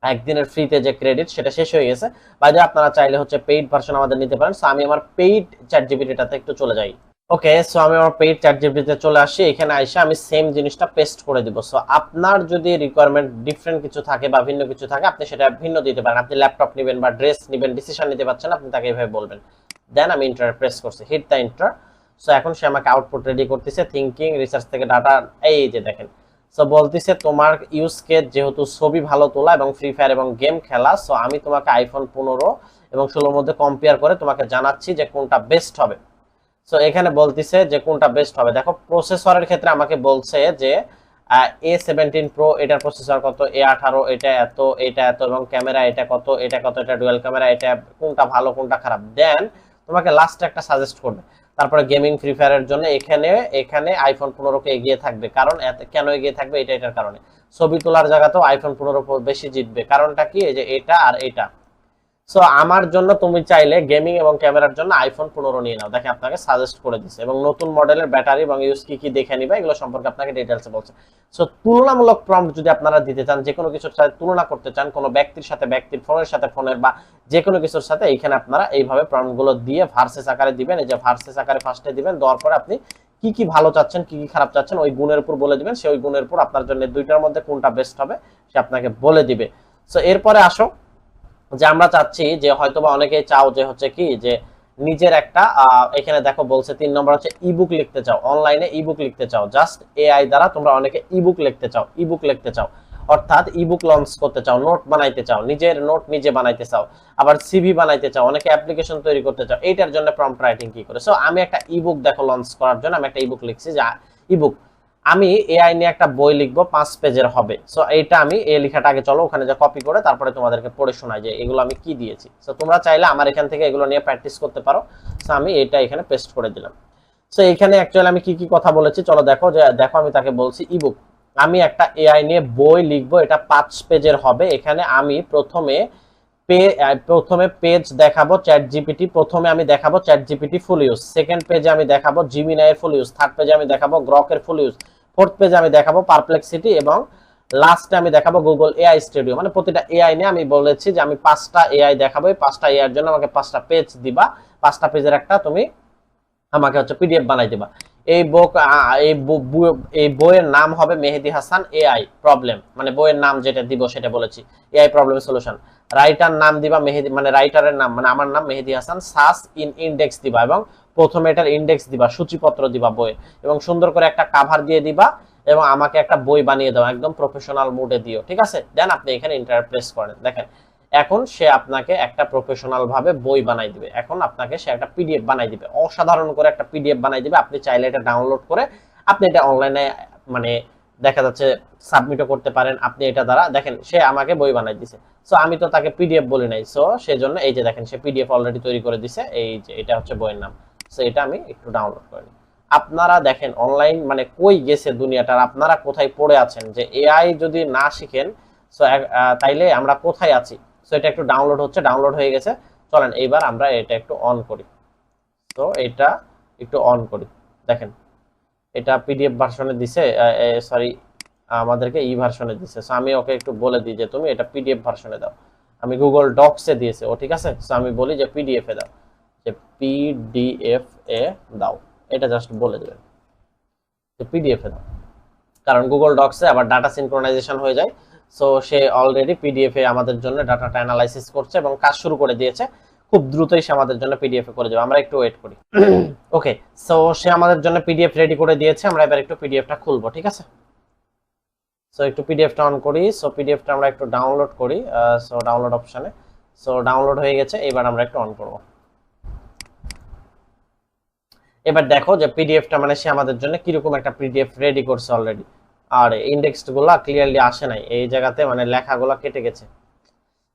একদিনের ফ্রিতে যে ক্রেডিট সেটা শেষ হয়ে গেছে। বাইরে আপনারা চাইলে হচ্ছে পেইড ভার্সন আমাদের নিতে পারেন। সো আমি আমার পেইড চ্যাট জিপিটিটাতে একটু চলে যাই। ওকে, সো আমি আমার পেইড চ্যাট জিপিটিতে চলে আসি, এখানে আইসা আমি সেম জিনিসটা পেস্ট করে দিব। সো আপনার যদি রিকোয়ারমেন্ট ডিফারেন্ট কিছু থাকে বা ভিন্ন কিছু থাকে, আপনি সেটা ভিন্ন দিতে পারেন। আপনি ল্যাপটপ নেবেন বা ড্রেস নেবেন, ডিসিশন নিতে পারছেন, আপনি তাকে এইভাবে বলবেন। দেন আমি ইন্টার প্রেস করছি, হিট দ্য ইন্টার। সো এখন সে আমাকে আউটপুট রেডি করতেছে, থিঙ্কিং, রিসার্চ থেকে ডাটা, এই যে দেখেন। সো বলতেছে তোমার ইউজ কেস যেহেতু ছবি ভালো তোলা এবং ফ্রি ফায়ার এবং গেম খেলা, সো আমি তোমাকে আইফোন 15 এবং 16 মধ্যে কম্পেয়ার করে তোমাকে জানাচ্ছি যে কোনটা বেস্ট হবে। সো এখানে বলতিছে যে কোনটা বেস্ট হবে। দেখো প্রসেসরের ক্ষেত্রে আমাকে বলছে যে A17 Pro এটার প্রসেসর কত, A18 এটা এত, এটা এত, এবং ক্যামেরা এটা কত, এটা কত, এটা ডুয়াল ক্যামেরা, এটা কোনটা ভালো কোনটা খারাপ। দেন তোমাকে লাস্ট একটা সাজেস্ট করবে। তারপরে গেমিং ফ্রি ফায়ারের জন্য এখানে এখানে আইফোন 15 কে এগিয়ে থাকবে। কারণ কেন এগিয়ে থাকবে, এটার কারণে। ছবি তোলার জায়গাতেও আইফোন 15 বেশি জিতবে। কারণটা কি, এই যে এটা আর এটা। সো আমার জন্য তুমি চাইলে গেমিং এবং ক্যামেরার জন্য আইফোন 15 নিয়ে নাও, দেখে আপনাকে সাজেস্ট করে দিছে, এবং নতুন মডেলের ব্যাটারি এবং ইউজ কি কি দেখে নিবা এগুলো সম্পর্কে আপনাকে ডিটেইলসে বলছে। সো তুলনামূলক প্রম্পট যদি আপনারা দিতে চান, যে কোনো কিছুর সাথে তুলনা করতে চান, কোনো ব্যক্তির সাথে ব্যক্তির, ফোনের সাথে ফোনের, বা যে কোনো কিছুর সাথে, এইখানে আপনারা এইভাবে প্রম্পটগুলো দিয়ে ভার্সেস আকারে দিবেন। এই যে ভার্সেস আকারে ফার্স্টে দিবেন, দেওয়ার পরে আপনি কি কি ভালো চাচ্ছেন, কি কি খারাপ চাচ্ছেন, ওই গুণের উপর বলে দিবেন। সে ওই গুণের উপর আপনার জন্য দুইটার মধ্যে কোনটা বেস্ট হবে সে আপনাকে বলে দিবে। সো এরপরে আসো যে আমরা চাচ্ছি যে হয়তোবা অনেকেই চাও যে হচ্ছে কি যে নিজের একটা এখানে দেখো বলছে 3 নম্বর হচ্ছে ইবুক লিখতে চাও, অনলাইনে ইবুক লিখতে চাও, জাস্ট এআই দ্বারা তোমরা অনেকে ইবুক লিখতে চাও, অর্থাৎ ইবুক লঞ্চ করতে চাও, নোট বানাইতে চাও, নিজের নোট নিজে বানাইতে চাও, আবার সিভি বানাইতে চাও, অনেকে অ্যাপ্লিকেশন তৈরি করতে চাও। এইটার জন্য প্রম্পট রাইটিং কি করে। সো আমি একটা ইবুক দেখো লঞ্চ করার জন্য আমি একটা ইবুক লিখছি, যে ইবুক আমি এআই নিয়ে একটা বই লিখবো 5 পেজের হবে। সো এইটা আমি এই লেখাটা আগে চলো ওখানে যা কপি করে তারপরে তোমাদেরকে পড়ে শোনাই যে এগুলো আমি কি দিয়েছি। সো তোমরা চাইলে আমার এখান থেকে এগুলো নিয়ে প্র্যাকটিস করতে পারো। সো আমি এটা এখানে পেস্ট করে দিলাম। সো এখানে অ্যাকচুয়ালি আমি কি কি কথা বলেছি চলো দেখো, যে দেখো আমি তাকে বলছি ইবুক আমি একটা এআই নিয়ে বই লিখবো, এটা 5 পেজের হবে। এখানে আমি প্রথমে পেজ দেখাবো চ্যাট জিপিটি, প্রথমে আমি দেখাবো চ্যাট জিপিটি ফুল ইউজ, সেকেন্ড পেজে আমি দেখাবো জিমিনাই এর ফুল ইউজ, থার্ড পেজে আমি দেখাবো গ্রক এর ফুল ইউজ, ফোর্থ পেজে আমি দেখাবো পারপ্লেক্সিটি, এবং লাস্টে আমি দেখাবো গুগল এআই স্টুডিও। মানে প্রতিটা এআই নিয়ে আমি বলেছি যে আমি 5টা এআই দেখাবো, এই 5টা এআই এর জন্য আমাকে 5টা পেজ দিবা, 5টা পেজের একটা তুমি আমাকে হচ্ছে পিডিএফ বানাই দিবা। এই বুক এই বইয়ের নাম হবে মেহেদী হাসান এআই প্রবলেম, মানে বইয়ের নাম যেটা দিব সেটা বলেছি, এআই প্রবলেম সলিউশন। রাইটার নাম দিবা মেহেদী, মানে রাইটারের নাম মানে আমার নাম মেহেদী হাসান, সাস ইন ইনডেক্স দিবা, এবং প্রথমে এটার ইনডেক্স দিবা, সূচিপত্র দিবা বইয়ের, এবং সুন্দর করে একটা কভার দিয়ে দিবা, এবং আমাকে একটা বই বানিয়ে দাও, একদম প্রফেশনাল মুডে দিও, ঠিক আছে। দেন আপনি এখানে ইন্টার প্রেস করেন, দেখেন এখন সে আপনাকে একটা প্রফেশনাল ভাবে বই বানাই দিবে। এখন আপনাকে সে একটা পিডিএফ বানাই দিবে, অসাধারণ করে একটা পিডিএফ বানাই দিবে। আপনি চাইলে এটা ডাউনলোড করে আপনি এটা অনলাইনে মানে দেখা যাচ্ছে সাবমিটও করতে পারেন। আপনি এটা দ্বারা দেখেন সে আমাকে বই বানাই দিছে। সো আমি তো তাকে পিডিএফ বলি নাই, সো সেজন্য এই যে দেখেন সে পিডিএফ অলরেডি তৈরি করে দিছে, এই যে এটা হচ্ছে বইয়ের নাম। সো এটা আমি একটু ডাউনলোড করে নিই। আপনারা দেখেন অনলাইন মানে কই গেছে দুনিয়াটার, আপনারা কোথায় পড়ে আছেন, যে এআই যদি না শিখেন সো তাইলে আমরা কোথায় আছি। সো এটা একটু ডাউনলোড হচ্ছে, ডাউনলোড হয়ে গেছে। চলেন এইবার আমরা এটা একটু অন করি। তো এটা একটু অন করি, দেখেন এটা পিডিএফ ভার্সনে দিছে, সরি আমাদেরকে ই ভার্সনে দিছে। সো আমি ওকে একটু বলে দিই যে তুমি এটা পিডিএফ ভার্সনে দাও। আমি গুগল ডকসে দিয়েছে ও, ঠিক আছে। সো আমি বলি যে পিডিএফ এ দাও, যে পিডিএফ এ দাও, এটা জাস্ট বলে দেবেন যে পিডিএফ এ দাও, কারণ গুগল ডকসে আবার ডাটা সিনক্রোনাইজেশন হয়ে যায়। সো সে অলরেডি পিডিএফ এ আমাদের জন্য ডাটাটা অ্যানালাইসিস করছে এবং কাজ শুরু করে দিয়েছে। খুব দ্রুতই সে আমাদের জন্য পিডিএফ এ করে যাবে, আমরা একটু ওয়েট করি। ওকে, সো সে আমাদের জন্য পিডিএফ রেডি করে দিয়েছে, আমরা এবার একটু পিডিএফটা খুলবো, ঠিক আছে। সো একটু পিডিএফটা অন করি। সো পিডিএফটা আমরা একটু ডাউনলোড করি, সো ডাউনলোড অপশনে। সো ডাউনলোড হয়ে গেছে, এবার আমরা একটু অন করব। এবার দেখো যে পিডিএফটা মানে সে আমাদের জন্য কিরকম একটা পিডিএফ রেডি করছে অলরেডি। আর ইন্ডেক্সগুলো ক্লিয়ারলি আসে নাই, এই জায়গাতে মানে লেখাগুলো কেটে গেছে,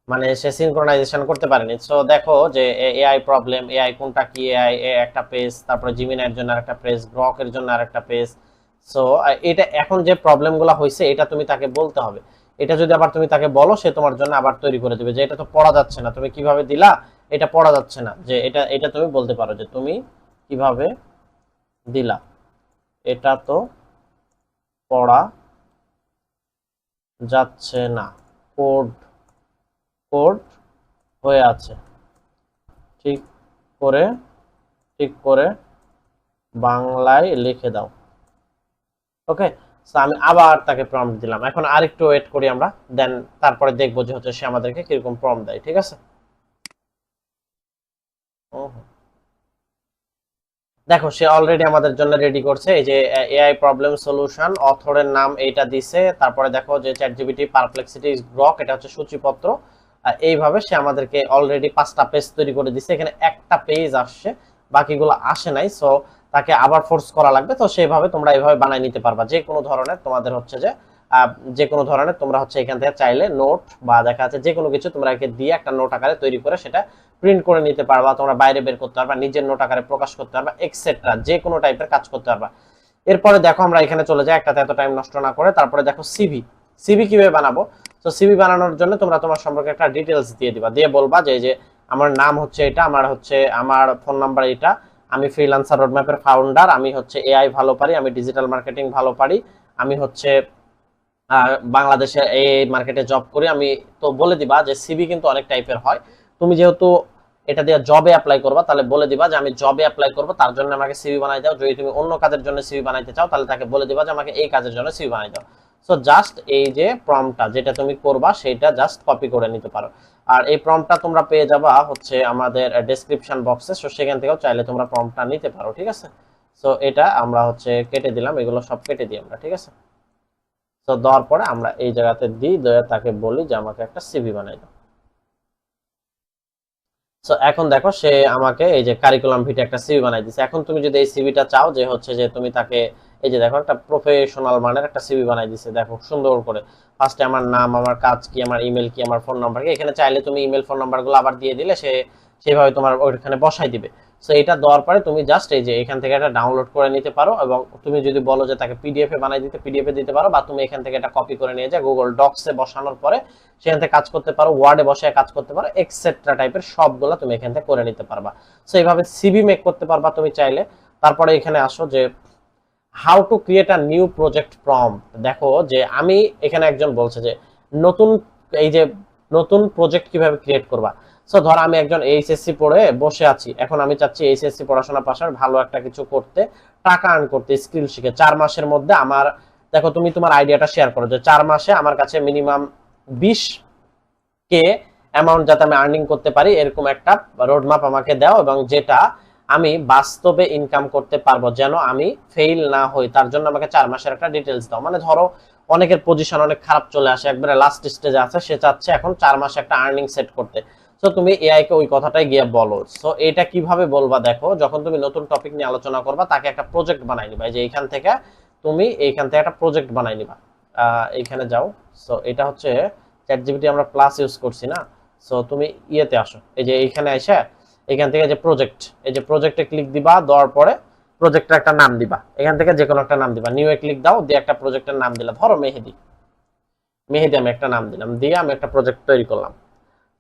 মানে সে সিনক্রোনাইজেশন করতে পারেনি। সো দেখো যে এআই প্রবলেম, এআই কোনটা কি, এআই একটা পেজ, তারপরে জিমিনাইয়ের জন্য আরেকটা পেজ, গ্রকের জন্য আরেকটা পেজ। সো এটা এখন যে প্রবলেমগুলো হয়েছে এটা তুমি তাকে বলতে হবে। এটা যদি আবার তুমি তাকে বলো সে তোমার জন্য আবার তৈরি করে দেবে, যে এটা তো পড়া যাচ্ছে না, তুমি কিভাবে দিলা, এটা পড়া যাচ্ছে না, যে এটা তুমি বলতে পারো যে তুমি কিভাবে দিলা, এটা তো পড়া যাচ্ছে না, কোড কোড হয়ে আছে, ঠিক করে ঠিক করে বাংলায় লিখে দাও। ওকে, সো আমি আবার তাকে প্রম্পট দিলাম। এখন আরেকটু ওয়েট করি আমরা, দেন তারপরে দেখবো যে হচ্ছে সে আমাদেরকে কিরকম প্রম্পট দেয়। ঠিক আছে, দেখো সে অলরেডি আমাদের জন্য রেডি করছে। এই যে এআই প্রবলেম সলিউশন, অথরের নাম এইটা দিছে, তারপরে দেখো যে চ্যাটজিপিটি পারপ্লেক্সিটি গ্রক, এটা হচ্ছে সূচিপত্র। এইভাবে সে আমাদেরকে অলরেডি 5টা পেজ তৈরি করে দিছে। এখানে একটা পেজ আসছে, বাকিগুলো আসে নাই। সো তাকে আবার ফোর্স করা লাগবে। তো সেইভাবে তোমরা এইভাবে বানায় নিতে পারবা যে কোনো ধরনের, তোমাদের হচ্ছে যে যে কোনো ধরনের তোমরা হচ্ছে এখান থেকে চাইলে নোট বা দেখা যাচ্ছে যে কোনো কিছু তোমরা একে দিয়ে একটা নোট আকারে তৈরি করে সেটা প্রিন্ট করে নিতে পারবা, তোমরা বাইরে বের করতে পারবা, নিজের নোট আকারে প্রকাশ করতে পারবা, এক্সেট্রা যে কোনো টাইপের কাজ করতে পারবা। এরপরে দেখো আমরা এখানে চলে যাই, একটাতে এত টাইম নষ্ট না করে। তারপরে দেখো সিভি, সিভি কিভাবে বানাবো। তো সিভি বানানোর জন্য তোমরা তোমার সম্পর্কে একটা ডিটেলস দিয়ে দিবা, দিয়ে বলবা যে এই যে আমার নাম হচ্ছে এটা, আমার ফোন নাম্বার এটা, আমি ফ্রিল্যান্সার রোডম্যাপের ফাউন্ডার, আমি হচ্ছে এআই ভালো পারি, আমি ডিজিটাল মার্কেটিং ভালো পারি, আমি হচ্ছে বাংলাদেশে এই মার্কেটে জব করি। আমি তো বলে দিবা যে সিভি কিন্তু অনেক টাইপের হয়, তুমি যেহেতু এটা দিয়ে জবে অ্যাপ্লাই করবা তাহলে বলে দিবা যে আমি জবে অ্যাপ্লাই করব, তার জন্য আমাকে সিভি বানাই দাও। যদি তুমি অন্য কাজের জন্য সিভি বানাইতে চাও তাহলে তাকে বলে দিবা যে আমাকে এই কাজের জন্য সিভি বানাই দাও। সো জাস্ট এই যে প্রম্পটটা যেটা তুমি করবা সেটা জাস্ট কপি করে নিতে পারো। আর এই প্রম্পটটা তোমরা পেয়ে যাবা হচ্ছে আমাদের ডেসক্রিপশন বক্সে, সো সেখান থেকেও চাইলে তোমরা প্রম্পটটা নিতে পারো। ঠিক আছে, সো এটা আমরা হচ্ছে কেটে দিলাম, এগুলো সব কেটে দিই আমরা। ঠিক আছে, তো দেওয়ার পরে আমরা এই জায়গাতে দিই, তাকে বলি যে আমাকে একটা সিভি বানাই দাও। সো এখন দেখো সে আমাকে এই যে কারিকুলাম ভিটা একটা সিভি বানাই দিছে। এখন তুমি যদি এই সিভিটা চাও যে হচ্ছে যে তুমি তাকে এই যে দেখো একটা প্রফেশনাল মানের একটা সিভি বানাই দিছে, দেখো সুন্দর করে। ফার্স্টে আমার নাম, আমার কাজ কি, আমার ইমেল কি, আমার ফোন নাম্বার কি। এখানে চাইলে তুমি ইমেল ফোন নাম্বারগুলো আবার দিয়ে দিলে সে সেভাবে তোমার ওইখানে বসাই দিবে। সো এটা দেওয়ার পরে তুমি জাস্ট এই যে এখান থেকে এটা ডাউনলোড করে নিতে পারো, এবং তুমি যদি বলো যে তাকে পিডিএফ এ বানাই দিতে, পিডিএফ এ দিতে পারো, বা তুমি এখান থেকে এটা কপি করে নিয়ে যায় গুগল ডক্স এ বসানোর পরে সেখান থেকে কাজ করতে পারো, ওয়ার্ডে বসে কাজ করতে পারো, এক্সেট্রা টাইপের সবগুলো তুমি এখান থেকে করে নিতে পারবা। সো এইভাবে সিভি মেক করতে পারবা তুমি চাইলে। তারপরে এখানে আসো যে how to create a new project prompt. দেখো যে আমি এখানে একজন বলছে যে নতুন এই যে নতুন প্রজেক্ট কিভাবে ক্রিয়েট করবা। সো ধর আমি একজন এইচএসসি পড়ে বসে আছি, এখন আমি চাচ্ছি এইচএসসি পড়াশোনার পাশাপাশি ভালো একটা কিছু করতে, টাকা আর্ন করতে, স্কিল শিখে 4 মাসের মধ্যে আমার, দেখো তুমি তোমার আইডিয়াটা শেয়ার করো যে 4 মাসে আমার কাছে মিনিমাম 20K অ্যামাউন্ট যাতে আমি আর্নিং করতে পারি, এরকম একটা রোডম্যাপ আমাকে দাও, এবং যেটা আমি বাস্তবে ইনকাম করতে পারবো, যেন আমি ফেইল না হই, তার জন্য আমাকে 4 মাসের একটা ডিটেলস দাও। মানে ধরো অনেকের পজিশন অনেক খারাপ চলে আসে, একবারে লাস্ট স্টেজে আছে, সে চাচ্ছে এখন 4 মাসে একটা আর্নিং সেট করতে। সো তুমি এআই কে ওই কথাটাই গিয়ে বলো। সো এটা কিভাবে বলবা, দেখো যখন তুমি নতুন টপিক নিয়ে আলোচনা করবা তাকে একটা প্রজেক্ট বানাই নিবা, যে এইখান থেকে তুমি এইখান থেকে একটা প্রজেক্ট বানাই নিবা। এইখানে যাও। সো এটা হচ্ছে চ্যাটজিপিটি আমরা প্লাস ইউজ করছি না। সো তুমি ইয়েতে আসো, এই যে এইখানে এসে এখান থেকে যে প্রজেক্ট, এই যে প্রজেক্টে ক্লিক দিবা, দেওয়ার পরে প্রজেক্টের একটা নাম দিবা, এখান থেকে যে কোনো একটা নাম দিবা, নিউ এ ক্লিক দাও, দিয়ে একটা প্রজেক্টের নাম দিলা, ধরো মেহেদি, মেহেদি আমি একটা নাম দিলাম, দিয়ে আমি একটা প্রজেক্ট তৈরি করলাম।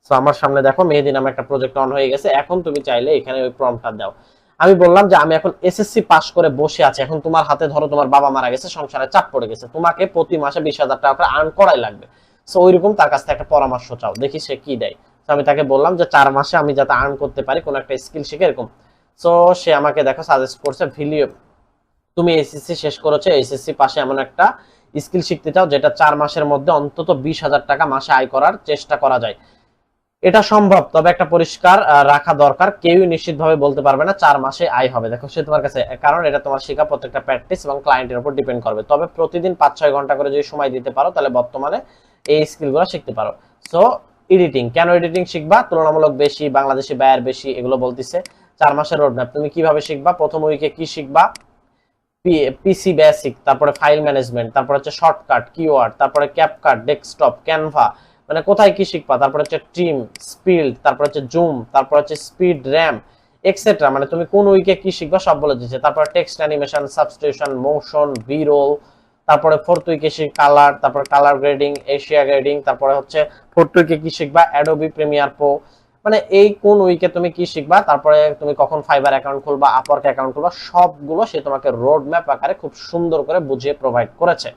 সো আমার সামনে দেখো মেহেদি নামে একটা প্রজেক্ট অন হয়ে গেছে। এখন তুমি চাইলে এখানে ওই প্রম্পটটা দাও। আমি বললাম যে আমি এখন এসএসসি পাস করে বসে আছি, এখন তোমার হাতে ধরো তোমার বাবা মারা গেছে, সংসারে চাপ পড়ে গেছে, তোমাকে প্রতি মাসে 20,000 টাকা করে আর্ন করাই লাগবে। সো ওইরকম তার কাছ থেকে একটা পরামর্শ চাও, দেখি সে কি দেয়। তো আমি তাকে বললাম যে 4 মাসে আমি যাতে আর্ন করতে পারি কোনো একটা স্কিল শিখে এরকম। সো সে আমাকে দেখো সাজেস্ট করছে ভিলিও, তুমি এসএসসি শেষ করেছো, এসএসসি পাশে এমন একটা স্কিল শিখতে চাও যেটা 4 মাসের মধ্যে অন্তত 20,000 টাকা মাসে আয় করার চেষ্টা করা যায়। এটা সম্ভব, তবে একটা পরিষ্কার রাখা দরকার, কেউই নিশ্চিতভাবে বলতে পারবে না 4 মাসে আয় হবে। দেখো সে তোমার কাছে, কারণ এটা তোমার শেখা প্রত্যেকটা প্র্যাকটিস এবং ক্লায়েন্টের উপর ডিপেন্ড করবে। তবে প্রতিদিন 5-6 ঘন্টা করে যদি সময় দিতে পারো তাহলে বর্তমানে এই স্কিলগুলো শিখতে পারো। সো এডিটিং, কেন এডিটিং শিখবা, তুলনামূলক বেশি, বাংলাদেশি ব্যয়ের বেশি, এগুলো বলতেছে। 4 মাসের রোডম্যাপ, তুমি কিভাবে শিখবা, প্রথম উইকে কি শিখবা, পিসি বেসিক, তারপরে ফাইল ম্যানেজমেন্ট, তারপরে হচ্ছে শর্টকাট, কিওয়ার্ড, তারপরে ক্যাপকাট, ডেস্কটপ, ক্যানভা, মানে কোথায় কি শিখবা, তারপরে হচ্ছে টিম স্পিড, তারপরে হচ্ছে জুম, তারপরে হচ্ছে স্পিড র্যাম এক্সেট্রা, মানে তুমি কোন উইকে কি শিখবা সব বলে দিচ্ছে। তারপরে text animation, substitution, motion, B-role, তারপরে ফোর্থ উইকে কালার, তারপরে কালার গ্রেডিং, এশিয়া গ্রেডিং, তারপরে হচ্ছে ফোর্থ উইকে কি শিখবা, অ্যাডোবি প্রিমিয়ার প্রো, মানে এই কোন উইকে তুমি কি শিখবা, তারপরে তুমি কখন ফাইবার অ্যাকাউন্ট খুলবা, আপওয়ার্ক অ্যাকাউন্ট খুলবা, সবগুলো সে তোমাকে রোড ম্যাপ আকারে খুব সুন্দর করে বুঝিয়ে প্রোভাইড করেছে।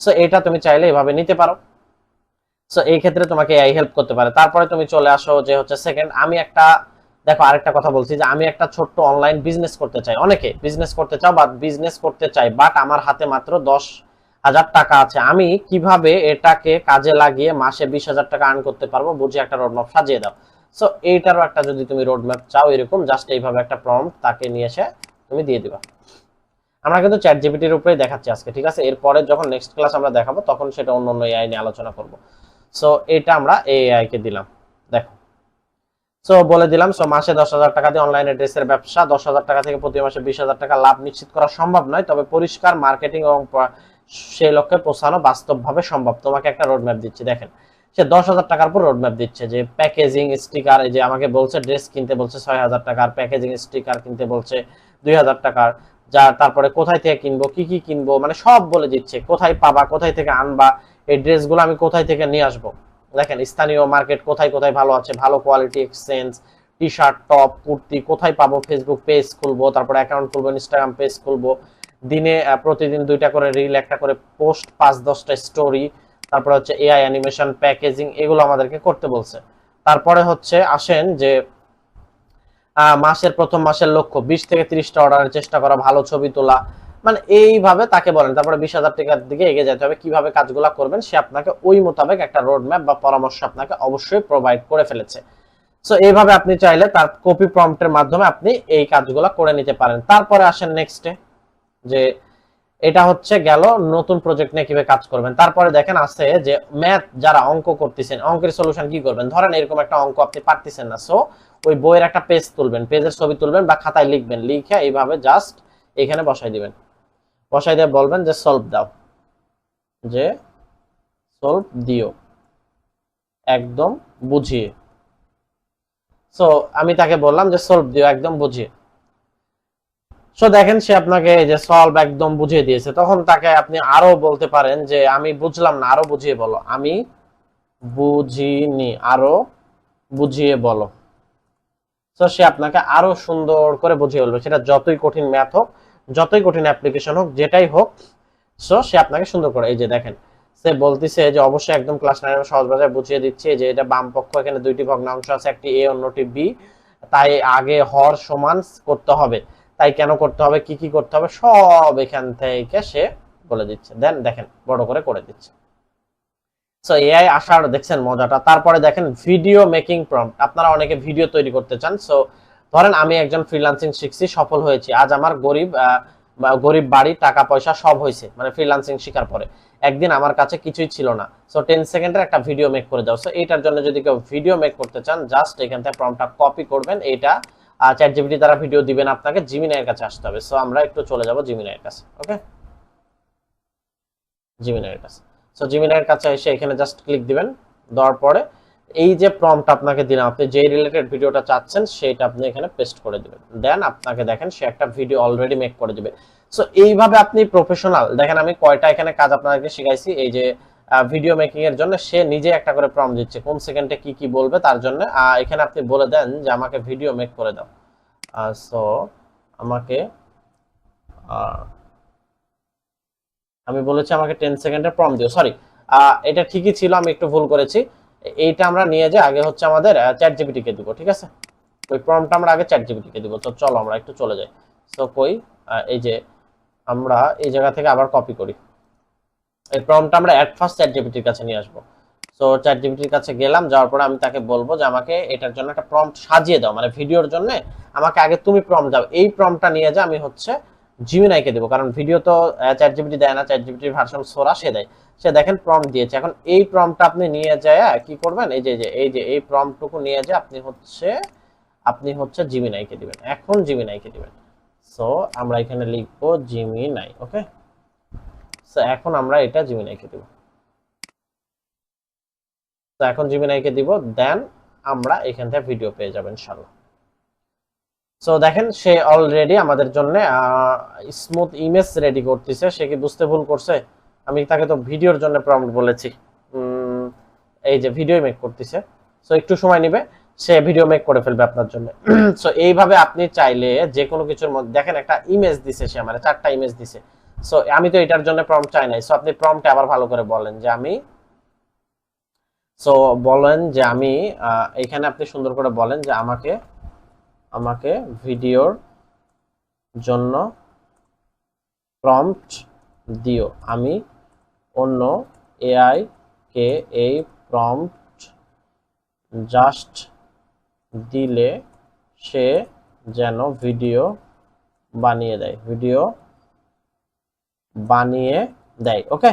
সো এটা তুমি চাইলে এভাবে নিতে পারো। সো এই ক্ষেত্রে তোমাকে এআই হেল্প করতে পারে। তারপরে তুমি চলে আসো যে হচ্ছে সেকেন্ড, আমি একটা দেখো আরেকটা কথা বলছি যে আমি একটা ছোট্ট অনলাইন বিজনেস করতে চাই, অনেকে বিজনেস করতে চাও বা বিজনেস করতে চাই, বাট আমার হাতে মাত্র 10,000 টাকা আছে, আমি কিভাবে এটাকে কাজে লাগিয়ে মাসে 20,000 টাকা আর্ন করতে পারবো, বুঝে একটা রোডম্যাপ সাজিয়ে দাও। সো এইটারও একটা যদি তুমি রোডম্যাপ চাও এরকম, জাস্ট এইভাবে একটা প্রম্পট তাকে নিয়ে এসে তুমি দিয়ে দিবা। আমরা কিন্তু চ্যাট জিপিটির উপরেই দেখাচ্ছি আজকে, ঠিক আছে? এরপরে যখন নেক্সট ক্লাস আমরা দেখাবো তখন সেটা অন্য অন্য এআই নিয়ে আলোচনা করব। সো এটা আমরা এআই কে দিলাম, দেখো। সো বলে দিলাম, সো মাসে 10,000 টাকা দিয়ে অনলাইনে ড্রেসের ব্যবসা, 10,000 টাকা থেকে প্রতি মাসে 20,000 টাকা লাভ নিশ্চিত করা সম্ভব নয়, তবে পরিষ্কার মার্কেটিং এবং সেই লক্ষ্যে পৌঁছানো বাস্তবভাবে সম্ভব। তোমাকে একটা রোডম্যাপ দিচ্ছি, দেখেন সে 10,000 টাকার উপর রোডম্যাপ দিচ্ছে, যে প্যাকেজিং স্টিকার, এই যে আমাকে বলছে ড্রেস কিনতে বলছে 6,000 টাকার, প্যাকেজিং স্টিকার কিনতে বলছে 2,000 টাকার, যা তারপরে কোথায় থেকে কিনবো, কি কি কিনবো, মানে সব বলে দিচ্ছে, কোথায় পাবা, কোথায় থেকে আনবা, এই ড্রেসগুলো আমি কোথায় থেকে নিয়ে আসবো। দেখেন স্থানীয় মার্কেট কোথায় কোথায় ভালো আছে, ভালো quality exchange, T shirt, top, kurti কোথায় পাবো, ফেসবুক পেজ খুলবো, তারপরে অ্যাকাউন্ট খুলবো, ইনস্টাগ্রাম পেজ খুলবো, দিনে প্রতিদিন 2টা করে রিল, একটা করে পোস্ট, 5-10টা স্টোরি, তারপরে হচ্ছে এআই অ্যানিমেশন, প্যাকেজিং, এগুলো আমাদেরকে করতে বলছে। তারপরে হচ্ছে আসেন যে মাসের প্রথম মাসের লক্ষ্য 20 থেকে 30টা অর্ডারের চেষ্টা করা, ভালো ছবি তোলা, মানে এইভাবে তাকে বলেন। তারপরে 20,000 টাকার দিকে এগিয়ে যেতে হবে, কিভাবে কাজগুলো করবেন সে আপনাকে ওই মোতাবেক একটা রোড ম্যাপ বা পরামর্শ আপনাকে অবশ্যই প্রোভাইড করে ফেলেছে। সো এইভাবে আপনি চাইলে তার কপি প্রম্পটের মাধ্যমে আপনি এই কাজগুলো করে নিতে পারেন। তারপরে আসেন নেক্সটে, যে এটা হচ্ছে গেল নতুন প্রজেক্ট নিয়ে কিভাবে কাজ করবেন। তারপরে দেখেন আছে যে ম্যাথ, যারা অঙ্ক করতেছেন, অঙ্কের সলিউশন কি করবেন। ধরেন এরকম একটা অঙ্ক আপনি পারতেছেন না, সো ওই বইয়ের একটা পেজ তুলবেন, পেজের ছবি তুলবেন বা খাতায় লিখবেন, লিখে এইভাবে জাস্ট এখানে বসাই দিবেন, বসাই দিয়ে বলবেন যে সলভ দাও, যে সলভ দিও একদম বুঝিয়ে। সো আমি তাকে বললাম যে সলভ দিও একদম বুঝিয়ে। সো দেখেন সে আপনাকে এই যে সলভ একদম বুঝিয়ে দিয়েছে। তখন তাকে আপনি আরো বলতে পারেন যে আমি বুঝলাম না, আরো বুঝিয়ে বলো, আমি বুঝিনি, আরো বুঝিয়ে বলো। সো সে আপনাকে আরো সুন্দর করে বুঝিয়ে বলবে, সেটা যতই কঠিন ম্যাথ হোক, যতই কঠিন অ্যাপ্লিকেশন হোক, যেটাই হোক, সো সে আপনাকে সুন্দর করে, এই যে দেখেন সে বলতিছে যে অবশ্যই একদম ক্লাস 9 সহজ ভাষায় বুঝিয়ে দিচ্ছে, যে এটা বাম পক্ষ, এখানে 2টি ভগ্নাংশ আছে, একটি এ অন্যটি বি, তাই আগে হর সমান করতে হবে, তাই কেন করতে হবে, কি কি করতে হবে, সব এখান থেকে সে বলে দিচ্ছে। দেন দেখেন বড় করে দিচ্ছে। সো এআই আসার দেখছেন মজাটা। তারপরে দেখেন ভিডিও মেকিং প্রম্পট, আপনারা অনেকে ভিডিও তৈরি করতে চান। সো ধরেন আমি একজন ফ্রিল্যান্সিং শিখছি, সফল হয়েছি, আজ আমার গরিব বাড়ি, টাকা পয়সা সব হয়েছে, মানে ফ্রিল্যান্সিং শেখার পরে। একদিন আমার কাছে কিছুই ছিল না, সো 10 সেকেন্ডের একটা ভিডিও মেক করে দাও। সো এইটার জন্য যদি কেউ ভিডিও মেক করতে চান, জাস্ট এখান থেকে প্রম্পটটা কপি করবেন, এটা চ্যাট জিপিটি দ্বারা ভিডিও দিবেন, আপনাকে জিমিনাইয়ের কাছে আসতে হবে। সো আমরা একটু চলে যাব জিমিনাইয়ের কাছে, ওকে, জিমিনাইয়ের কাছে। সো জিমিনাইয়ের কাছে এসে এখানে জাস্ট ক্লিক দিবেন, দেওয়ার পরে এই যে প্রম্পট আপনাকে দিলাম, আপনি যে রিলেটেড ভিডিওটা চাচ্ছেন সেটা আপনি এখানে পেস্ট করে দিবেন, দেন আপনাকে দেখেন সে একটা ভিডিও অলরেডি মেক করে দিবে। সো এইভাবে আপনি প্রফেশনাল, দেখেন আমি কয়টা এখানে কাজ আপনাদেরকে শিখাইছি। এই যে ভিডিও মেকিং এর জন্য সে নিজে একটা করে প্রম্পট দিচ্ছে, কোন সেকেন্ডে কি কি বলবে তার জন্য। এখানে আপনি বলে দেন যে আমাকে ভিডিও মেক করে দাও। সো আমাকে আমি বলেছি আমাকে 10 সেকেন্ডের প্রম্পট দিও, সরি এটা ঠিকই ছিল, আমি একটু ভুল করেছি। এইটা আমরা নিয়ে যে আগে হচ্ছে আমাদের চ্যাট জিপিটি কে দিব, ঠিক আছে? ওই প্রম্পটটা আমরা আগে চ্যাট জিপিটি কে দিব। তো চলো আমরা একটু চলে যাই। সো কই এই যে আমরা এই জায়গা থেকে আবার কপি করি, এই প্রম্পটটা আমরা এট ফার্স্ট চ্যাট জিপিটির কাছে নিয়ে আসবো। সো চ্যাট জিপিটির কাছে গেলাম, যাওয়ার পরে আমি তাকে বলবো যে আমাকে এটার জন্য একটা প্রম্পট সাজিয়ে দাও, মানে ভিডিওর জন্য আমাকে আগে তুমি প্রম্পট দাও। এই প্রম্পটটা নিয়ে যা আমি হচ্ছে জিমিনাইকে দেবো, কারণ ভিডিও তো চ্যাট জিপিটি দেয় না, চ্যাট জিপিটির ভার্সন সোরা সে দেয়। সে দেখেন প্রম্পট দিয়েছে। এখন এই প্রম্পটটা আপনি নিয়ে যায় কি করবেন, এই প্রম্পটটুকু নিয়ে যায় আপনি হচ্ছে জিমিনাইকে দিবেন, এখন জিমিনাইকে দিবেন। সো আমরা এখানে লিখবো জিমিনাই, ওকে। সো এখন আমরা এটা জিমিনাইকে দিব, তো এখন জিমিনাইকে দিব, দেন আমরা এখান থেকে ভিডিও পেয়ে যাবেন ইনশাআল্লাহ। সো দেখেন সে অলরেডি আমাদের জন্য স্মুথ ইমেজ রেডি করতেছে। সে কি বুঝতে ভুল করছে? আমি তাকে তো ভিডিওর জন্য প্রম্পট বলেছি, এই যে ভিডিও মেক করতেছে। সো একটু সময় নেবে, সে ভিডিও মেক করে ফেলবে আপনার জন্য। সো এইভাবে আপনি চাইলে যে কোনো কিছুর মধ্যে, দেখেন একটা ইমেজ দিছে সে, মানে 4টা ইমেজ দিছে। সো আমি তো এটার জন্য প্রম্পট চাই নাই। সো আপনি প্রম্পটে আবার ভালো করে বলেন যে আমি, সো বলেন যে আমি এখানে আপনি সুন্দর করে বলেন যে আমাকে আমাকে ভিডিওর জন্য প্রম্পট দিও, আমি অন্য এআই কে এই প্রম্পট জাস্ট দিলে সে যেন ভিডিও বানিয়ে দেয়। ওকে,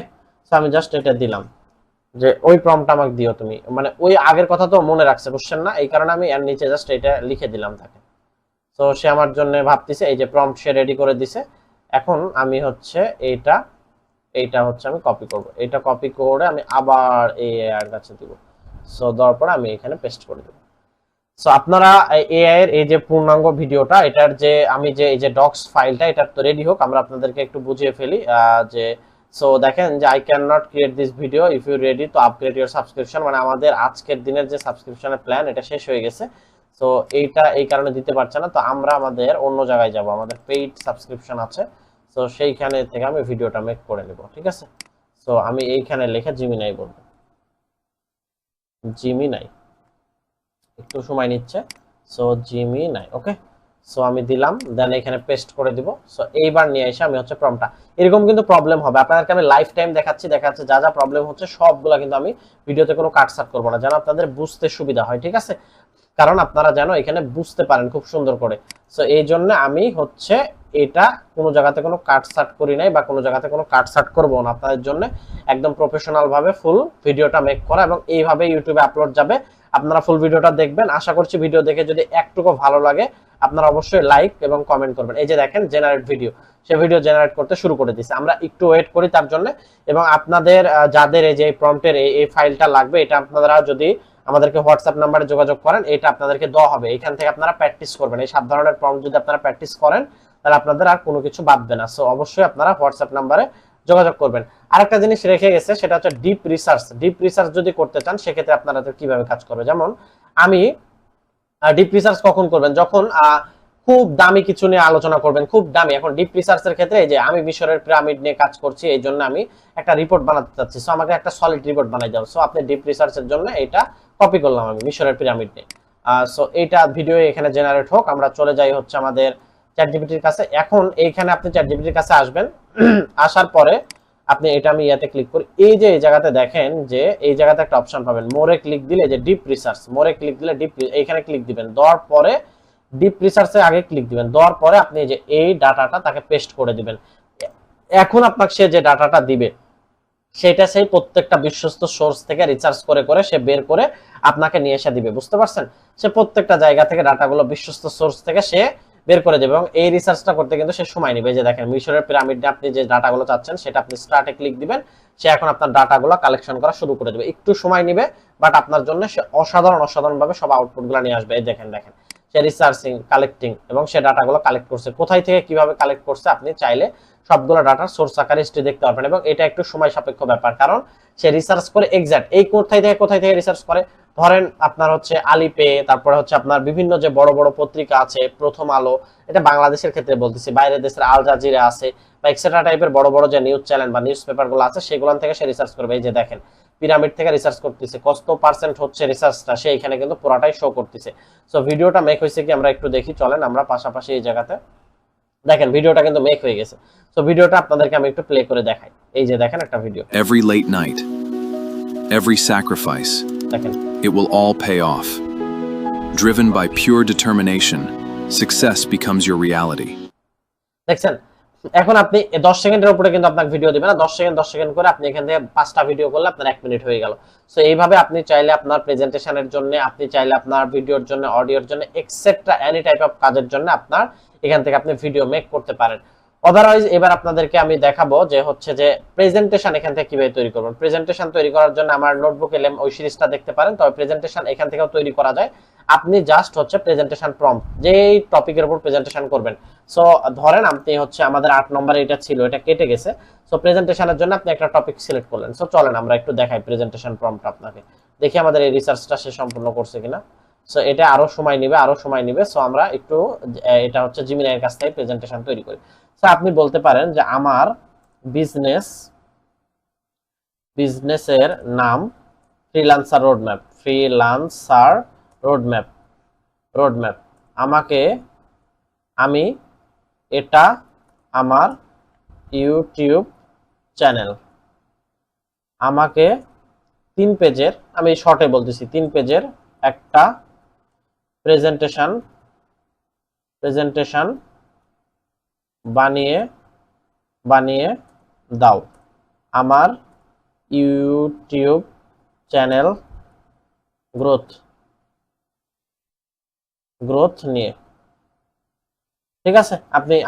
সো আমি জাস্ট এটা দিলাম যে ওই প্রম্পট আমাকে দিও তুমি, মানে ওই আগের কথা তো মনে রাখছে, বুঝছেন না? এই কারণে আমি এর নিচে জাস্ট এটা লিখে দিলাম তাকে। তো সে আমার জন্য ভাবতেছে, এই যে প্রম্পট সে রেডি করে দিছে। এখন আমি হচ্ছে এইটা হচ্ছে আমি কপি করব, এটা কপি করে আমি আবার এই এর কাছে দিব। সো দেওয়ার পর আমি এখানে পেস্ট করে দেব। সো আপনারা এআই এর এই যে পূর্ণাঙ্গ ভিডিওটা, এটার যে আমি যে এই যে ডক্স ফাইলটা, এটা তো রেডি হোক, আমরা আপনাদেরকে একটু বুঝিয়ে ফেলি যে সো দেখেন যে I can not create this video if you ready to upgrade your subscription, মানে আমাদের আজকের দিনের যে সাবস্ক্রিপশনের প্ল্যান এটা শেষ হয়ে গেছে। সো এইটা এই কারণে দিতে পারছে না, তো আমরা আমাদের অন্য জায়গায় যাব, আমাদের পেইড সাবস্ক্রিপশন আছে, সো সেইখানে থেকে আমি ভিডিওটা মেক করে নেব। ঠিক আছে, সো আমি এইখানে লিখে জিমিনাই বলবো, জিমিনাই, একটু সময় নিচ্ছে। সো জিমিনাই, ওকে, সো আমি দিলাম, দেন এখানে পেস্ট করে দিব। সো এইবার নিয়ে এসে আমি হচ্ছে প্রম্পটটা, এরকম কিন্তু প্রবলেম হবে আপনাদেরকে, আমি লাইফ টাইম দেখাচ্ছি যা যা প্রবলেম হচ্ছে সবগুলা কিন্তু আমি ভিডিওতে কোনো কাটছাট করবো না, যেন আপনাদের বুঝতে সুবিধা হয়। ঠিক আছে, কারণ আপনারা যেন এখানে বুঝতে পারেন খুব সুন্দর করে। সো এই জন্য আমি হচ্ছে এটা কোনো জায়গাতে কোনো কাটছাট করি নাই, বা কোনো জায়গাতে কোনো কাটছাট করবো না, আপনাদের জন্য একদম প্রফেশনাল ভাবে ফুল ভিডিওটা মেক করা, এবং এইভাবে ইউটিউবে আপলোড যাবে। আপনারা ফুল ভিডিওটা দেখবেন, আশা করছি ভিডিও দেখে যদি একটুকু ভালো লাগে আপনারা অবশ্যই লাইক এবং কমেন্ট করবেন। এই যে দেখেন জেনারেট ভিডিও, সে ভিডিও জেনারেট করতে শুরু করে দিয়েছে, আমরা একটু ওয়েট করি তার জন্য। এবং আপনাদের যাদের এই যে প্রম্পটের এই ফাইলটা লাগবে, এটা আপনারা যদি আমাদেরকে হোয়াটসঅ্যাপ নাম্বারে যোগাযোগ করেন, এটা আপনাদেরকে দেওয়া হবে, এখান থেকে আপনারা প্র্যাকটিস করবেন। এই 7 ধরনের প্রম্পট যদি আপনারা প্র্যাকটিস করেন তাহলে আপনাদের আর কোনো কিছু বাদবে না। সো অবশ্যই আপনারা হোয়াটসঅ্যাপ নাম্বারে যোগাযোগ করবেন। আরেকটা জিনিস রেখে গেছে, সেটা হচ্ছে ডিপ রিসার্চ যদি করতে চান সেক্ষেত্রে আপনারা কিভাবে কাজ করবে। যেমন আমি ডিপ রিসার্চ কখন করবেন, যখন খুব দামি কিছু নিয়ে আলোচনা করবেন, খুব দামি। এখন ডিপ রিসার্চের ক্ষেত্রে এই যে আমি মিশরের পিরামিড নিয়ে কাজ করছি, এই জন্য আমি একটা রিপোর্ট বানাতে চাচ্ছি, সো আমাকে একটা সলিড রিপোর্ট বানাই দাও। সো আপনি ডিপ রিসার্চের জন্য এটা কপি করলাম আমি মিশরের পিরামিড নিয়ে। সো এইটা ভিডিও এখানে জেনারেট হোক, আমরা চলে যাই হচ্ছে আমাদের চ্যাটজিপিটির কাছে। এখন এইখানে আপনি চ্যাটজিপিটির কাছে আসবেন, আসার পরে আপনি এটা আমি ইয়াতে ক্লিক করি, এই যে এই জায়গাতে দেখেন যে এই জায়গাতে একটা অপশন পাবেন, মোরে ক্লিক দিলে যে ডিপ রিসার্চ, মোরে ক্লিক দিলে ডিপ, এইখানে ক্লিক দিবেন, দেওয়ার পরে ডিপ রিসার্চের আগে ক্লিক দিবেন, দেওয়ার পরে আপনি যে এই ডাটাটা তাকে পেস্ট করে দিবেন। এখন আপনাকে সে যে ডাটাটা দিবে সেটা সেই প্রত্যেকটা বিশ্বস্ত সোর্স থেকে রিসার্চ করে করে সে বের করে আপনাকে নিয়ে এসে দিবে, বুঝতে পারছেন? সে প্রত্যেকটা জায়গা থেকে ডাটাগুলো বিশ্বস্ত সোর্স থেকে সে বের করে দেবে, এবং এই রিসার্চটা করতে কিন্তু সে সময় নেবে। যে দেখেন মিশরের পিরামিডে আপনি যে ডাটাগুলো চাচ্ছেন সেটা আপনি স্টার্টে ক্লিক দিবেন, সে এখন আপনার ডাটাগুলো কালেকশন করা শুরু করে দেবে। একটু সময় নেবে, বাট আপনার জন্য সে অসাধারণ ভাবে সব আউটপুটগুলো নিয়ে আসবে। এই দেখেন সে রিসার্চিং, কালেক্টিং, এবং সে ডাটাগুলো কালেক্ট করছে, কোথায় থেকে কিভাবে কালেক্ট করছে আপনি চাইলে সবগুলো ডাটার সোর্স আকারে হিস্ট্রি দেখতে পারবেন। এবং এটা একটু সময় সাপেক্ষ ব্যাপার, কারণ সে রিসার্চ করে এক্সাক্ট এই কোথায় থেকে রিসার্চ করে। ধরেন আপনার হচ্ছে আলিপে, তারপরে হচ্ছে আপনার বিভিন্ন যে বড় বড় পত্রিকা আছে, প্রথম আলো, এটা বাংলাদেশের ক্ষেত্রে বলতেছি, বাইরের দেশের আল জাজিরা আছে বা এক্সেট্রা টাইপের বড় বড় যে নিউজ চ্যানেল বা নিউজ পেপার গুলো আছে সেগুলো থেকে সে রিসার্চ করবে। এই যে দেখেন পিরামিড থেকে রিসার্চ করতেছে, কত পার্সেন্ট হচ্ছে রিসার্চটা সে এখানে কিন্তু পুরাটাই শো করতেছে। সো ভিডিওটা মেক হয়েছে কি আমরা একটু দেখি, চলেন আমরা পাশাপাশি এই জায়গাতে দেখেন ভিডিওটা কিন্তু মেক হয়ে গেছে। সো ভিডিওটা আপনাদেরকে আমি একটু প্লে করে দেখাই। এই যে দেখেন একটা video, Every late night, every sacrifice, দেখেন it will all pay off. Driven by pure determination, success becomes your reality. দেখছেন। এখন আপনি 10 সেকেন্ডের উপরে কিন্তু আপনাকে ভিডিও দিবে না, 10 সেকেন্ড করে আপনি এখান থেকে 5টা ভিডিও করলে আপনার 1 মিনিট হয়ে গেল। সো এইভাবে আপনি চাইলে আপনার প্রেজেন্টেশনের জন্য, আপনি চাইলে আপনার ভিডিওর জন্য, অডিওর জন্য, এক্সেট্রা এনি টাইপ অফ কাজের জন্য আপনার এখান থেকে আপনি ভিডিও মেক করতে পারেন। আদারওয়াইজ এবার আপনাদেরকে আমি দেখাবো যে হচ্ছে যে প্রেজেন্টেশন এখান থেকে কিভাবে তৈরি করবেন। প্রেজেন্টেশন তৈরি করার জন্য আমার নোটবুক এলএম ওই সিরিজটা দেখতে পারেন, তবে প্রেজেন্টেশন এখান থেকেও তৈরি করা যায়। আপনি জাস্ট হচ্ছে প্রেজেন্টেশন প্রম্পট, যেই টপিকের উপর প্রেজেন্টেশন করবেন। সো ধরেন আপনি হচ্ছে আমাদের 8 নম্বরে এটা ছিল, এটা কেটে গেছে। সো প্রেজেন্টেশনের জন্য আপনি একটা টপিক সিলেক্ট করলেন। সো চলেন আমরা একটু দেখাই প্রেজেন্টেশন প্রম্পট আপনাকে, দেখি আমাদের এই রিসার্চটা সে সম্পূর্ণ করছে কিনা। সো এটা আরো সময় নেবে। সো আমরা একটু এটা হচ্ছে জিমিনাইয়ের কাছ থেকে প্রেজেন্টেশন তৈরি করি। সো আপনি বলতে পারেন যে আমার বিজনেসের নাম ফ্রিল্যান্সার রোডম্যাপ। আমি এটা আমার ইউটিউব চ্যানেল। আমাকে 3 পেজের, আমি শর্টে বলতেছি, 3 পেজের একটা প্রেজেন্টেশন বানিয়ে দাও আমার ইউটিউব চ্যানেল গ্রোথ নিয়ে। ঠিক আছে,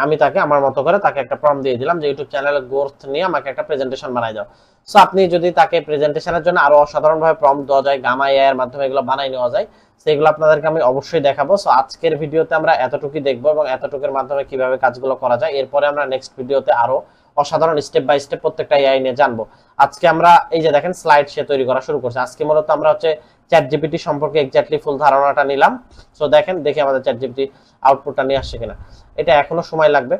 আমি তাকে আমার মতো করে তাকে একটা প্রম্পট দিয়ে দিলাম যে ইউটিউব চ্যানেল গ্রোথ নিয়ে আমাকে একটা প্রেজেন্টেশন বানাই দাও। সো আপনি যদি তাকে প্রেজেন্টেশনের জন্য আরো অসাধারণভাবে প্রম্পট দেওয়া যায়, গামা এআই এর মাধ্যমে এগুলো বানাই নেওয়া যায়, সেগুলো আপনাদেরকে আমি অবশ্যই দেখাবো। সো আজকের ভিডিওতে আমরা এতটুকুই দেখবো এবং এতটুকুর মাধ্যমে কিভাবে কাজগুলো করা যায়। এরপরে আমরা নেক্সট ভিডিওতে আরো অসাধারণ স্টেপ বাই স্টেপ প্রত্যেকটা এআই নিয়ে জানবো। আজকে আমরা এই যে দেখেন স্লাইড সে তৈরি করা শুরু করছে। আজকে মূলত আমরা হচ্ছে চ্যাটজিপিটি সম্পর্কে এক্স্যাক্টলি ফুল ধারণাটা নিলাম। সো দেখেন, দেখি আমাদের চ্যাটজিপিটি আউটপুটটা নিয়ে আসছে কিনা। এটা এখনো সময় লাগবে,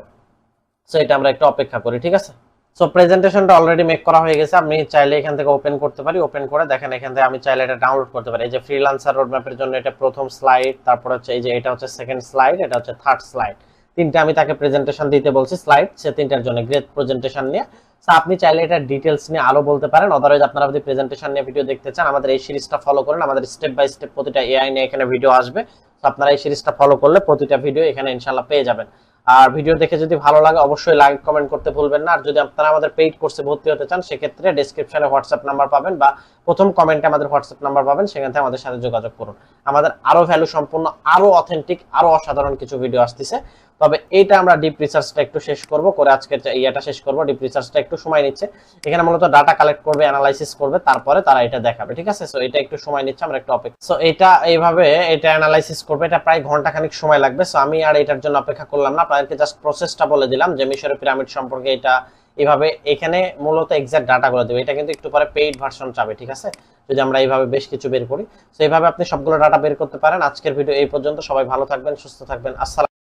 সো এটা আমরা একটু অপেক্ষা করি। ঠিক আছে, সো প্রেজেন্টেশনটা অলরেডি মেক করা হয়ে গেছে। আমি চাইলে এখান থেকে ওপেন করতে পারি, ওপেন করে দেখেন এখান থেকে আমি চাইলে এটা ডাউনলোড করতে পারি। এই যে ফ্রিল্যান্সার রোডম্যাপের জন্য এটা প্রথম স্লাইড, তারপর হচ্ছে এই যে এটা হচ্ছে সেকেন্ড স্লাইড, এটা হচ্ছে থার্ড স্লাইড। তিনটা আমি তাকে প্রেজেন্টেশন দিতে বলছি স্লাইড, সে তিনটার জন্য গ্রেট প্রেজেন্টেশন নিয়ে। সো আপনি চাইলে এটা ডিটেইলস নিয়ে আরো বলতে পারেন। আদারওয়াইজ আপনারা যদি প্রেজেন্টেশন নিয়ে ভিডিও দেখতে চান, আমাদের এই সিরিজটা ফলো করেন। আমাদের স্টেপ বাই স্টেপ প্রতিটা এআই নিয়ে এখানে ভিডিও আসবে। তো আপনারা এই সিরিজটা ফলো করলে প্রতিটা ভিডিও এখানে ইনশাআল্লাহ পেয়ে যাবেন। আর ভিডিও দেখে যদি ভালো লাগে অবশ্যই লাইক কমেন্ট করতে ভুলবেন না। আর যদি আপনারা আমাদের পেইড কোর্সে ভর্তি হতে চান, সেক্ষেত্রে ডেসক্রিপশনে হোয়াটসঅ্যাপ নাম্বার পাবেন বা প্রথম কমেন্টে আমাদের হোয়াটসঅ্যাপ নাম্বার পাবেন, সেখান থেকে আমাদের সাথে যোগাযোগ করুন। আমাদের আরো ভ্যালু সম্পূর্ণ, আরো অথেন্টিক, আরো অসাধারণ কিছু ভিডিও আসতেছে। তবে এইটা আমরা ডিপ রিসার্চটা একটু শেষ করব, করে আজকে ইয়েটা শেষ করব। ডিপ রিসার্চটা একটু সময় নিচ্ছে, এখানে মূলত ডাটা কালেক্ট করবে, অ্যানালাইসিস করবে, তারপরে তারা এটা দেখাবে। ঠিক আছে, সো এটা একটু সময় নিচ্ছে, আমরা একটু অপেক্ষা। সো এটা এইভাবে এটা অ্যানালাইসিস করবে, এটা প্রায় ঘন্টাখানিক সময় লাগবে। সো আমি আর এটার জন্য অপেক্ষা করলাম না, আপনাদেরকে জাস্ট প্রসেসটা বলে দিলাম যে মিশরের পিরামিড সম্পর্কে এটা এইভাবে এখানে মূলত এক্সাক্ট ডাটাগুলো দেবে। এটা কিন্তু একটু পরে পেইড ভার্সন চাবে। ঠিক আছে, যদি আমরা এইভাবে বেশ কিছু বের করি, সো এইভাবে আপনি সবগুলো ডাটা বের করতে পারেন। আজকের ভিডিও এই পর্যন্ত। সবাই ভালো থাকবেন, সুস্থ থাকবেন। আসসালাম।